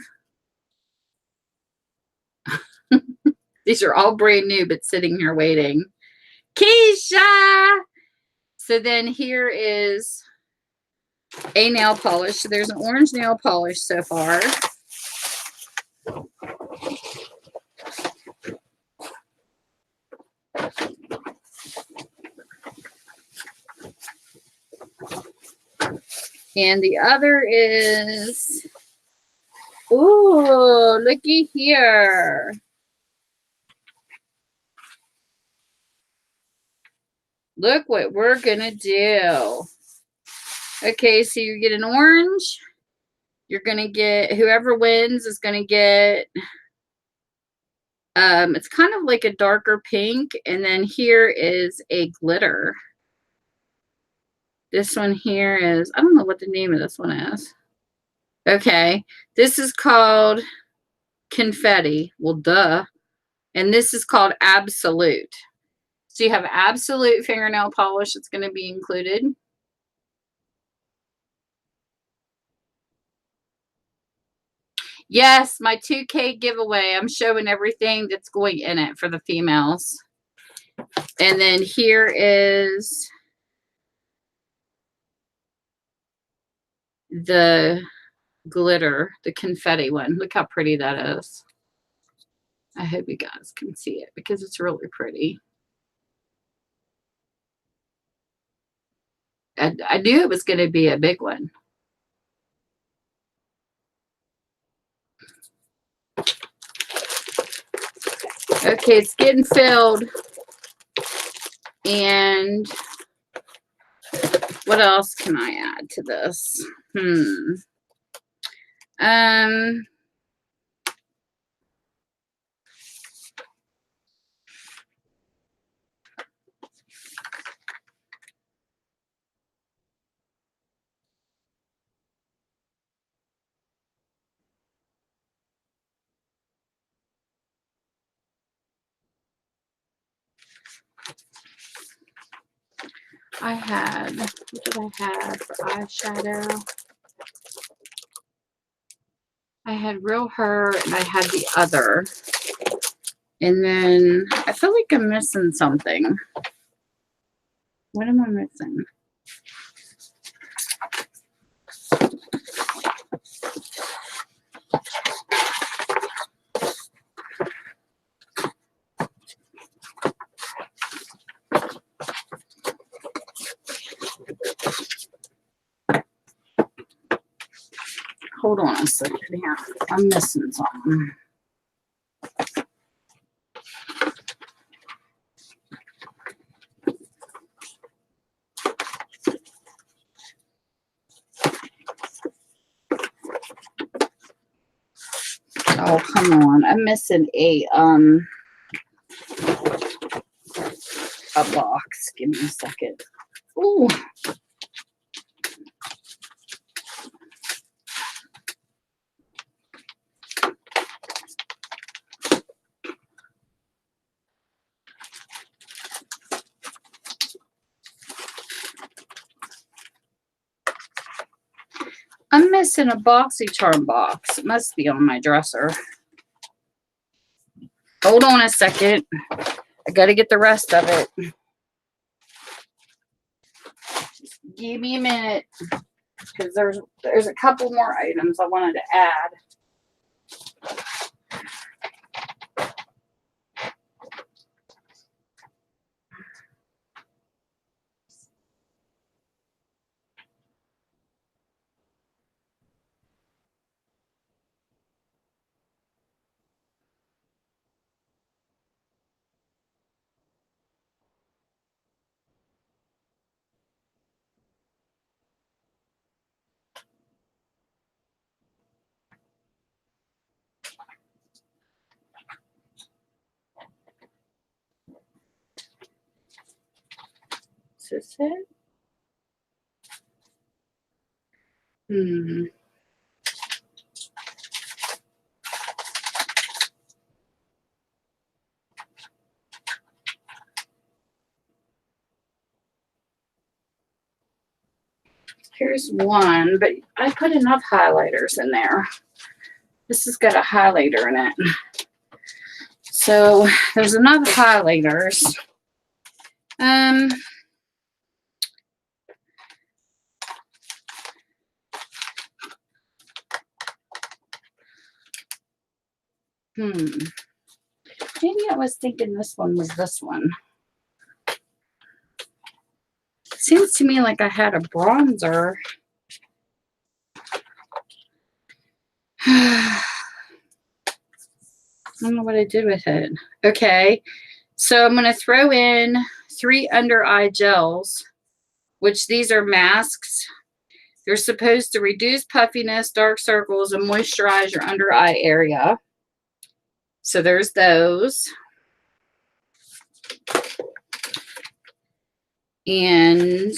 These are all brand new, but sitting here waiting. Keisha! So then here is a nail polish. So there's an orange nail polish so far. And the other is, ooh, looky here. Look what we're gonna do. Okay, so you get an orange. You're gonna get, whoever wins is gonna get, it's kind of like a darker pink. And then here is a glitter. This one here is, I don't know what the name of this one is. Okay, this is called Confetti. Well, duh. And this is called Absolute. So you have Absolute fingernail polish that's going to be included. Yes, my 2K giveaway. I'm showing everything that's going in it for the females. And then here is the glitter, the confetti one. Look how pretty that is. I hope you guys can see it because it's really pretty. I knew it was going to be a big one. Okay, it's getting filled. And what else can I add to this? What did I have for eyeshadow? I had Real Her and I had the other. And then I feel like I'm missing something. What am I missing? Hold on a second here. I'm missing something. Oh, come on. I'm missing a box. Give me a second. Ooh. I'm missing a BoxyCharm box. It must be on my dresser. Hold on a second. I gotta get the rest of it. Just give me a minute. Because there's a couple more items I wanted to add. Is this it? Here's one, but I put enough highlighters in there. This has got a highlighter in it. So there's enough highlighters. Maybe I was thinking this one was this one. Seems to me like I had a bronzer. I don't know what I did with it. Okay, so I'm going to throw in 3 under eye gels, which these are masks. They're supposed to reduce puffiness, dark circles, and moisturize your under eye area. So there's those. And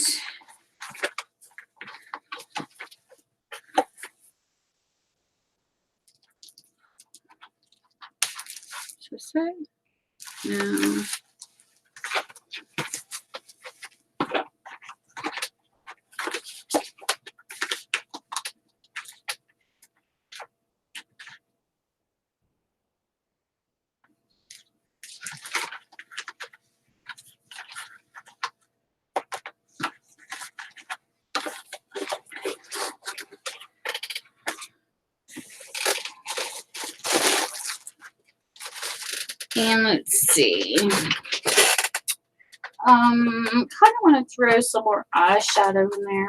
just say no. And let's see. Kind of want to throw some more eyeshadow in there.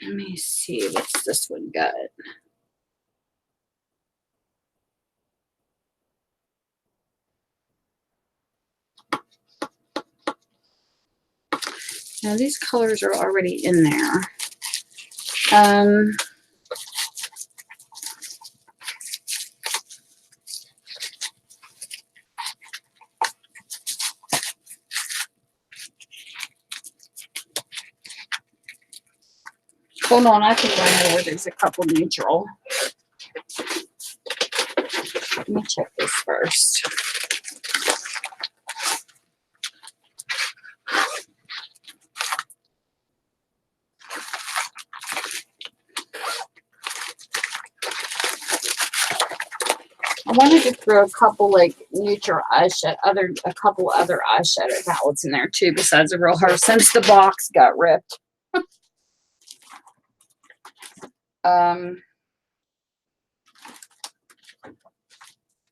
Let me see, what's this one got? Now these colors are already in there. Hold on, I think I know where there's a couple neutral. Let me check this first. I wanted to throw a couple like neutral eyeshadow, a couple other eyeshadow palettes in there too, besides the Real Her, since the box got ripped.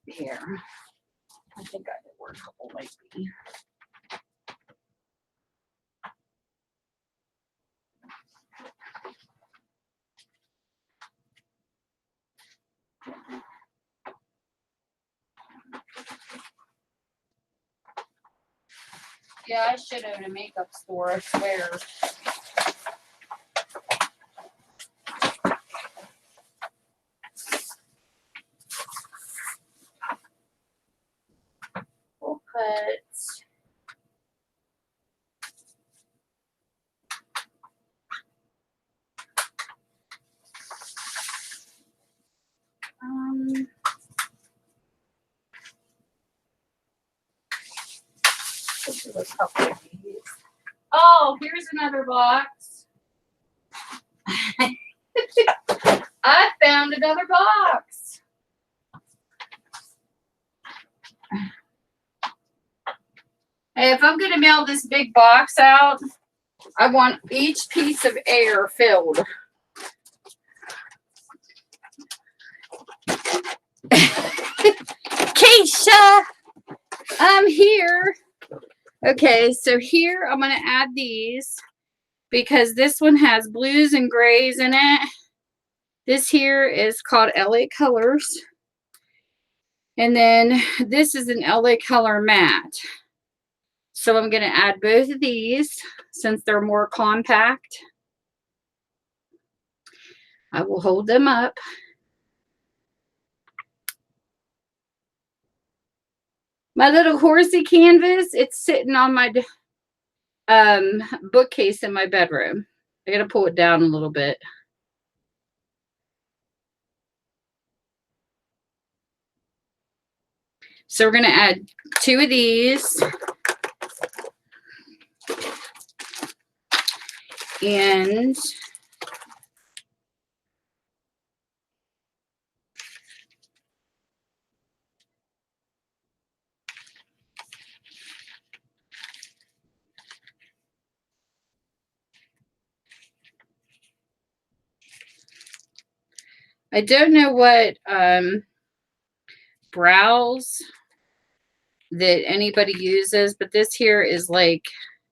Here, I think I did work a couple maybe. Yeah, I should own a makeup store, I swear. We'll put this is a couple of these. Oh, here's another box. I found another box. Hey, if I'm going to mail this big box out, I want each piece of air filled. Keisha, I'm here. Okay, so here I'm going to add these because this one has blues and grays in it. This here is called LA Colors. And then this is an LA Color Matte. So I'm going to add both of these since they're more compact. I will hold them up. My little horsey canvas, it's sitting on my bookcase in my bedroom. I got to pull it down a little bit. So we're going to add 2 of these. And I don't know what brows that anybody uses, but this here is like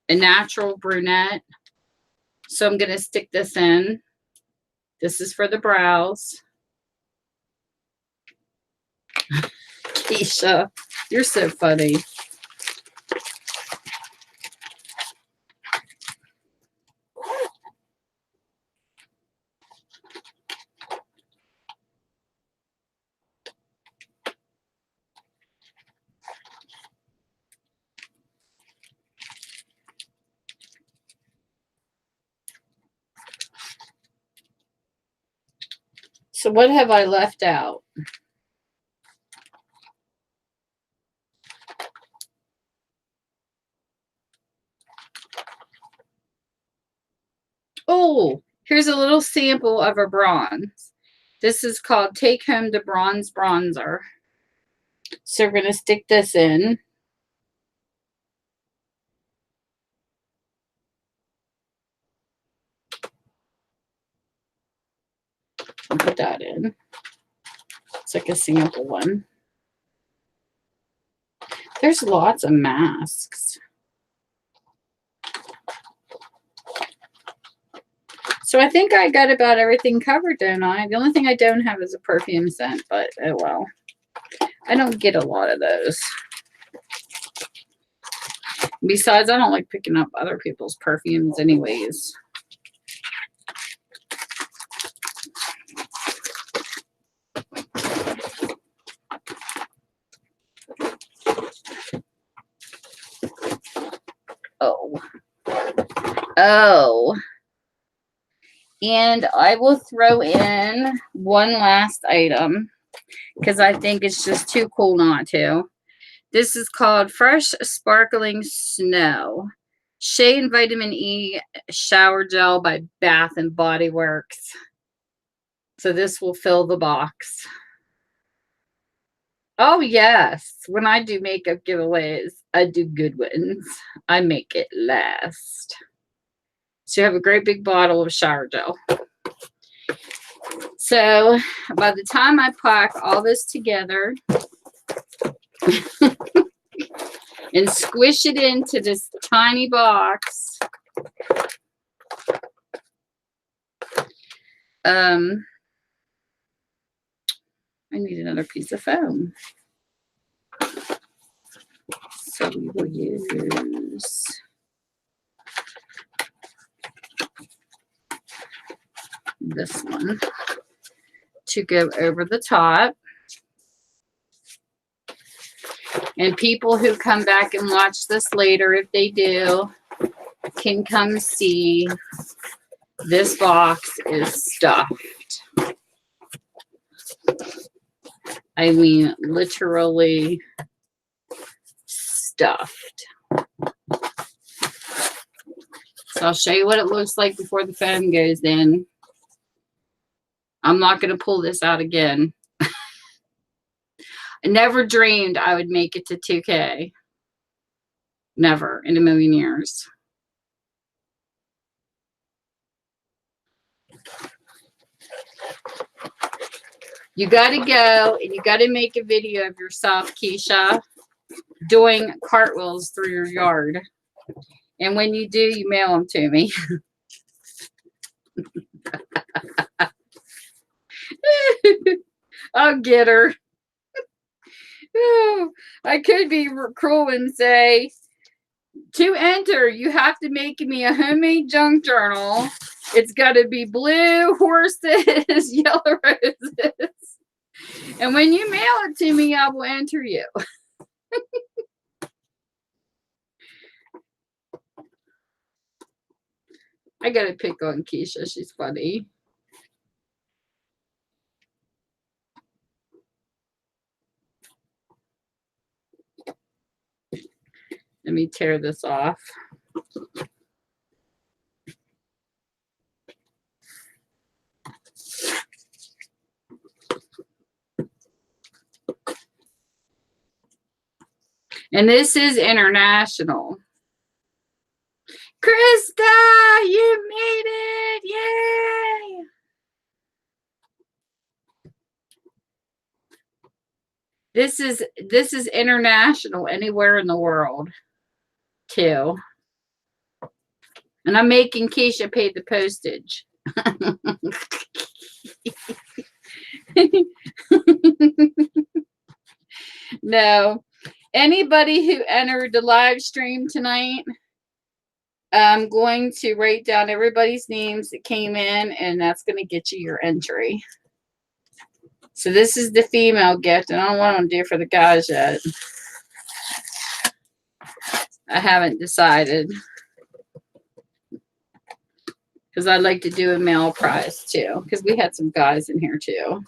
a natural brunette. So I'm going to stick this in. This is for the brows. Keisha, you're so funny. So what have I left out? Oh, here's a little sample of a bronze. This is called Take Home the Bronze Bronzer. So we're going to stick this in. I'll put that in. It's like a sample one. There's lots of masks. So I think I got about everything covered, don't I? The only thing I don't have is a perfume scent, but oh well. I don't get a lot of those. Besides, I don't like picking up other people's perfumes anyways. Oh. And I will throw in one last item because I think it's just too cool not to. This is called Fresh Sparkling Snow Shea and Vitamin E Shower Gel by Bath and Body Works. So this will fill the box. Oh, yes. When I do makeup giveaways, I do good ones. I make it last. So you have a great big bottle of shower gel. So by the time I pack all this together and squish it into this tiny box, I need another piece of foam. So we will use use this one to go over the top. And people who come back and watch this later, if they do, can come see this box is stuffed. I mean, literally stuffed. So I'll show you what it looks like before the foam goes in. I'm not going to pull this out again. I never dreamed I would make it to 2K. Never in a million years. You got to go and you got to make a video of yourself, Keisha, doing cartwheels through your yard. And when you do, you mail them to me. I'll get her. Oh, I could be cruel and say, to enter, you have to make me a homemade junk journal. It's got to be blue horses, yellow roses. And when you mail it to me, I will enter you. I got to pick on Keisha. She's funny. Let me tear this off. And this is international. Krista, you made it! Yay! This is international, anywhere in the world, too. And I'm making Keisha pay the postage. No. Anybody who entered the live stream tonight, I'm going to write down everybody's names that came in, and that's going to get you your entry. So this is the female gift, and I don't want to do it for the guys yet. I haven't decided. Because I'd like to do a male prize, too. Because we had some guys in here, too.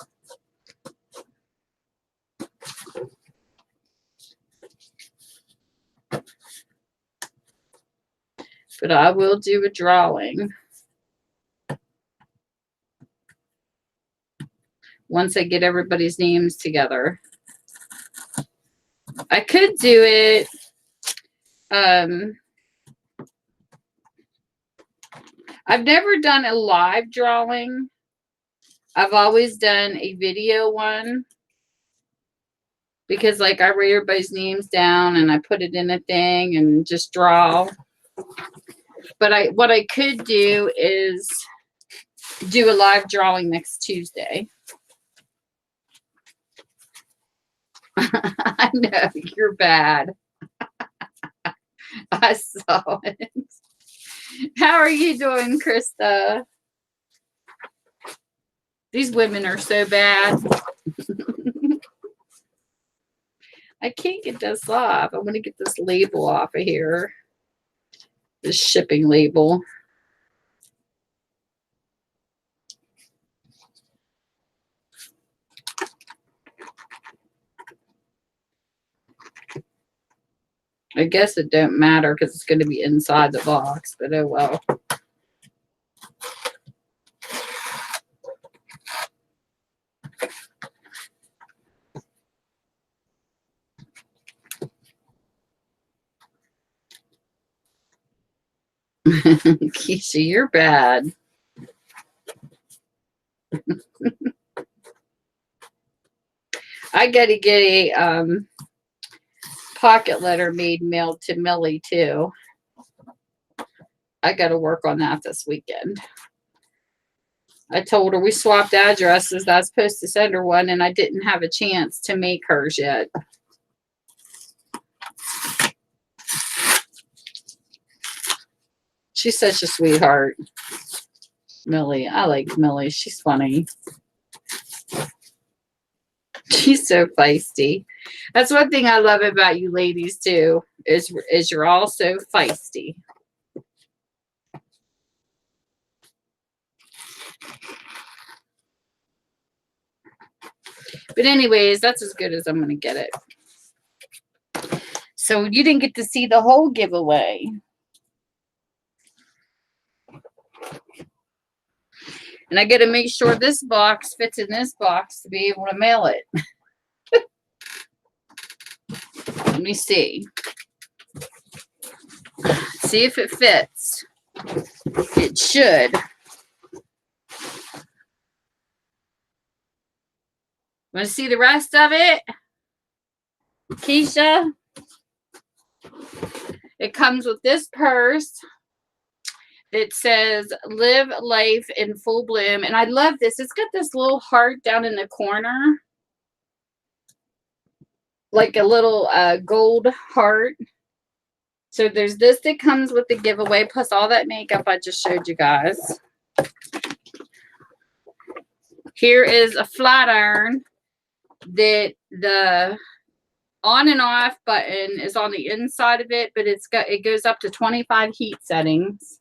But I will do a drawing once I get everybody's names together. I could do it I've never done a live drawing. I've always done a video one. Because like I write everybody's names down and I put it in a thing and just draw. But what I could do is do a live drawing next Tuesday. I know, you're bad. I saw it. How are you doing, Krista? These women are so bad. I can't get this off. I want to get this label off of here. This shipping label. I guess it don't matter because it's going to be inside the box, but oh well. Keisha, you're bad. I got to get a pocket letter made mailed to Millie too. I got to work on that this weekend. I told her we swapped addresses. I was supposed to send her one and I didn't have a chance to make hers yet. She's such a sweetheart. Millie. I like Millie. She's funny. She's so feisty. That's one thing I love about you ladies too, is you're all so feisty. But anyways, that's as good as I'm going to get it. So you didn't get to see the whole giveaway. And I got to make sure this box fits in this box to be able to mail it. Let me see. See if it fits. It should. Want to see the rest of it? Keisha? It comes with this purse. It says, live life in full bloom. And I love this. It's got this little heart down in the corner. Like a little gold heart. So there's this that comes with the giveaway, plus all that makeup I just showed you guys. Here is a flat iron that the on and off button is on the inside of it, but it goes up to 25 heat settings.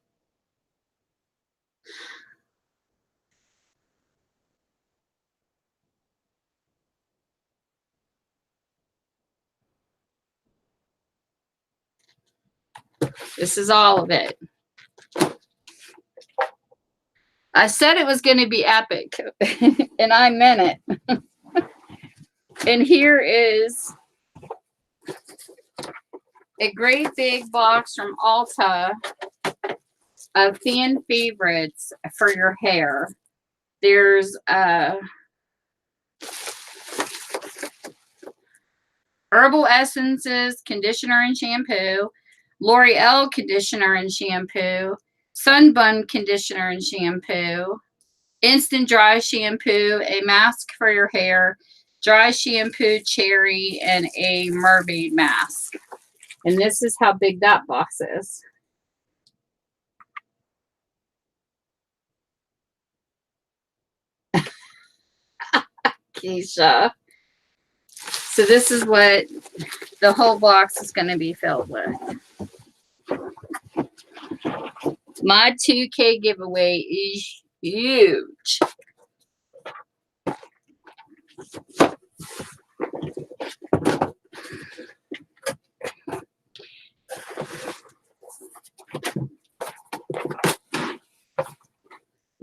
This is all of it. I said it was going to be epic, and I meant it. And here is a great big box from Ulta of fan favorites for your hair. There's herbal essences, conditioner and shampoo, L'Oreal conditioner and shampoo, Sunbun conditioner and shampoo, instant dry shampoo, a mask for your hair, dry shampoo, cherry, and a mermaid mask. And this is how big that box is. Keisha. So this is what the whole box is going to be filled with. My 2K giveaway is huge.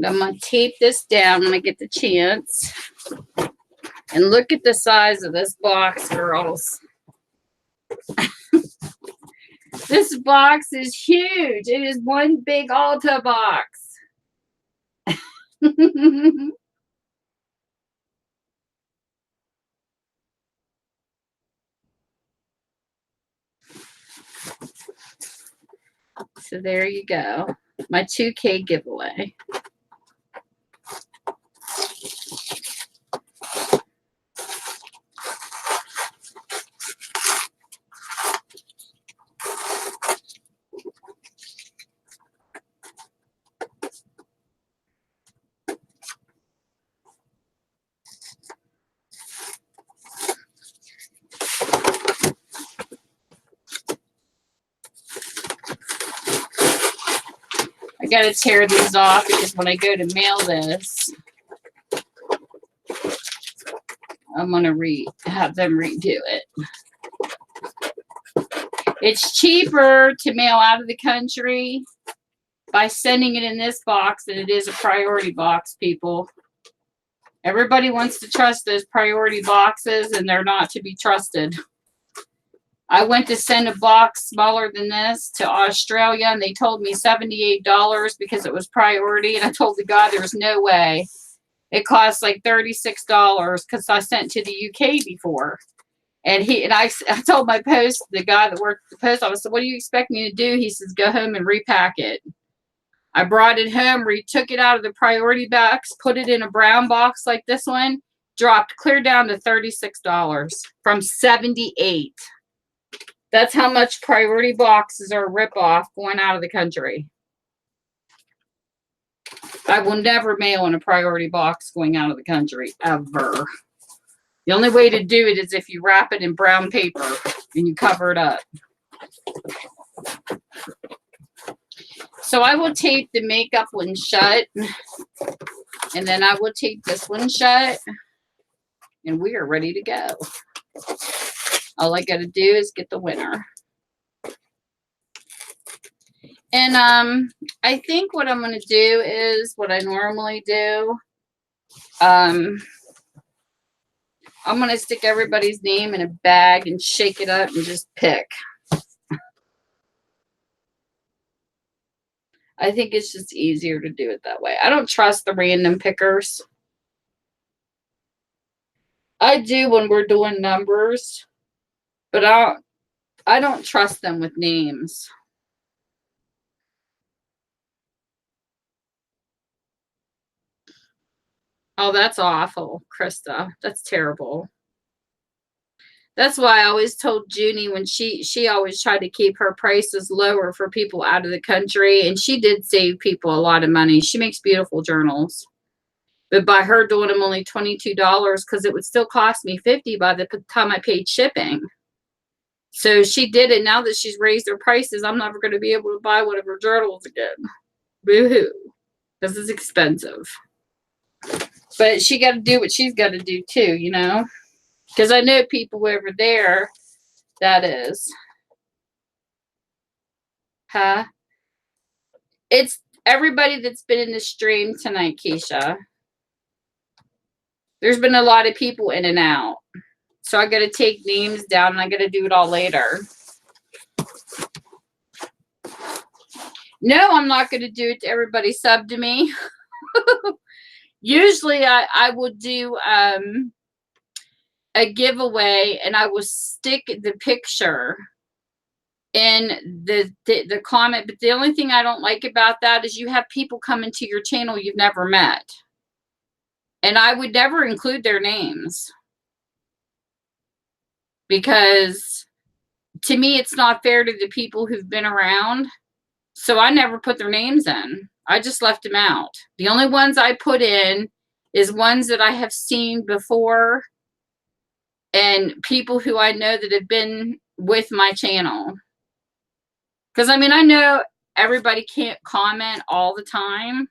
I'm going to tape this down when I get the chance. And look at the size of this box, girls. This box is huge. It is one big Ulta box. So there you go. My 2K giveaway. I gotta tear these off because when I go to mail this, I'm gonna have them redo it. It's cheaper to mail out of the country by sending it in this box than it is a priority box, people. Everybody wants to trust those priority boxes, and they're not to be trusted. I went to send a box smaller than this to Australia, and they told me $78 because it was priority. And I told the guy there was no way. It cost like $36 because I sent to the UK before. And I told my post, the guy that worked at the post office, what do you expect me to do? He says, go home and repack it. I brought it home, took it out of the priority box, put it in a brown box like this one, dropped clear down to $36 from $78. That's how much priority boxes are a ripoff going out of the country. I will never mail in a priority box going out of the country, ever. The only way to do it is if you wrap it in brown paper and you cover it up. So I will tape the makeup one shut, and then I will tape this one shut, and we are ready to go. All I got to do is get the winner. And I think what I'm going to do is what I normally do. I'm going to stick everybody's name in a bag and shake it up and just pick. I think it's just easier to do it that way. I don't trust the random pickers. I do when we're doing numbers, but I don't trust them with names. Oh, that's awful, Krista. That's terrible. That's why I always told Junie when she always tried to keep her prices lower for people out of the country, and she did save people a lot of money. She makes beautiful journals. But by her doing them only $22, because it would still cost me $50 by the time I paid shipping. So she did it. Now that she's raised her prices, I'm never going to be able to buy one of her journals again. Boo-hoo. This is expensive. But she got to do what she's got to do too, you know? Because I know people over there, that is. Huh? It's everybody that's been in the stream tonight, Keisha. There's been a lot of people in and out. So I got to take names down, and I got to do it all later. No, I'm not going to do it to everybody sub to me. Usually I will do a giveaway, and I will stick the picture in the comment. But the only thing I don't like about that is you have people come into your channel you've never met. And I would never include their names. Because to me, it's not fair to the people who've been around. So I never put their names in. I just left them out. The only ones I put in is ones that I have seen before and people who I know that have been with my channel. Because, I mean, I know everybody can't comment all the time.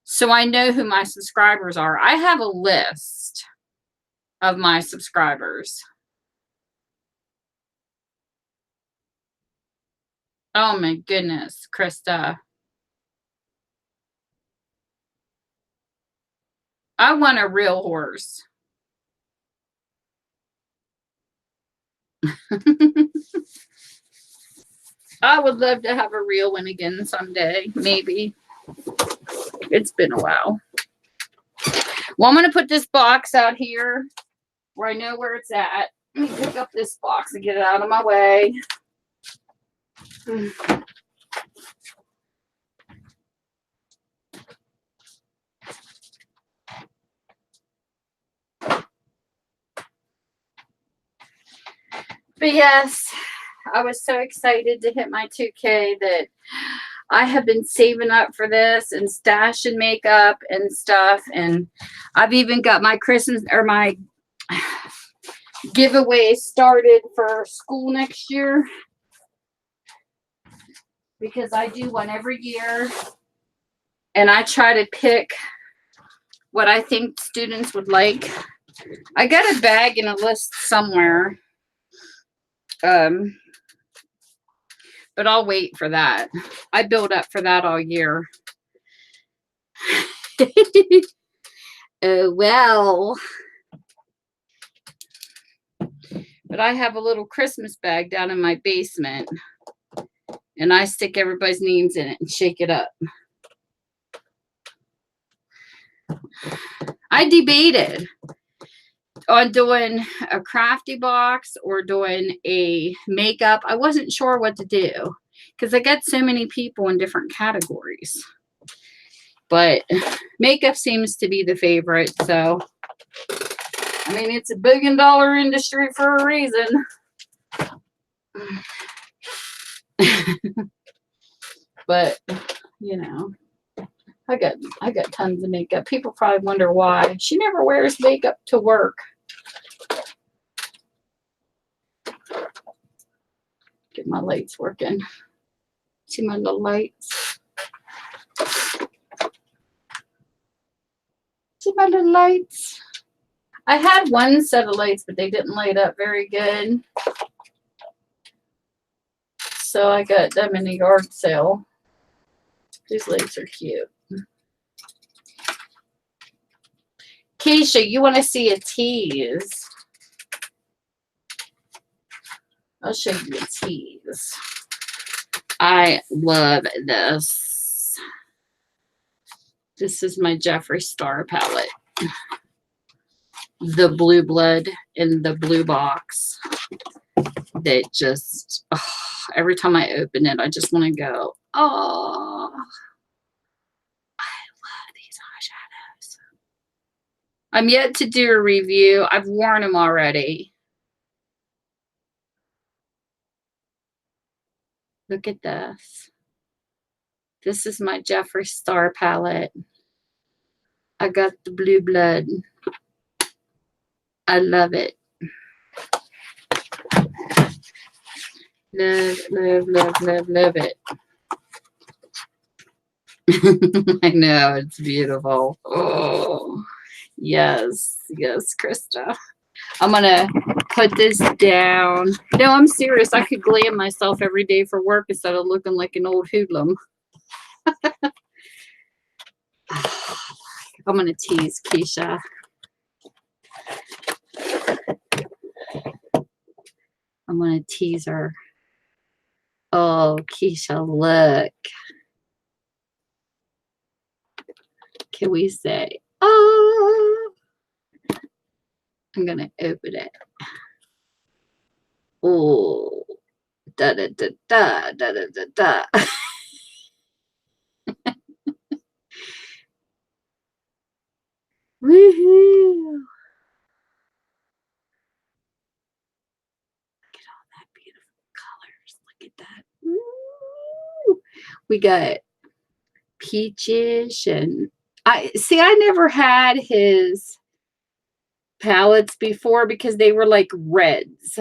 So I know who my subscribers are. I have a list of my subscribers. Oh my goodness, Krista. I want a real horse. I would love to have a real one again someday, maybe. It's been a while. Well, I'm going to put this box out here where I know where it's at. Let me pick up this box and get it out of my way. But yes, I was so excited to hit my 2K that I have been saving up for this and stashing makeup and stuff. And I've even got my Christmas or my giveaway started for school next year. Because I do one every year. And I try to pick what I think students would like. I got a bag and a list somewhere. But I'll wait for that. I build up for that all year. Oh, well. But I have a little Christmas bag down in my basement. And I stick everybody's names in it and shake it up. I debated on doing a crafty box or doing a makeup. I wasn't sure what to do because I got so many people in different categories. But makeup seems to be the favorite. So, I mean, it's a $1 billion industry for a reason. But, you know, I got tons of makeup. People probably wonder why. She never wears makeup to work. Get my lights working. See my little lights? See my little lights? I had one set of lights, but they didn't light up very good. So I got them in a yard sale. These lights are cute. Keisha, you want to see a tease? I'll show you a tease. I love this. This is my Jeffree Star palette. The blue blood in the blue box. That just, oh, every time I open it, I just want to go, oh, I love these eyeshadows. I'm yet to do a review. I've worn them already. Look at this. This is my Jeffree Star palette. I got the blue blood. I love it. Love, love, love, love, love it. I know, it's beautiful. Oh, yes, yes, Krista. I'm going to put this down. No, I'm serious. I could glam myself every day for work instead of looking like an old hoodlum. I'm going to tease Keisha. I'm going to tease her. Oh, Keisha, look. Can we say, oh? I'm going to open it. Oh, da da da da da da da da. Woohoo! Look at all that beautiful colors. Look at that. Woo! We got peaches and I never had his palettes before because they were like reds,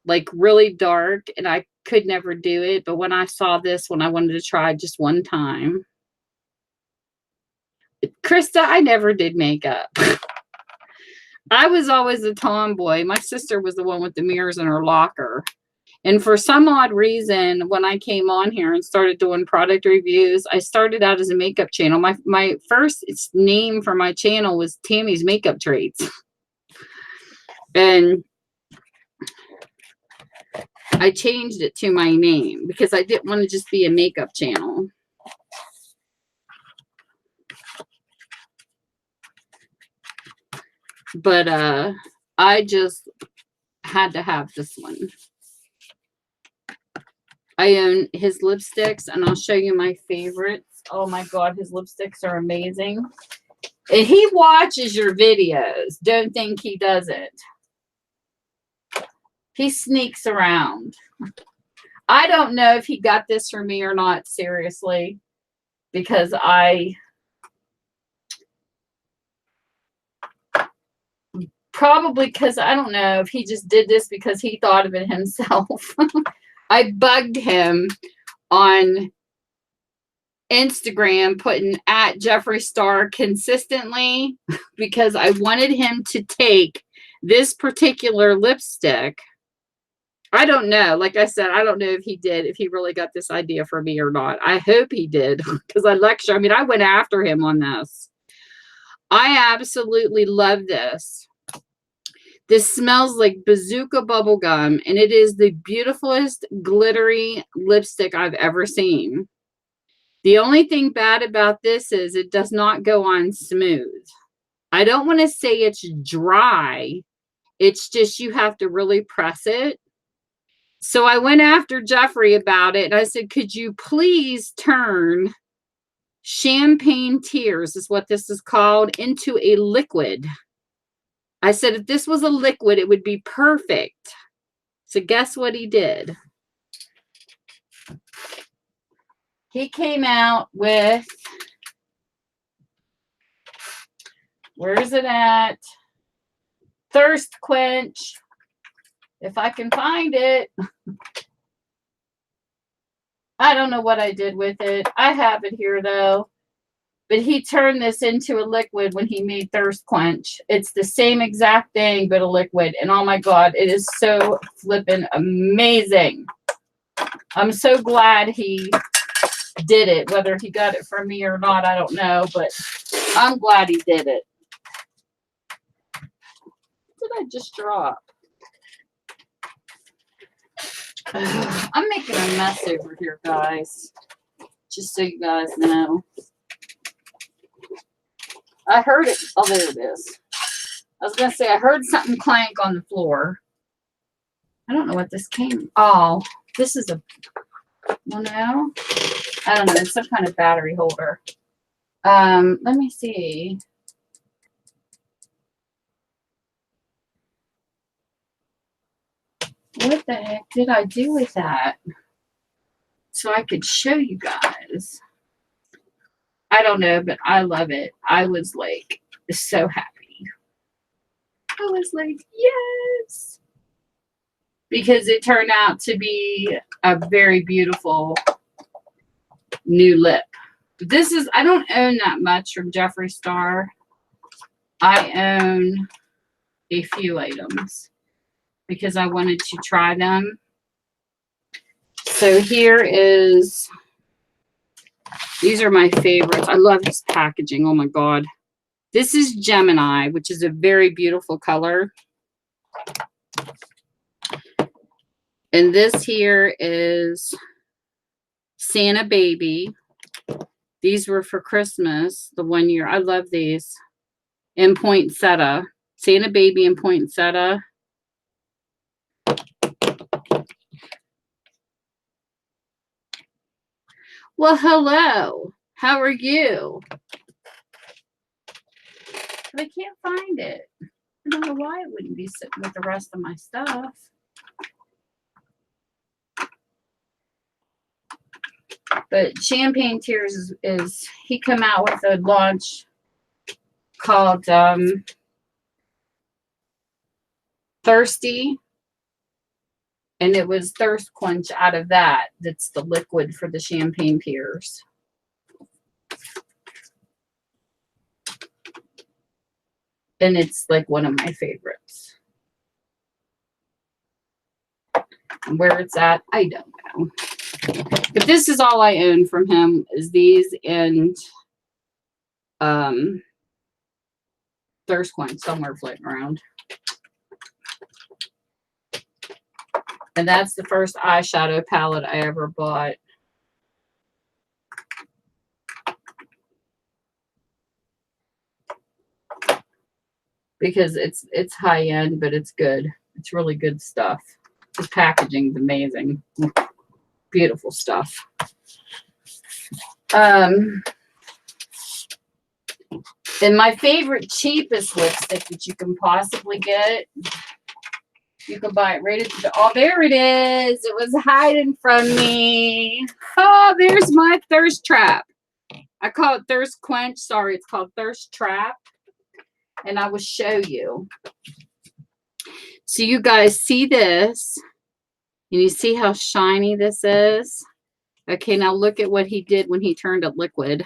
like really dark, and I could never do it. But when I saw this one, I wanted to try just one time. Krista, I never did makeup. I was always a tomboy. My sister was the one with the mirrors in her locker. And for some odd reason, when I came on here and started doing product reviews, I started out as a makeup channel. My first name for my channel was Tammy's Makeup Traits. And I changed it to my name because I didn't want to just be a makeup channel. But I just had to have this one. I own his lipsticks, and I'll show you my favorites. Oh my God, his lipsticks are amazing. And he watches your videos. Don't think he doesn't. He sneaks around. I don't know if he got this for me or not, seriously, because probably because I don't know if he just did this because he thought of it himself. I bugged him on Instagram putting at Jeffree Star consistently because I wanted him to take this particular lipstick. I don't know. Like I said, I don't know if he really got this idea for me or not. I hope he did because I went after him on this. I absolutely love this. This smells like bazooka bubblegum, and it is the beautifulest glittery lipstick I've ever seen. The only thing bad about this is it does not go on smooth. I don't want to say it's dry. It's just you have to really press it. So I went after Jeffree about it, and I said, could you please turn champagne tears, is what this is called, into a liquid? I said, if this was a liquid, it would be perfect. So guess what he did? He came out with Where is it at? Thirst Quench. If I can find it. I don't know what I did with it. I have it here though. But he turned this into a liquid when he made Thirst Quench. It's the same exact thing, but a liquid. And oh my God, it is so flippin' amazing. I'm so glad he did it. Whether he got it from me or not, I don't know. But I'm glad he did it. What did I just drop? I'm making a mess over here, guys. Just so you guys know. I heard it. Oh, there it is. I was going to say, I heard something clank on the floor. I don't know what this came. Oh, this is a, well, no. I don't know. It's some kind of battery holder. Let me see. What the heck did I do with that? So I could show you guys. I don't know, but I love it. I was like so happy. I was like, yes. Because it turned out to be a very beautiful new lip. This is, I don't own that much from Jeffree Star. I own a few items because I wanted to try them. So here is, these are my favorites. I love this packaging. Oh my God. This is Gemini, which is a very beautiful color. And this here is Santa Baby. These were for Christmas the one year. I love these. In poinsettia. Santa Baby and poinsettia. Well, hello. How are you? But I can't find it. I don't know why it wouldn't be sitting with the rest of my stuff. But Champagne Tears is he come out with a launch called Thirsty. And it was Thirst Quench out of that. That's the liquid for the Champagne Tears. And it's like one of my favorites. And where it's at, I don't know. But this is all I own from him is these and Thirst Quench somewhere floating around. And that's the first eyeshadow palette I ever bought. Because it's high end, but it's good. It's really good stuff. This packaging's amazing. Beautiful stuff. And my favorite cheapest lipstick that you can possibly get, you can buy it right at the, oh, there it is. It was hiding from me. Oh, there's my Thirst Trap. I call it Thirst Quench. Sorry, it's called Thirst Trap. And I will show you. So you guys see this. And you see how shiny this is? Okay, now look at what he did when he turned it liquid.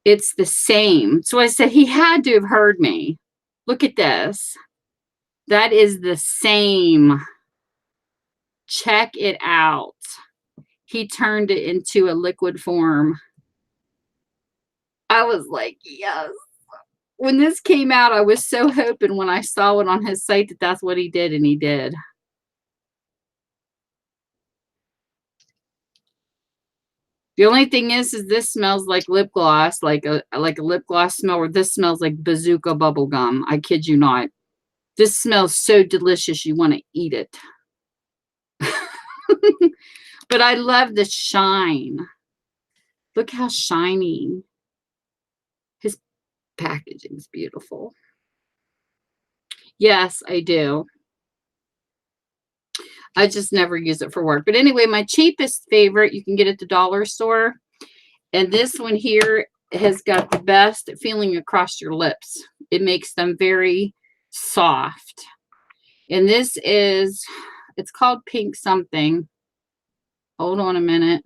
It's the same. So I said he had to have heard me. Look at this. That is the same. Check it out. He turned it into a liquid form. I was like, yes. When this came out, I was so hoping when I saw it on his site that that's what he did, and he did. The only thing is this smells like lip gloss, like a lip gloss smell, or this smells like bazooka bubble gum. I kid you not. This smells so delicious, you want to eat it. But I love the shine. Look how shiny. His packaging's beautiful. Yes, I do. I just never use it for work. But anyway, my cheapest favorite you can get at the dollar store And this one here has got the best feeling across your lips. It makes them very soft. And this is, it's called Pink something. Hold on a minute.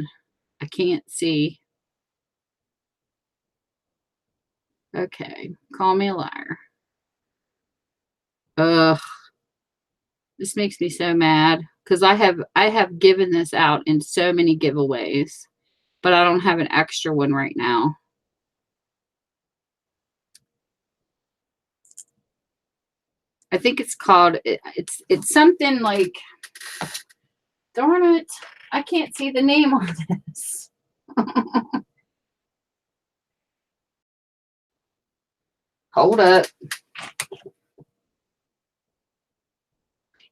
I can't see. Okay, call me a liar. Ugh. This makes me so mad because I have given this out in so many giveaways, but I don't have an extra one right now. I think it's called, it's something like, darn it, I can't see the name on this. Hold up.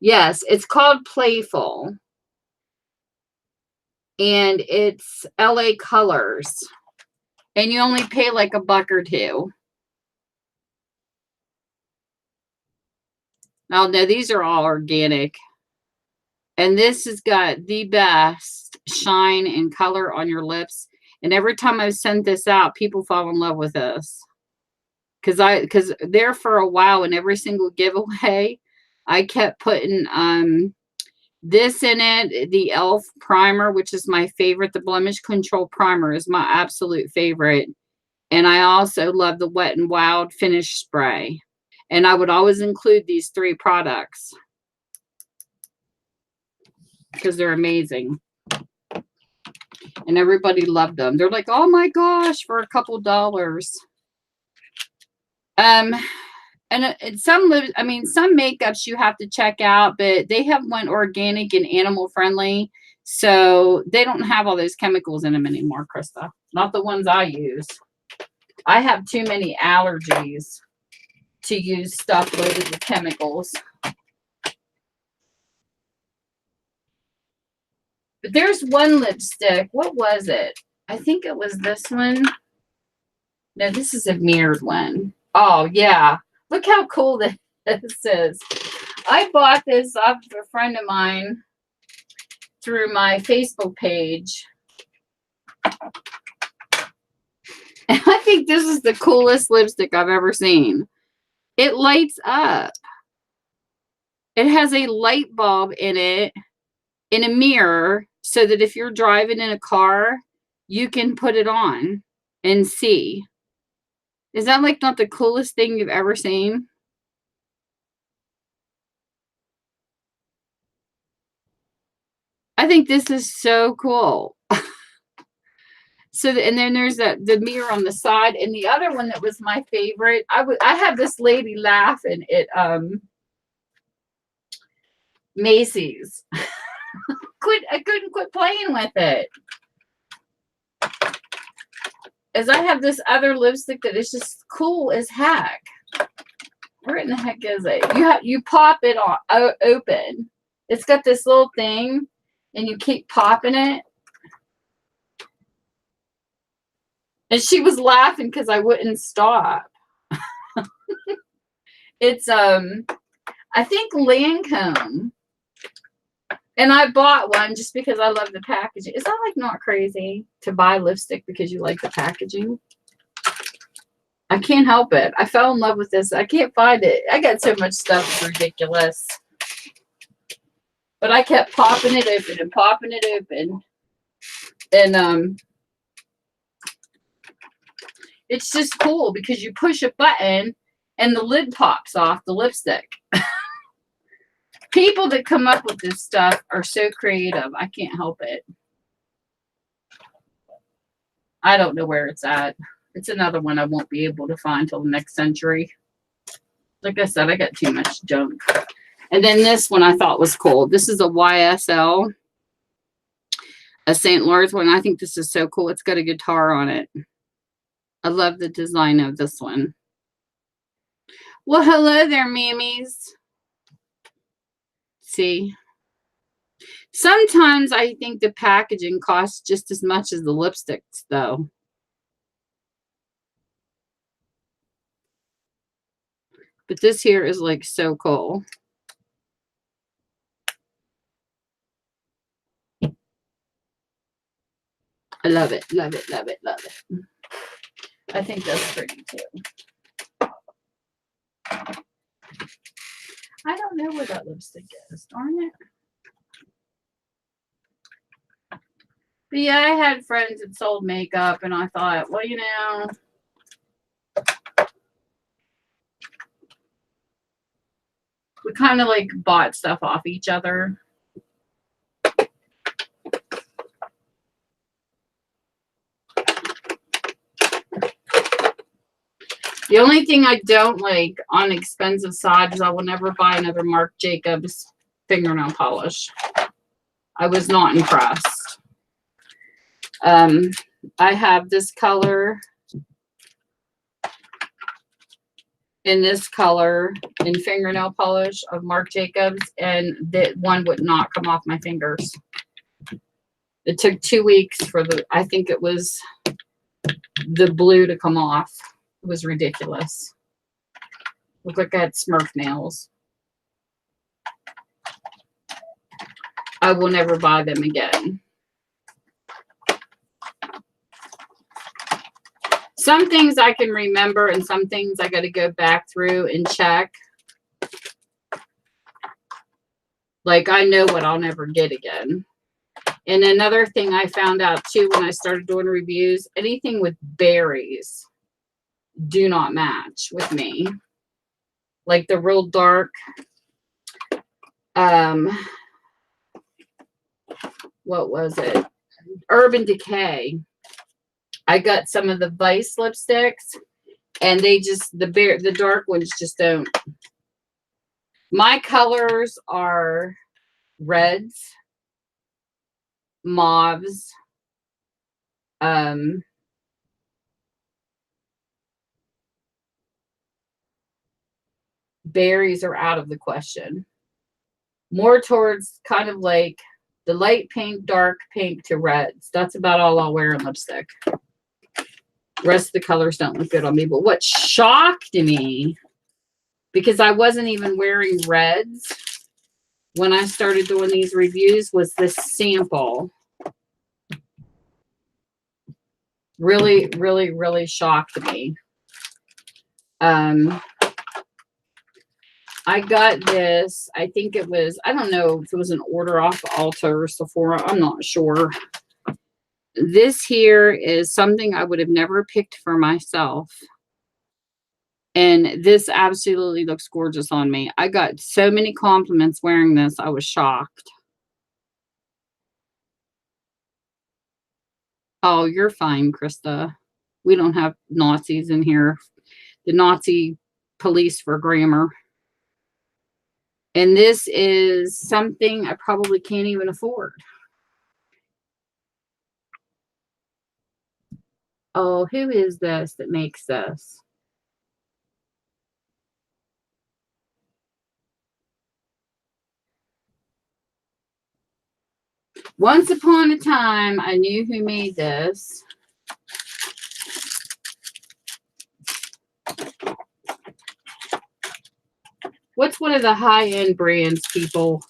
Yes, it's called Playful. And it's LA Colors. And you only pay like $1 or $2. Now, no, these are all organic. And this has got the best shine and color on your lips. And every time I've sent this out, people fall in love with this. Because there for a while in every single giveaway, I kept putting this in it, the e.l.f. primer, which is my favorite. The blemish control primer is my absolute favorite. And I also love the Wet n Wild finish spray. And I would always include these 3 products because they're amazing. And everybody loved them. They're like, oh my gosh, for a couple dollars. And some makeups you have to check out, but they have went organic and animal friendly. So they don't have all those chemicals in them anymore, Krista. Not the ones I use. I have too many allergies to use stuff loaded with chemicals. But there's one lipstick. What was it? I think it was this one. No, this is a mirrored one. Oh, yeah. Look how cool this is. I bought this off of a friend of mine through my Facebook page. And I think this is the coolest lipstick I've ever seen. It lights up. It has a light bulb in it, in a mirror, so that if you're driving in a car, you can put it on and see. Is that like not the coolest thing you've ever seen? I think this is so cool. So, and then there's the mirror on the side, and the other one that was my favorite. I had this lady laughing at Macy's. I couldn't quit playing with it. As I have this other lipstick that is just cool as heck. Where in the heck is it? You pop it on open. It's got this little thing, and you keep popping it. And she was laughing because I wouldn't stop. It's I think Lancome. And I bought one just because I love the packaging. Is that like not crazy to buy lipstick because you like the packaging? I can't help it. I fell in love with this. I can't find it. I got so much stuff. It's ridiculous. But I kept popping it open and popping it open. And it's just cool because you push a button and the lid pops off the lipstick. People that come up with this stuff are so creative. I can't help it. I don't know where it's at. It's another one I won't be able to find till the next century. Like I said, I got too much junk. And then this one I thought was cool. This is a YSL, a St. Lawrence one. I think this is so cool. It's got a guitar on it. I love the design of this one. Well, hello there, mammies. See? Sometimes I think the packaging costs just as much as the lipsticks, though. But this here is like so cool. I love it, love it, love it, love it. I think that's pretty too. I don't know where that lipstick is, darn it. But yeah, I had friends that sold makeup, and I thought, well, you know, we kind of like bought stuff off each other. The only thing I don't like on expensive side is I will never buy another Marc Jacobs fingernail polish. I was not impressed. I have this color in this color in fingernail polish of Marc Jacobs, and that one would not come off my fingers. It took 2 weeks for I think it was the blue to come off. It was ridiculous. Looked like I had Smurf nails. I will never buy them again. Some things I can remember, and some things I got to go back through and check. Like, I know what I'll never get again. And another thing I found out too when I started doing reviews, anything with berries do not match with me. Like the real dark, what was it? Urban Decay. I got some of the Vice lipsticks, and they just, the dark ones just don't. My colors are reds, mauves, berries are out of the question. More towards kind of like the light pink, dark pink to reds. That's about all I'll wear in lipstick. Rest of the colors don't look good on me. But what shocked me, because I wasn't even wearing reds when I started doing these reviews, was this sample. Really, really, really shocked me. I got this, I think it was, I don't know if it was an order off Ulta or Sephora. I'm not sure. This here is something I would have never picked for myself. And this absolutely looks gorgeous on me. I got so many compliments wearing this. I was shocked. Oh, you're fine, Krista. We don't have Nazis in here. The Nazi police for grammar. And this is something I probably can't even afford. Oh, who is this that makes this? Once upon a time, I knew who made this. What's one of the high-end brands, people?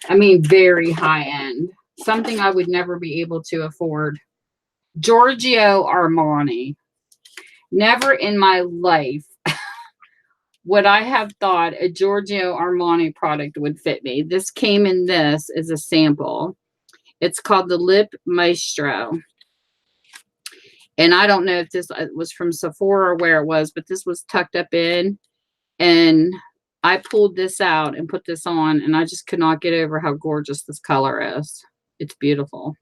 I mean, very high-end. Something I would never be able to afford. Giorgio Armani. Never in my life would I have thought a Giorgio Armani product would fit me. This came in this as a sample. It's called the Lip Maestro. And I don't know if this was from Sephora or where it was, but this was tucked up in. And I pulled this out and put this on, and I just could not get over how gorgeous this color is. It's beautiful.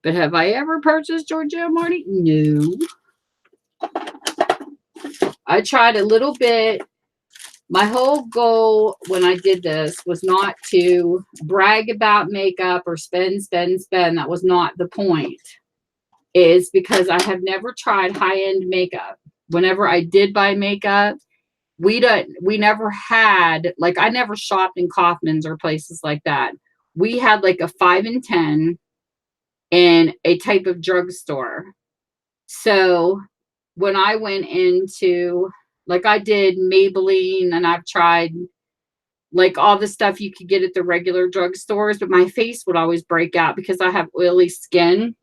But have I ever purchased Giorgio Armani? No. I tried a little bit. My whole goal when I did this was not to brag about makeup or spend. That was not the point. Is because I have never tried high-end makeup. Whenever I did buy makeup, we never had, like, I never shopped in Kaufman's or places like that. We had like a 5 and 10 in a type of drugstore. So when I went into, like, I did Maybelline, and I've tried like all the stuff you could get at the regular drugstores, but my face would always break out because I have oily skin.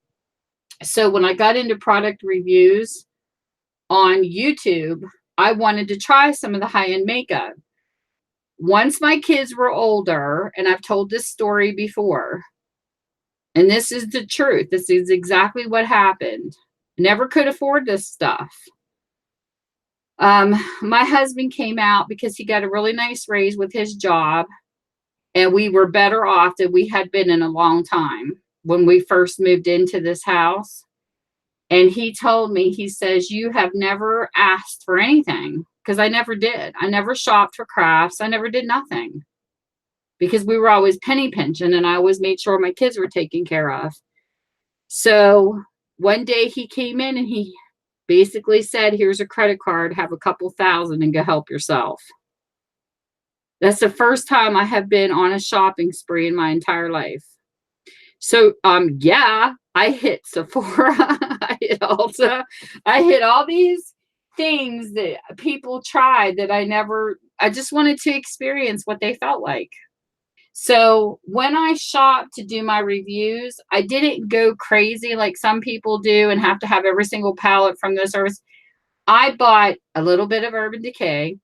So when I got into product reviews on YouTube, I wanted to try some of the high-end makeup. Once my kids were older, and I've told this story before, and this is the truth. This is exactly what happened. Never could afford this stuff. My husband came out because he got a really nice raise with his job, and we were better off than we had been in a long time when we first moved into this house. And he told me, he says, you have never asked for anything, because I never did. I never shopped for crafts. I never did nothing because we were always penny pinching, and I always made sure my kids were taken care of. So one day he came in and he basically said, here's a credit card, have a couple thousand and go help yourself. That's the first time I have been on a shopping spree in my entire life. So, yeah, I hit Sephora, I hit Ulta, I hit all these things that people tried that I just wanted to experience what they felt like. So when I shopped to do my reviews, I didn't go crazy like some people do and have to have every single palette from the service. I bought a little bit of Urban Decay,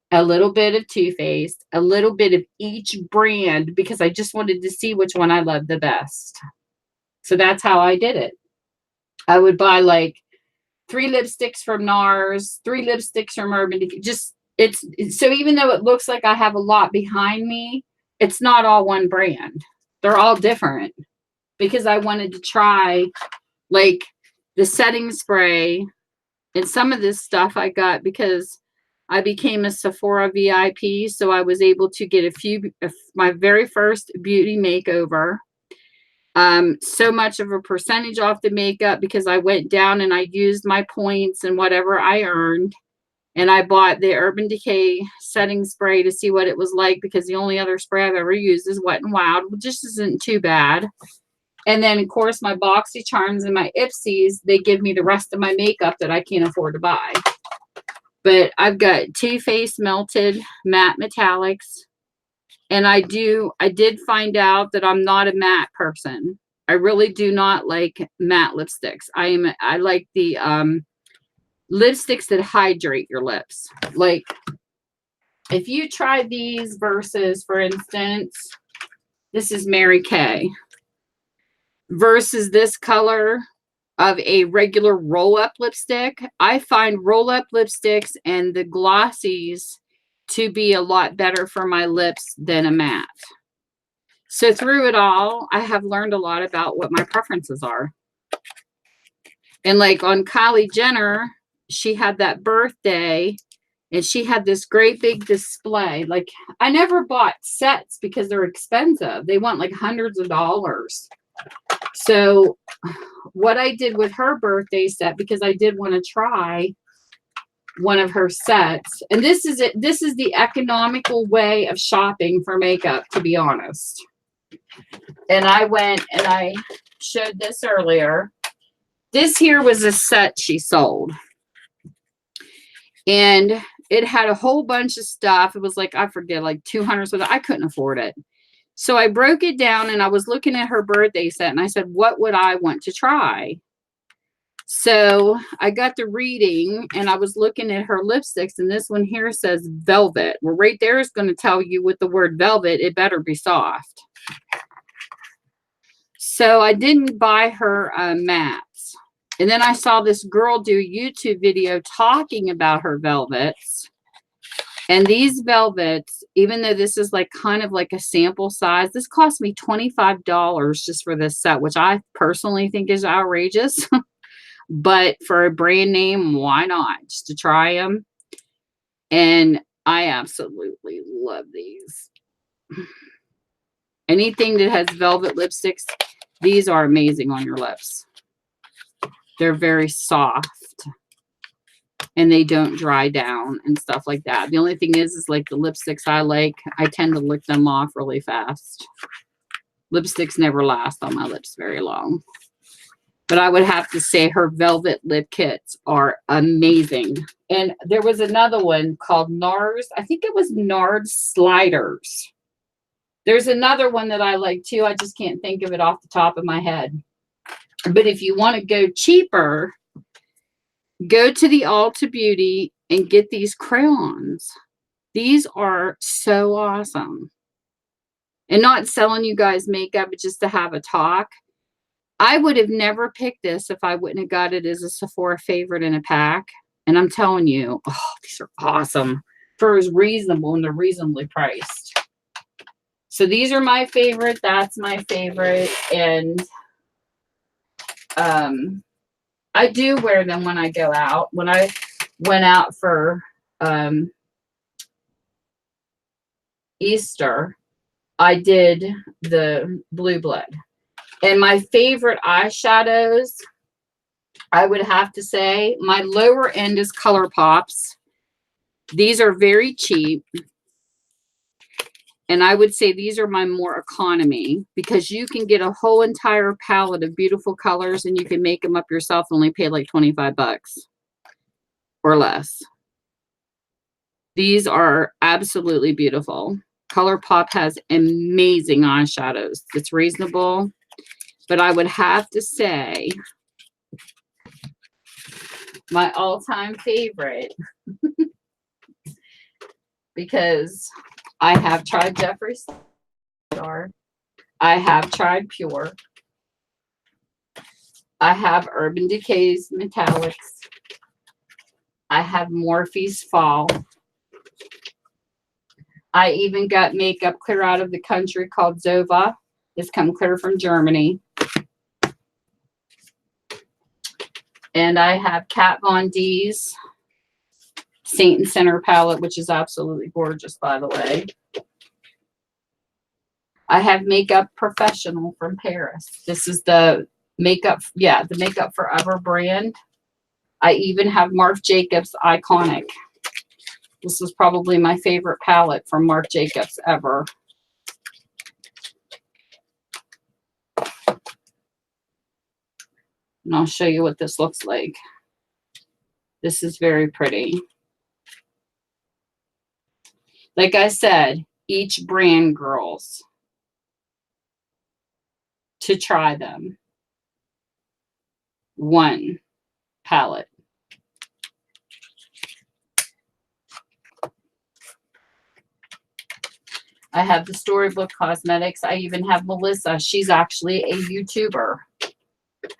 a little bit of Too Faced, a little bit of each brand because I just wanted to see which one I loved the best. So that's how I did it. I would buy like 3 lipsticks from NARS, 3 lipsticks from Urban Decay. So even though it looks like I have a lot behind me, it's not all one brand. They're all different because I wanted to try like the setting spray, and some of this stuff I got because I became a Sephora VIP. So I was able to get my very first beauty makeover. So much of a percentage off the makeup because I went down and I used my points and whatever I earned. And I bought the Urban Decay setting spray to see what it was like because the only other spray I've ever used is Wet n Wild, which just isn't too bad. And then, of course, my BoxyCharms and my Ipsies, they give me the rest of my makeup that I can't afford to buy. But I've got Too Faced Melted Matte Metallics. And I did find out that I'm not a matte person. I really do not like matte lipsticks. I like the lipsticks that hydrate your lips. Like if you try these versus, for instance, this is Mary Kay versus this color of a regular roll-up lipstick. I find roll-up lipsticks and the glossies to be a lot better for my lips than a matte. So through it all, I have learned a lot about what my preferences are. And like on Kylie Jenner, she had that birthday and she had this great big display. Like I never bought sets because they're expensive. They want like hundreds of dollars. So what I did with her birthday set, because I did want to try one of her sets, and this is it. This is the economical way of shopping for makeup, to be honest. And I went and I showed this earlier. This here was a set she sold. And it had a whole bunch of stuff. It was like, I forget, like 200 something. I couldn't afford it. So I broke it down and I was looking at her birthday set and I said, what would I want to try? So I got the reading and I was looking at her lipsticks, and this one here says velvet. Well, right there is going to tell you with the word velvet, it better be soft. So I didn't buy her mattes. And then I saw this girl do a YouTube video talking about her velvets. And these velvets, even though this is like kind of like a sample size, this cost me $25 just for this set, which I personally think is outrageous. But for a brand name, why not? Just to try them. And I absolutely love these. Anything that has velvet lipsticks, these are amazing on your lips. They're very soft and they don't dry down and stuff like that. The only thing is like the lipsticks I like, I tend to lick them off really fast. Lipsticks never last on my lips very long. But I would have to say her velvet lip kits are amazing. And there was another one called NARS. I think it was NARS Sliders. There's another one that I like too. I just can't think of it off the top of my head. But if you want to go cheaper, go to the Ulta Beauty and get these crayons. These are so awesome. And not selling you guys makeup, but just to have a talk. I would have never picked this if I wouldn't have got it as a Sephora favorite in a pack. And I'm telling you, oh, these are awesome. For as reasonable, and they're reasonably priced. So these are my favorite. That's my favorite. And I do wear them when I go out. When I went out for Easter, I did the Blue Blood. And my favorite eyeshadows, I would have to say, my lower end is ColourPop's. These are very cheap. And I would say these are my more economy, because you can get a whole entire palette of beautiful colors and you can make them up yourself and only pay like 25 bucks or less. These are absolutely beautiful. ColourPop has amazing eyeshadows. It's reasonable. But I would have to say my all-time favorite, because I have tried Jeffree Star, I have tried Pure, I have Urban Decay's Metallics, I have Morphe's Fall, I even got makeup clear out of the country called Zova. It's come clear from Germany. And I have Kat Von D's Saint and Center palette, which is absolutely gorgeous, by the way. I have Makeup Professional from Paris. This is the makeup, yeah, the Makeup Forever brand. I even have Marc Jacobs Iconic. This was probably my favorite palette from Marc Jacobs ever. And I'll show you what this looks like. This is very pretty. Like I said, each brand, girls, to try them. One palette. I have the Storybook Cosmetics. I even have Melissa. She's actually a YouTuber.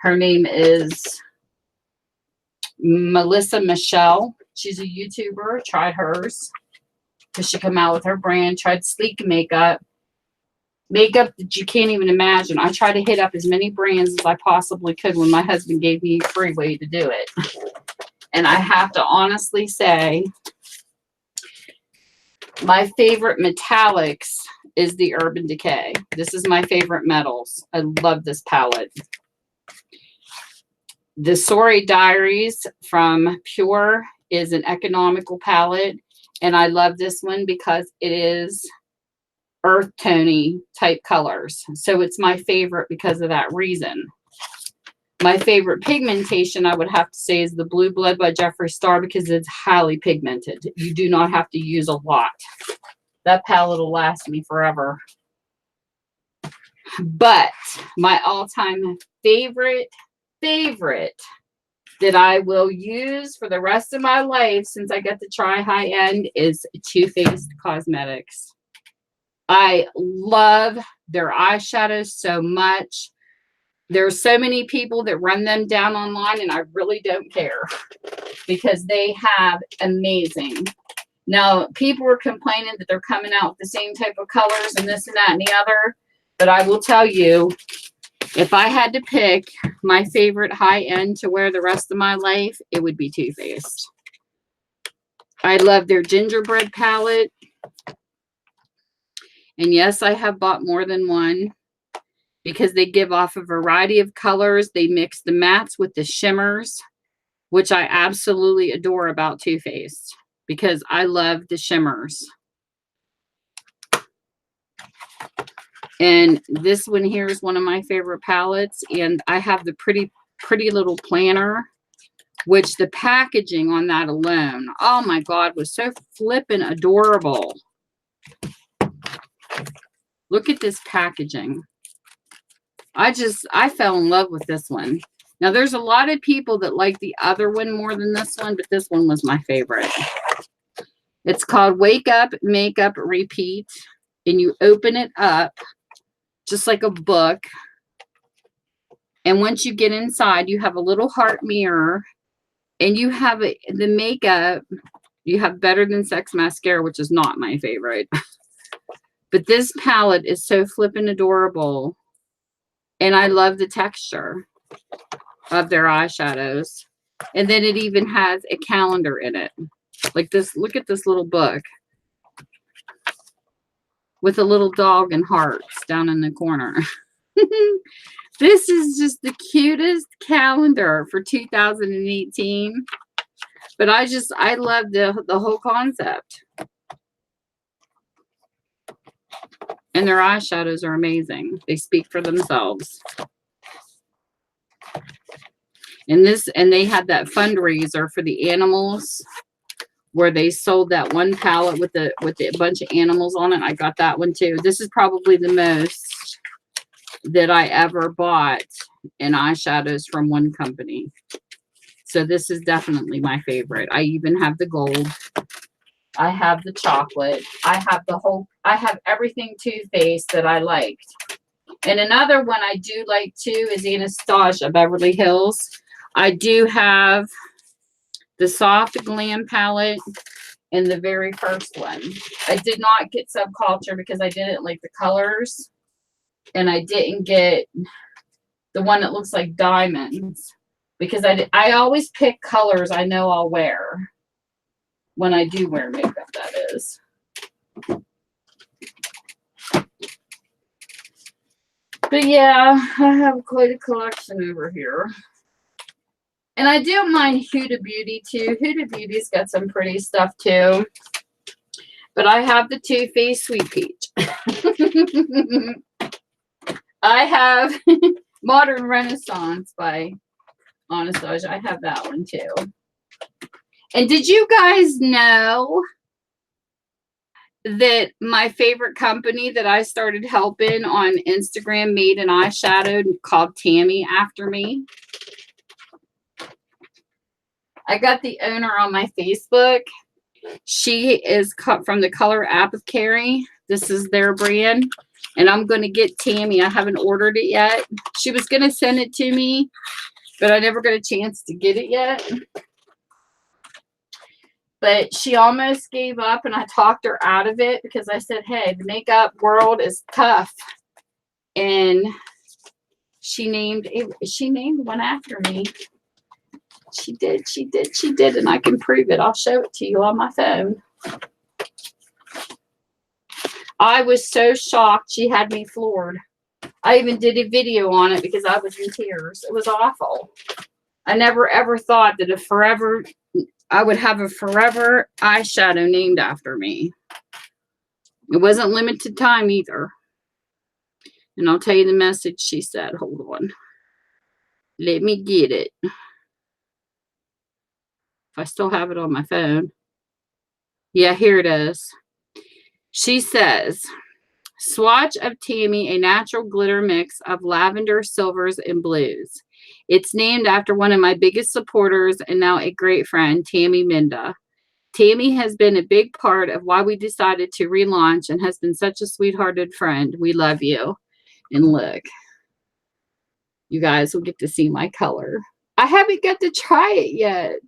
Her name is Melissa Michelle. She's a YouTuber. Tried hers. Because she came out with her brand. Tried sleek makeup. Makeup that you can't even imagine. I tried to hit up as many brands as I possibly could when my husband gave me a free way to do it. And I have to honestly say, my favorite metallics is the Urban Decay. This is my favorite metals. I love this palette. The Sorry Diaries from Pure is an economical palette. And I love this one because it is earth tony type colors. So it's my favorite because of that reason. My favorite pigmentation, I would have to say, is the Blue Blood by Jeffree Star, because it's highly pigmented. You do not have to use a lot. That palette will last me forever. But my all-time favorite that I will use for the rest of my life, since I get to try high-end, is Too Faced Cosmetics. I love their eyeshadows so much. There's so many people that run them down online, and I really don't care because they have amazing. Now, people were complaining that they're coming out with the same type of colors and this and that and the other, but I will tell you, if I had to pick my favorite high-end to wear the rest of my life, it would be Too Faced. I love their gingerbread palette. And yes, I have bought more than one because they give off a variety of colors. They mix the mattes with the shimmers, which I absolutely adore about Too Faced because I love the shimmers. And this one here is one of my favorite palettes. And I have the Pretty pretty little planner, which the packaging on that alone, oh my God, was so flippin' adorable. Look at this packaging. I fell in love with this one. Now, there's a lot of people that like the other one more than this one, but this one was my favorite. It's called Wake Up, Makeup, Repeat. And you open it up just like a book. And once you get inside, you have a little heart mirror. And you have the makeup. You have Better Than Sex mascara, which is not my favorite. But this palette is so flippin' adorable. And I love the texture of their eyeshadows. And then it even has a calendar in it. Like this, look at this little book. With a little dog and hearts down in the corner. This is just the cutest calendar for 2018. But I love the whole concept. And their eyeshadows are amazing. They speak for themselves. And they had that fundraiser for the animals where they sold that one palette with a bunch of animals on it. I got that one too. This is probably the most that I ever bought in eyeshadows from one company. So this is definitely my favorite. I even have the gold. I have the chocolate. I have everything Too Faced that I liked. And another one I do like too is Anastasia Beverly Hills. I do have the Soft Glam palette and the very first one. I did not get Subculture because I didn't like the colors. And I didn't get the one that looks like diamonds. Because I always pick colors I know I'll wear. When I do wear makeup, that is. But yeah, I have quite a collection over here. And I don't mind Huda Beauty too. Huda Beauty's got some pretty stuff too. But I have the Too Faced Sweet Peach. I have Modern Renaissance by Anastasia. I have that one too. And did you guys know that my favorite company that I started helping on Instagram made an eyeshadow called Tammy after me? I got the owner on my Facebook. She is cut from the Color Apothecary. This is their brand. And I'm going to get Tammy. I haven't ordered it yet. She was going to send it to me, but I never got a chance to get it yet. But she almost gave up, and I talked her out of it because I said, hey, the makeup world is tough. And she named one after me. She did, and I can prove it. I'll show it to you on my phone. I was so shocked. She had me floored. I even did a video on it because I was in tears. It was awful. I never ever thought that I would have a forever eyeshadow named after me. It wasn't limited time either. And I'll tell you the message she said. Hold on. Let me get it. If I still have it on my phone. Yeah, here it is. She says, swatch of Tammy, a natural glitter mix of lavender, silvers, and blues. It's named after one of my biggest supporters and now a great friend, Tammy Minda. Tammy has been a big part of why we decided to relaunch and has been such a sweethearted friend. We love you. And look, you guys will get to see my color. I haven't got to try it yet.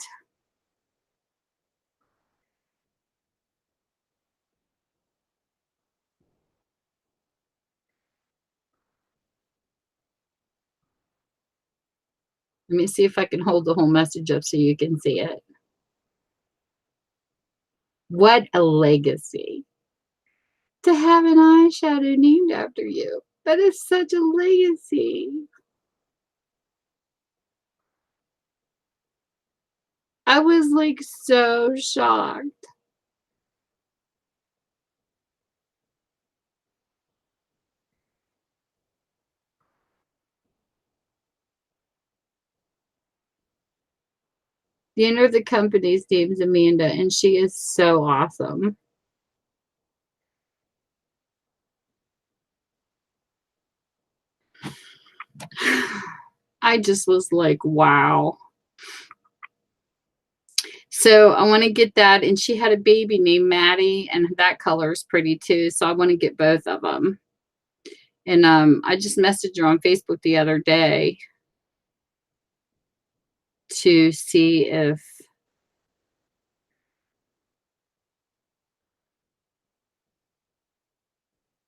Let me see if I can hold the whole message up so you can see it. What a legacy. To have an eyeshadow named after you. That is such a legacy. I was like so shocked. The owner of the company's name's Amanda, and she is so awesome. I just was like, wow. So I want to get that. And she had a baby named Maddie, and that color is pretty too. So I want to get both of them. And I just messaged her on Facebook the other day to see if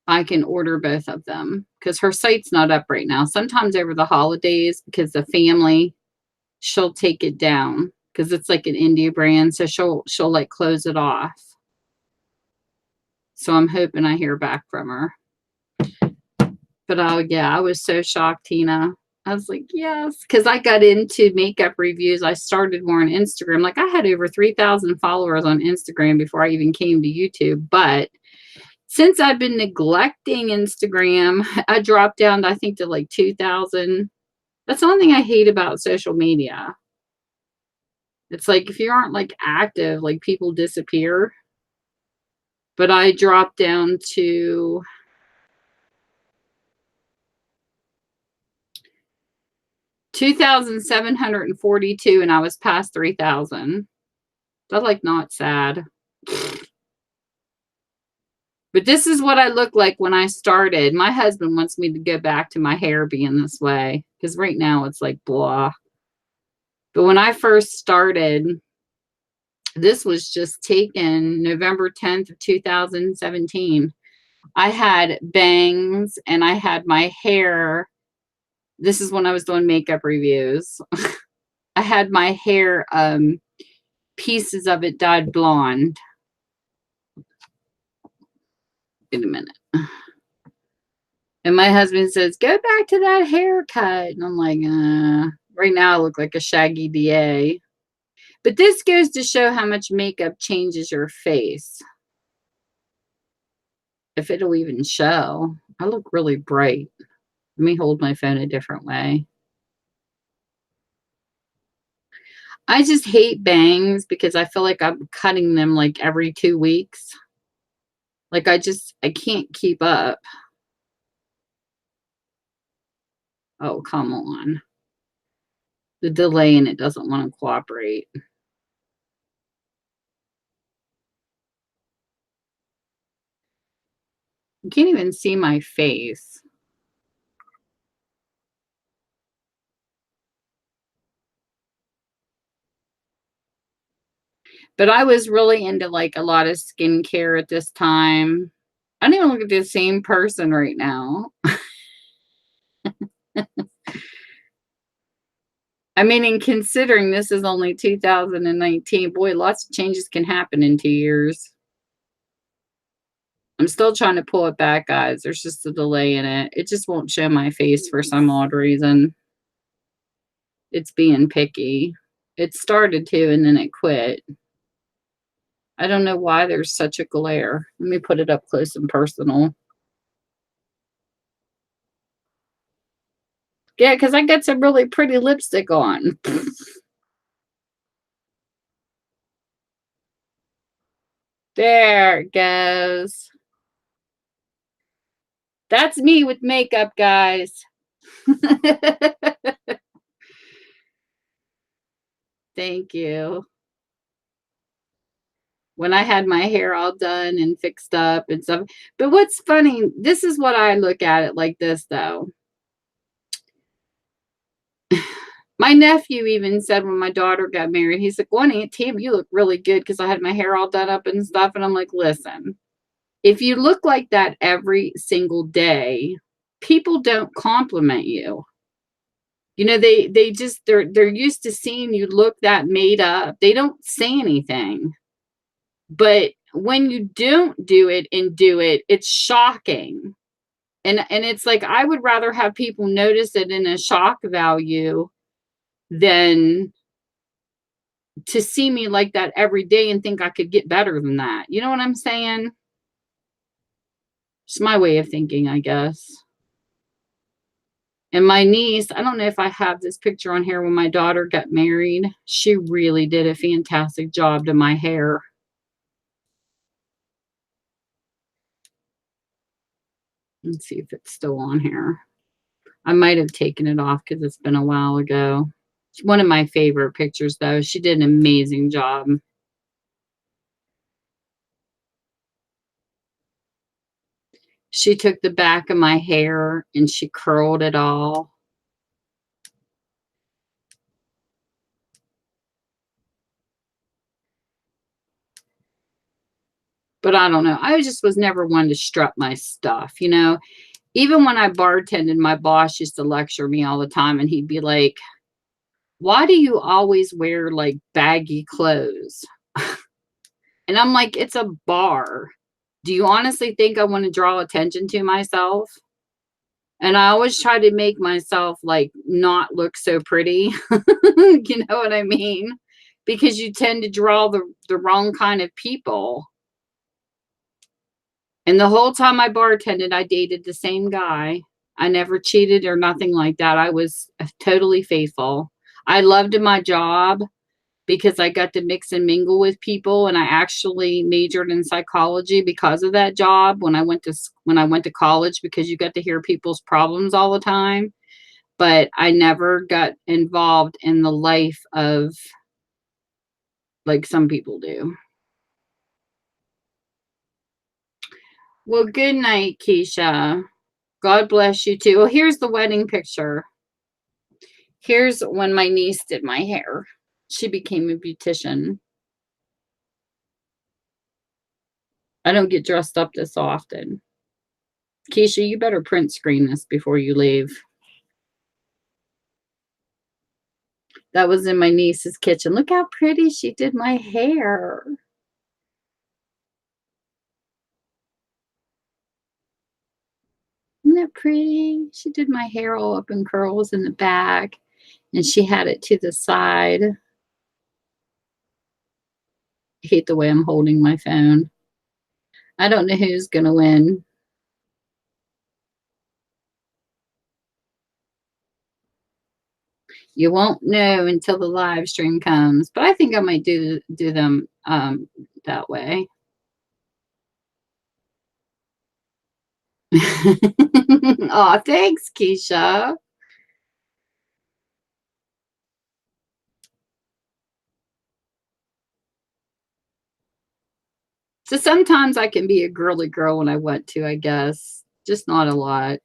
I can order both of them, because her site's not up right now. Sometimes over the holidays, because the family, she'll take it down because it's like an indie brand. So she'll like close it off. So I'm hoping I hear back from her. But yeah, I was so shocked, Tina. I was like, yes, because I got into makeup reviews. I started more on Instagram. Like I had over 3,000 followers on Instagram before I even came to YouTube. But since I've been neglecting Instagram, I dropped down, I think, to like 2,000. That's the only thing I hate about social media. It's like if you aren't like active, like people disappear. But I dropped down to 2,742, and I was past 3,000. That's like not sad. But this is what I look like when I started. My husband wants me to go back to my hair being this way, because right now it's like blah. But when I first started, this was just taken November 10th of 2017. I had bangs and I had my hair. This is when I was doing makeup reviews. I had my hair, pieces of it dyed blonde. Wait a minute. And my husband says, go back to that haircut. And I'm like, right now I look like a shaggy DA. But this goes to show how much makeup changes your face. If it'll even show. I look really bright. Let me hold my phone a different way. I just hate bangs because I feel like I'm cutting them like every 2 weeks. Like I can't keep up. Oh, come on. The delay in it doesn't want to cooperate. You can't even see my face. But I was really into like a lot of skincare at this time. I don't even look at the same person right now. I mean, in considering this is only 2019, boy, lots of changes can happen in 2 years. I'm still trying to pull it back, guys. There's just a delay in it. It just won't show my face for some odd reason. It's being picky. It started to, and then it quit. I don't know why there's such a glare. Let me put it up close and personal. Yeah, because I got some really pretty lipstick on. There it goes. That's me with makeup, guys. Thank you. When I had my hair all done and fixed up and stuff. But what's funny, this is what I look at it like this, though. My nephew even said when my daughter got married, he's like, well, Aunt Tam, you look really good, because I had my hair all done up and stuff. And I'm like, listen, if you look like that every single day, people don't compliment you. You know, they're used to seeing you look that made up. They don't say anything. But when you don't do it and do it, it's shocking. And it's like, I would rather have people notice it in a shock value than to see me like that every day and think I could get better than that. You know what I'm saying? It's my way of thinking, I guess. And my niece, I don't know if I have this picture on here when my daughter got married. She really did a fantastic job to my hair. Let's see if it's still on here. I might have taken it off because it's been a while ago. One of my favorite pictures, though. She did an amazing job. She took the back of my hair and she curled it all. But I don't know. I just was never one to strut my stuff, you know. Even when I bartended, my boss used to lecture me all the time, and he'd be like, why do you always wear like baggy clothes? And I'm like, it's a bar. Do you honestly think I want to draw attention to myself? And I always try to make myself like not look so pretty. You know what I mean? Because you tend to draw the wrong kind of people. And the whole time I bartended, I dated the same guy. I never cheated or nothing like that. I was totally faithful. I loved my job because I got to mix and mingle with people, and I actually majored in psychology because of that job when I went to college, because you got to hear people's problems all the time. But I never got involved in the life of like some people do. Well, good night, Keisha. God bless you too. Well, here's the wedding picture. Here's when my niece did my hair. She became a beautician. I don't get dressed up this often. Keisha, you better print screen this before you leave. That was in my niece's kitchen. Look how pretty she did my hair. Isn't that pretty? She did my hair all up in curls in the back, and she had it to the side. I hate the way I'm holding my phone. I don't know who's going to win. You won't know until the live stream comes, but I think I might do them that way. Oh, thanks, Keisha. So sometimes I can be a girly girl when I want to, I guess. Just not a lot.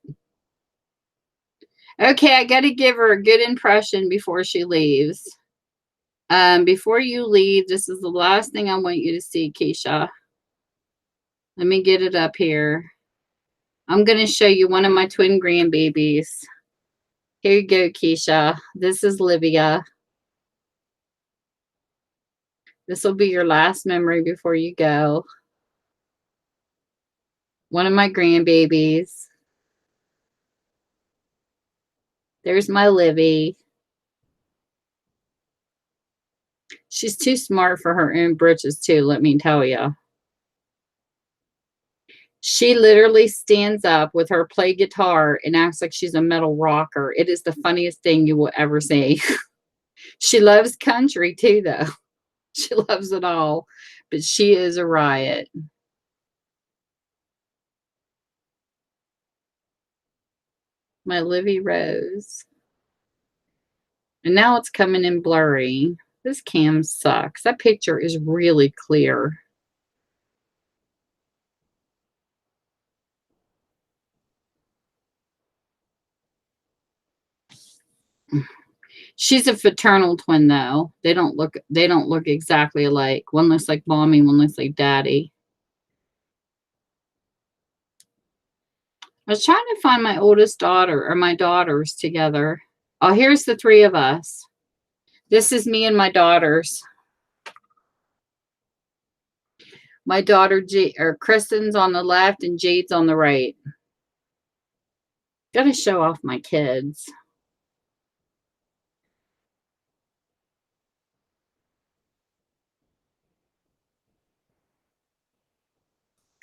Okay, I got to give her a good impression before she leaves. Before you leave, this is the last thing I want you to see, Keisha. Let me get it up here. I'm going to show you one of my twin grandbabies. Here you go, Keisha. This is Livia. This will be your last memory before you go. One of my grandbabies. There's my Livy. She's too smart for her own britches, too, let me tell you. She literally stands up with her play guitar and acts like she's a metal rocker. It is the funniest thing you will ever see. She loves country, too, though. She loves it all. But she is a riot. My Livy Rose. And now it's coming in blurry. This cam sucks. That picture is really clear. She's a fraternal twin, though. They don't look exactly alike. One looks like mommy, one looks like daddy. I was trying to find my oldest daughter or my daughters together. Oh, here's the three of us. This is me and my daughters. My daughter Kristen's on the left and Jade's on the right. Gotta show off my kids.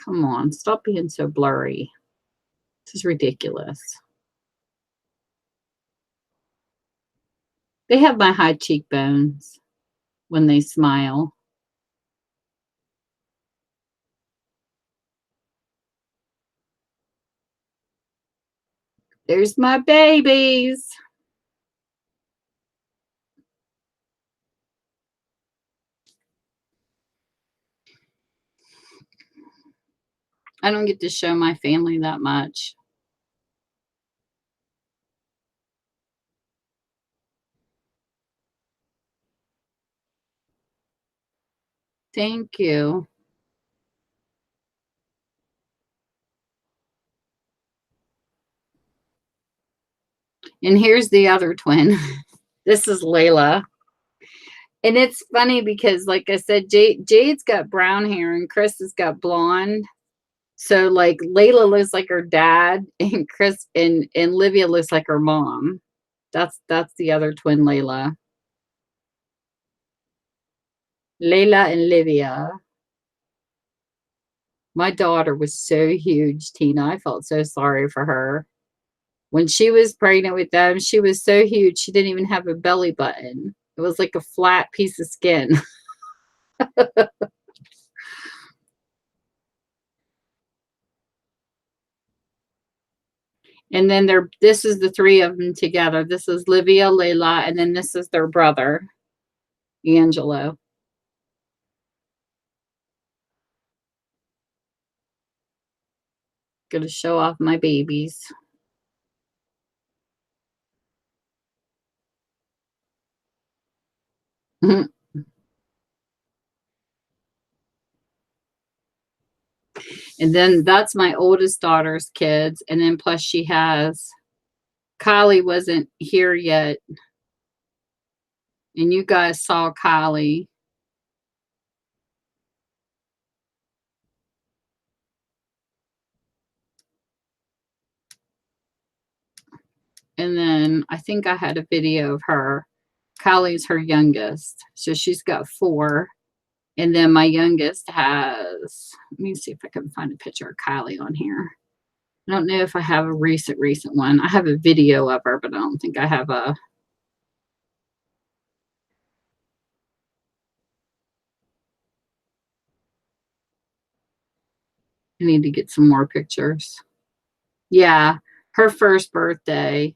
Come on, stop being so blurry. This is ridiculous. They have my high cheekbones when they smile. There's my babies. I don't get to show my family that much. Thank you. And here's the other twin. This is Layla. And it's funny because, like I said, Jade's got brown hair and Chris has got blonde. So, like, Layla looks like her dad, and Chris and Livia looks like her mom. That's the other twin, Layla. Layla and Livia. My daughter was so huge, Tina. I felt so sorry for her. When she was pregnant with them, she was so huge, she didn't even have a belly button. It was like a flat piece of skin. And then this is the three of them together. This is Livia, Layla, and then this is their brother, Angelo. Gonna show off my babies. And then that's my oldest daughter's kids. And then plus she has, Kylie wasn't here yet. And you guys saw Kylie. And then I think I had a video of her. Kylie's her youngest. So she's got 4. And then my youngest has, let me see if I can find a picture of Kylie on here. I don't know if I have a recent one. I have a video of her, but I don't think I have a. I need to get some more pictures. Yeah, her first birthday.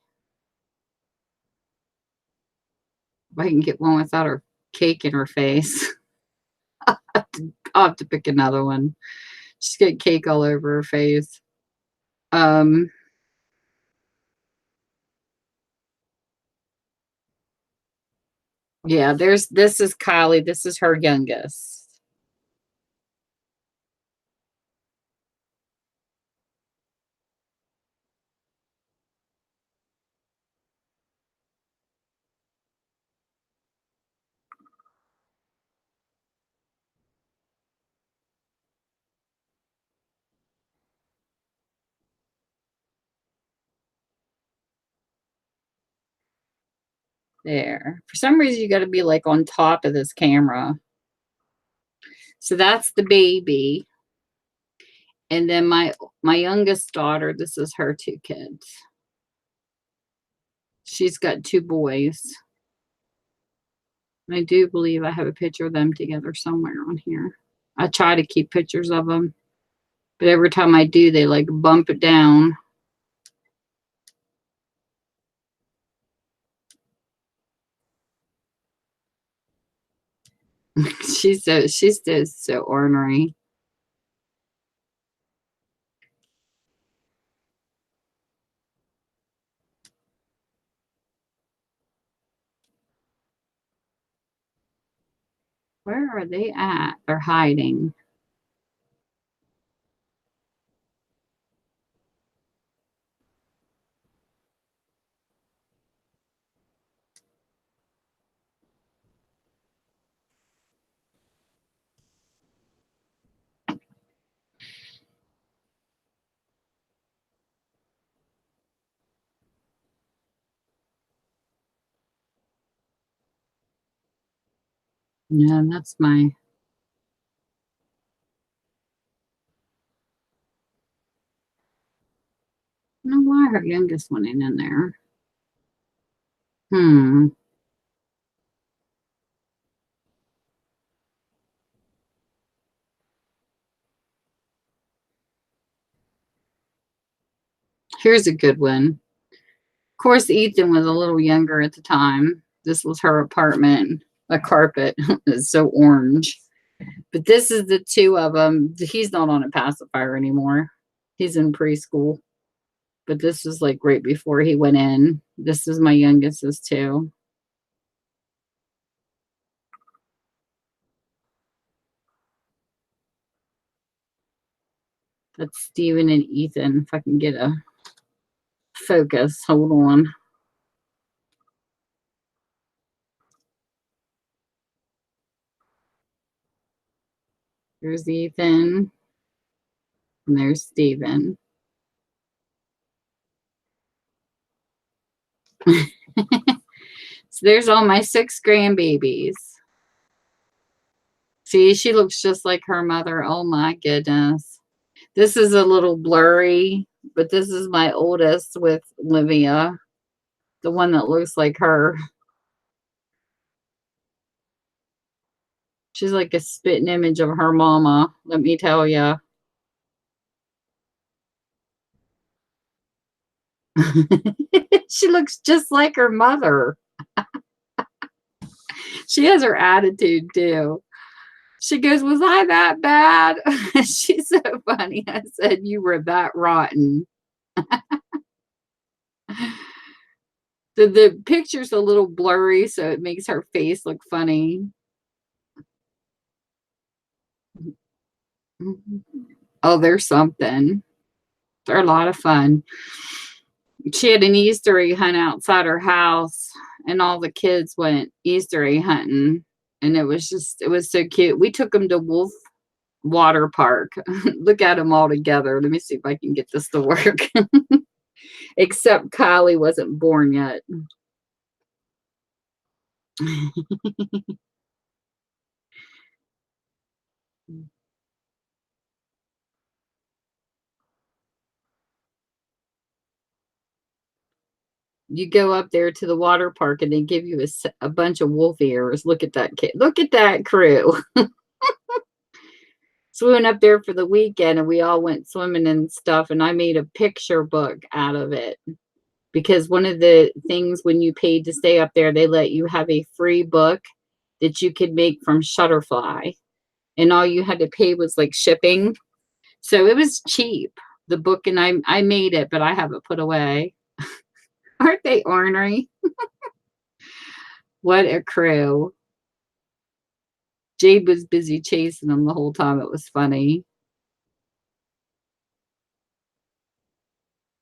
If I can get one without her cake in her face. I'll have to pick another one. She's got cake all over her face. Um, yeah, this is Kylie. This is her youngest. There. For some reason, you got to be like on top of this camera. So that's the baby. And then my youngest daughter, this is her 2 kids. She's got 2 boys. I do believe I have a picture of them together somewhere on here. I try to keep pictures of them, but every time I do, they like bump it down. she's so ornery. Where are they at? They're hiding. Yeah, that's my. I don't know why her youngest one ain't in there. Hmm. Here's a good one. Of course, Ethan was a little younger at the time. This was her apartment. The carpet is so orange. But this is the two of them. He's not on a pacifier anymore. He's in preschool. But this was like right before he went in. This is my youngest's too. That's Steven and Ethan. If I can get a focus. Hold on. There's Ethan. And there's Steven. So there's all my 6 grandbabies. See, she looks just like her mother. Oh my goodness. This is a little blurry, but this is my oldest with Livia, the one that looks like her. She's like a spitting image of her mama, let me tell you. She looks just like her mother. She has her attitude too. She goes, was I that bad? She's so funny. I said, you were that rotten. The picture's a little blurry, so it makes her face look funny. Oh, there's something. They're a lot of fun. She had an Easter egg hunt outside her house, and all the kids went Easter egg hunting, and it was so cute. We took them to Wolf Water Park. Look at them all together. Let me see if I can get this to work. Except Kylie wasn't born yet. You go up there to the water park and they give you a bunch of wolf ears. Look at that kid. Look at that crew. So we went up there for the weekend and we all went swimming and stuff. And I made a picture book out of it. Because one of the things when you paid to stay up there, they let you have a free book that you could make from Shutterfly. And all you had to pay was like shipping. So it was cheap, the book. And I made it, but I have it put away. Aren't they ornery? What a crew. Jade was busy chasing them the whole time. It was funny.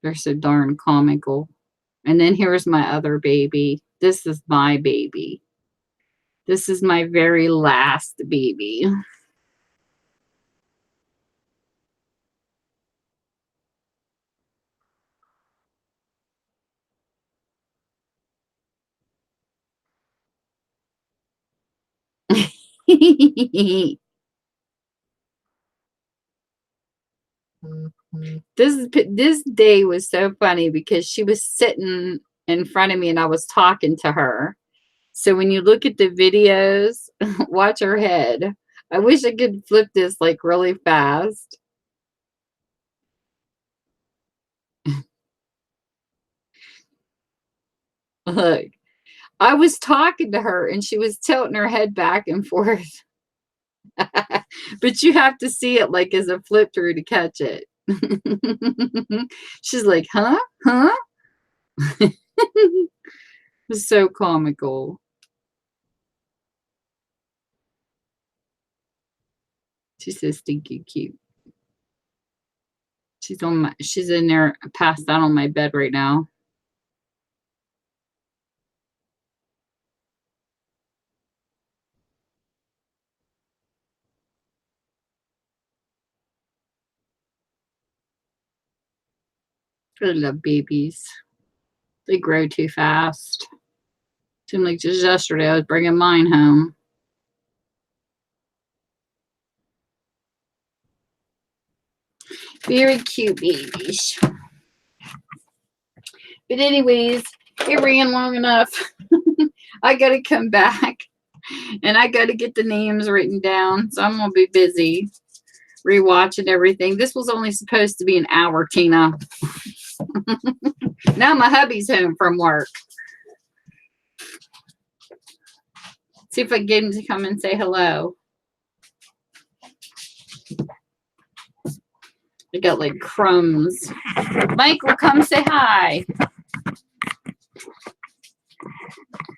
They're so darn comical. And then here's my other baby. This is my baby. This is my very last baby. This day was so funny because she was sitting in front of me and I was talking to her. So when you look at the videos, watch her head. I wish I could flip this like really fast. Look, I was talking to her and she was tilting her head back and forth. But you have to see it like as a flip through to catch it. She's like, huh? Huh? It was so comical. She's so stinky cute. She's in there passed out on my bed right now. I love babies. They grow too fast. Seemed like just yesterday I was bringing mine home. Very cute babies. But anyways, it ran long enough. I got to come back and I got to get the names written down. So I'm going to be busy rewatching everything. This was only supposed to be an hour, Tina. Now my hubby's home from work. See if I can get him to come and say hello. I got like crumbs. Michael, come say hi.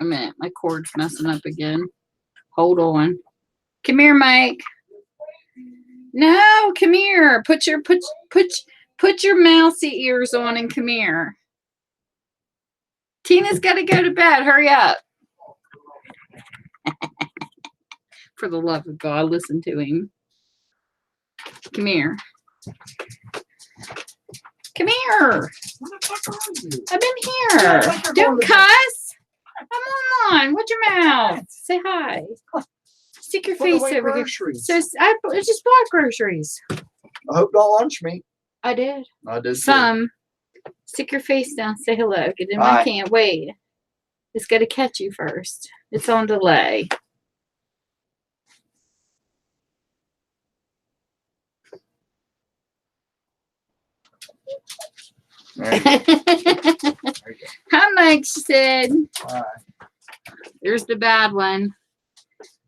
A minute, my cord's messing up again. Hold on. Come here, Mike. No, come here. Put your mousy ears on and come here. Tina's got to go to bed. Hurry up. For the love of God, listen to him. Come here. Come here. I've been here. Don't cuss. I'm online. Watch your mouth. Say hi. Stick your face over here. So I just bought groceries. I hope don't lunch me. I did. I did. Some. Stick your face down. Say hello. Get in my can. Wait. It's got to catch you first. It's on delay. Hi, Mike, she said. Hi. There's the bad one.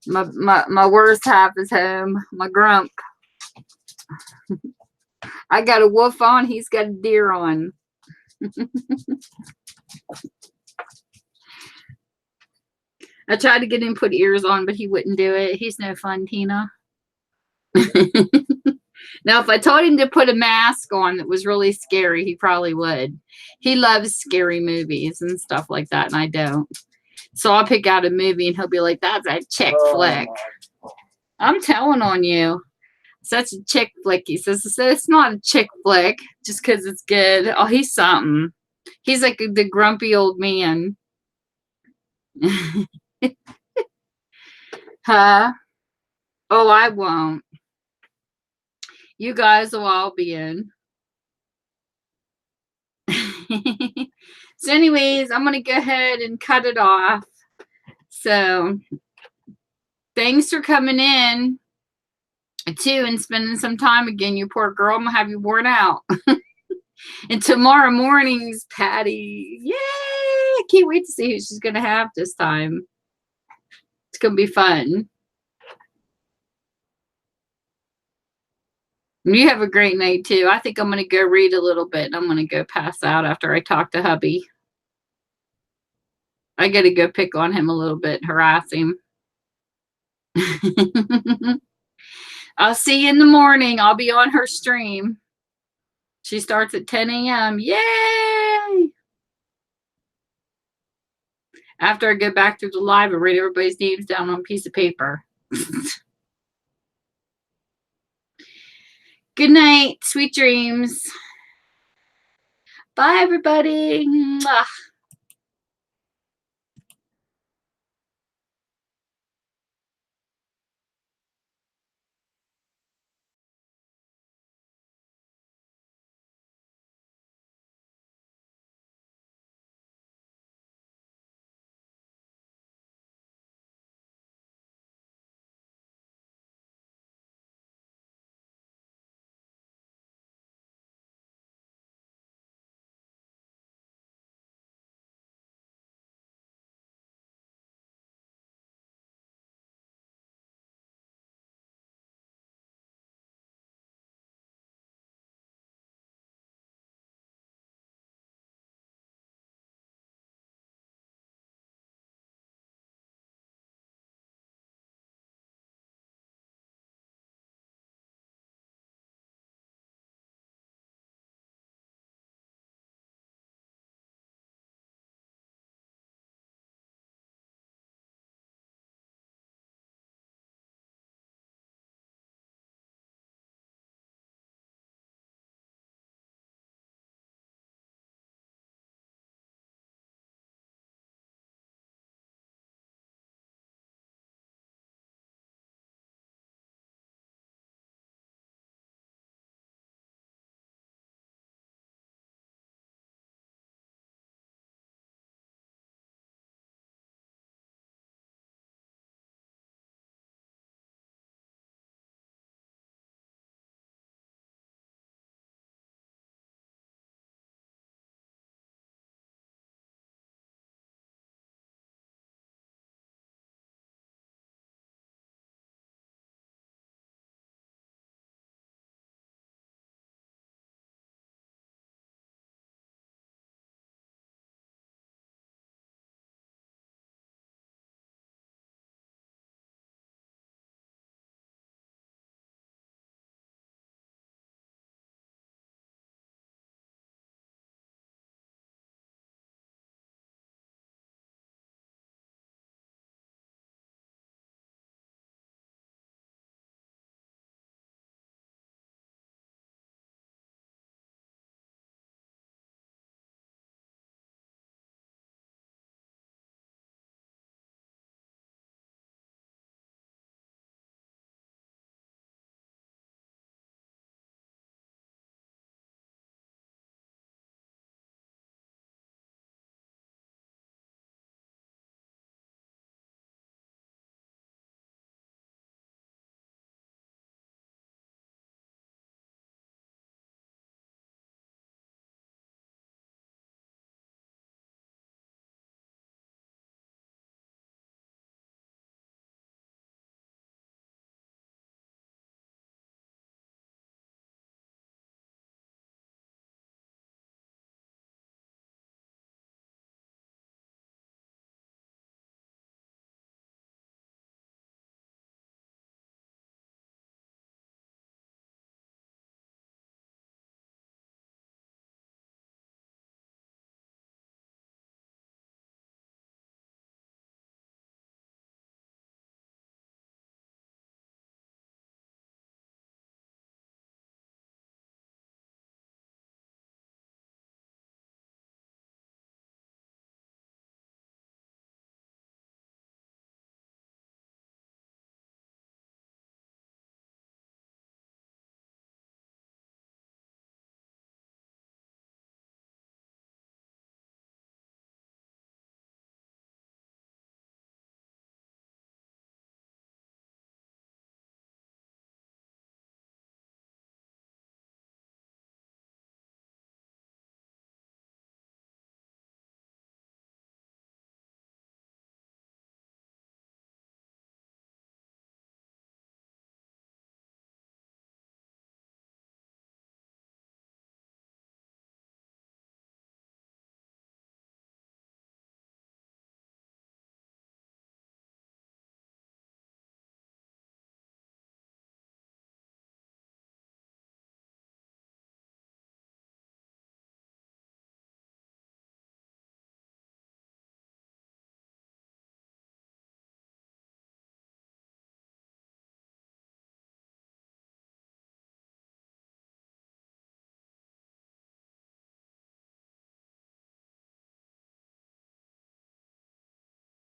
My worst half is home. My grump. I got a wolf on. He's got a deer on. I tried to get him to put ears on, but he wouldn't do it. He's no fun, Tina. Now, if I told him to put a mask on that was really scary, he probably would. He loves scary movies and stuff like that, and I don't. So I'll pick out a movie, and he'll be like, that's a chick flick. I'm telling on you. Such a chick flick. He says, it's not a chick flick just because it's good. Oh, he's something. He's like the grumpy old man. Huh? Oh, I won't. You guys will all be in. So anyways, I'm going to go ahead and cut it off. So thanks for coming in too and spending some time again. You poor girl, I'm going to have you worn out. And tomorrow morning's Patty. Yay! I can't wait to see who she's going to have this time. It's going to be fun. You have a great night too. I think I'm going to go read a little bit and I'm going to go pass out after I talk to hubby. I got to go pick on him a little bit, harass him. I'll see you in the morning. I'll be on her stream. She starts at 10 a.m. Yay! After I go back through the live and write everybody's names down on a piece of paper. Good night. Sweet dreams. Bye, everybody. Mwah.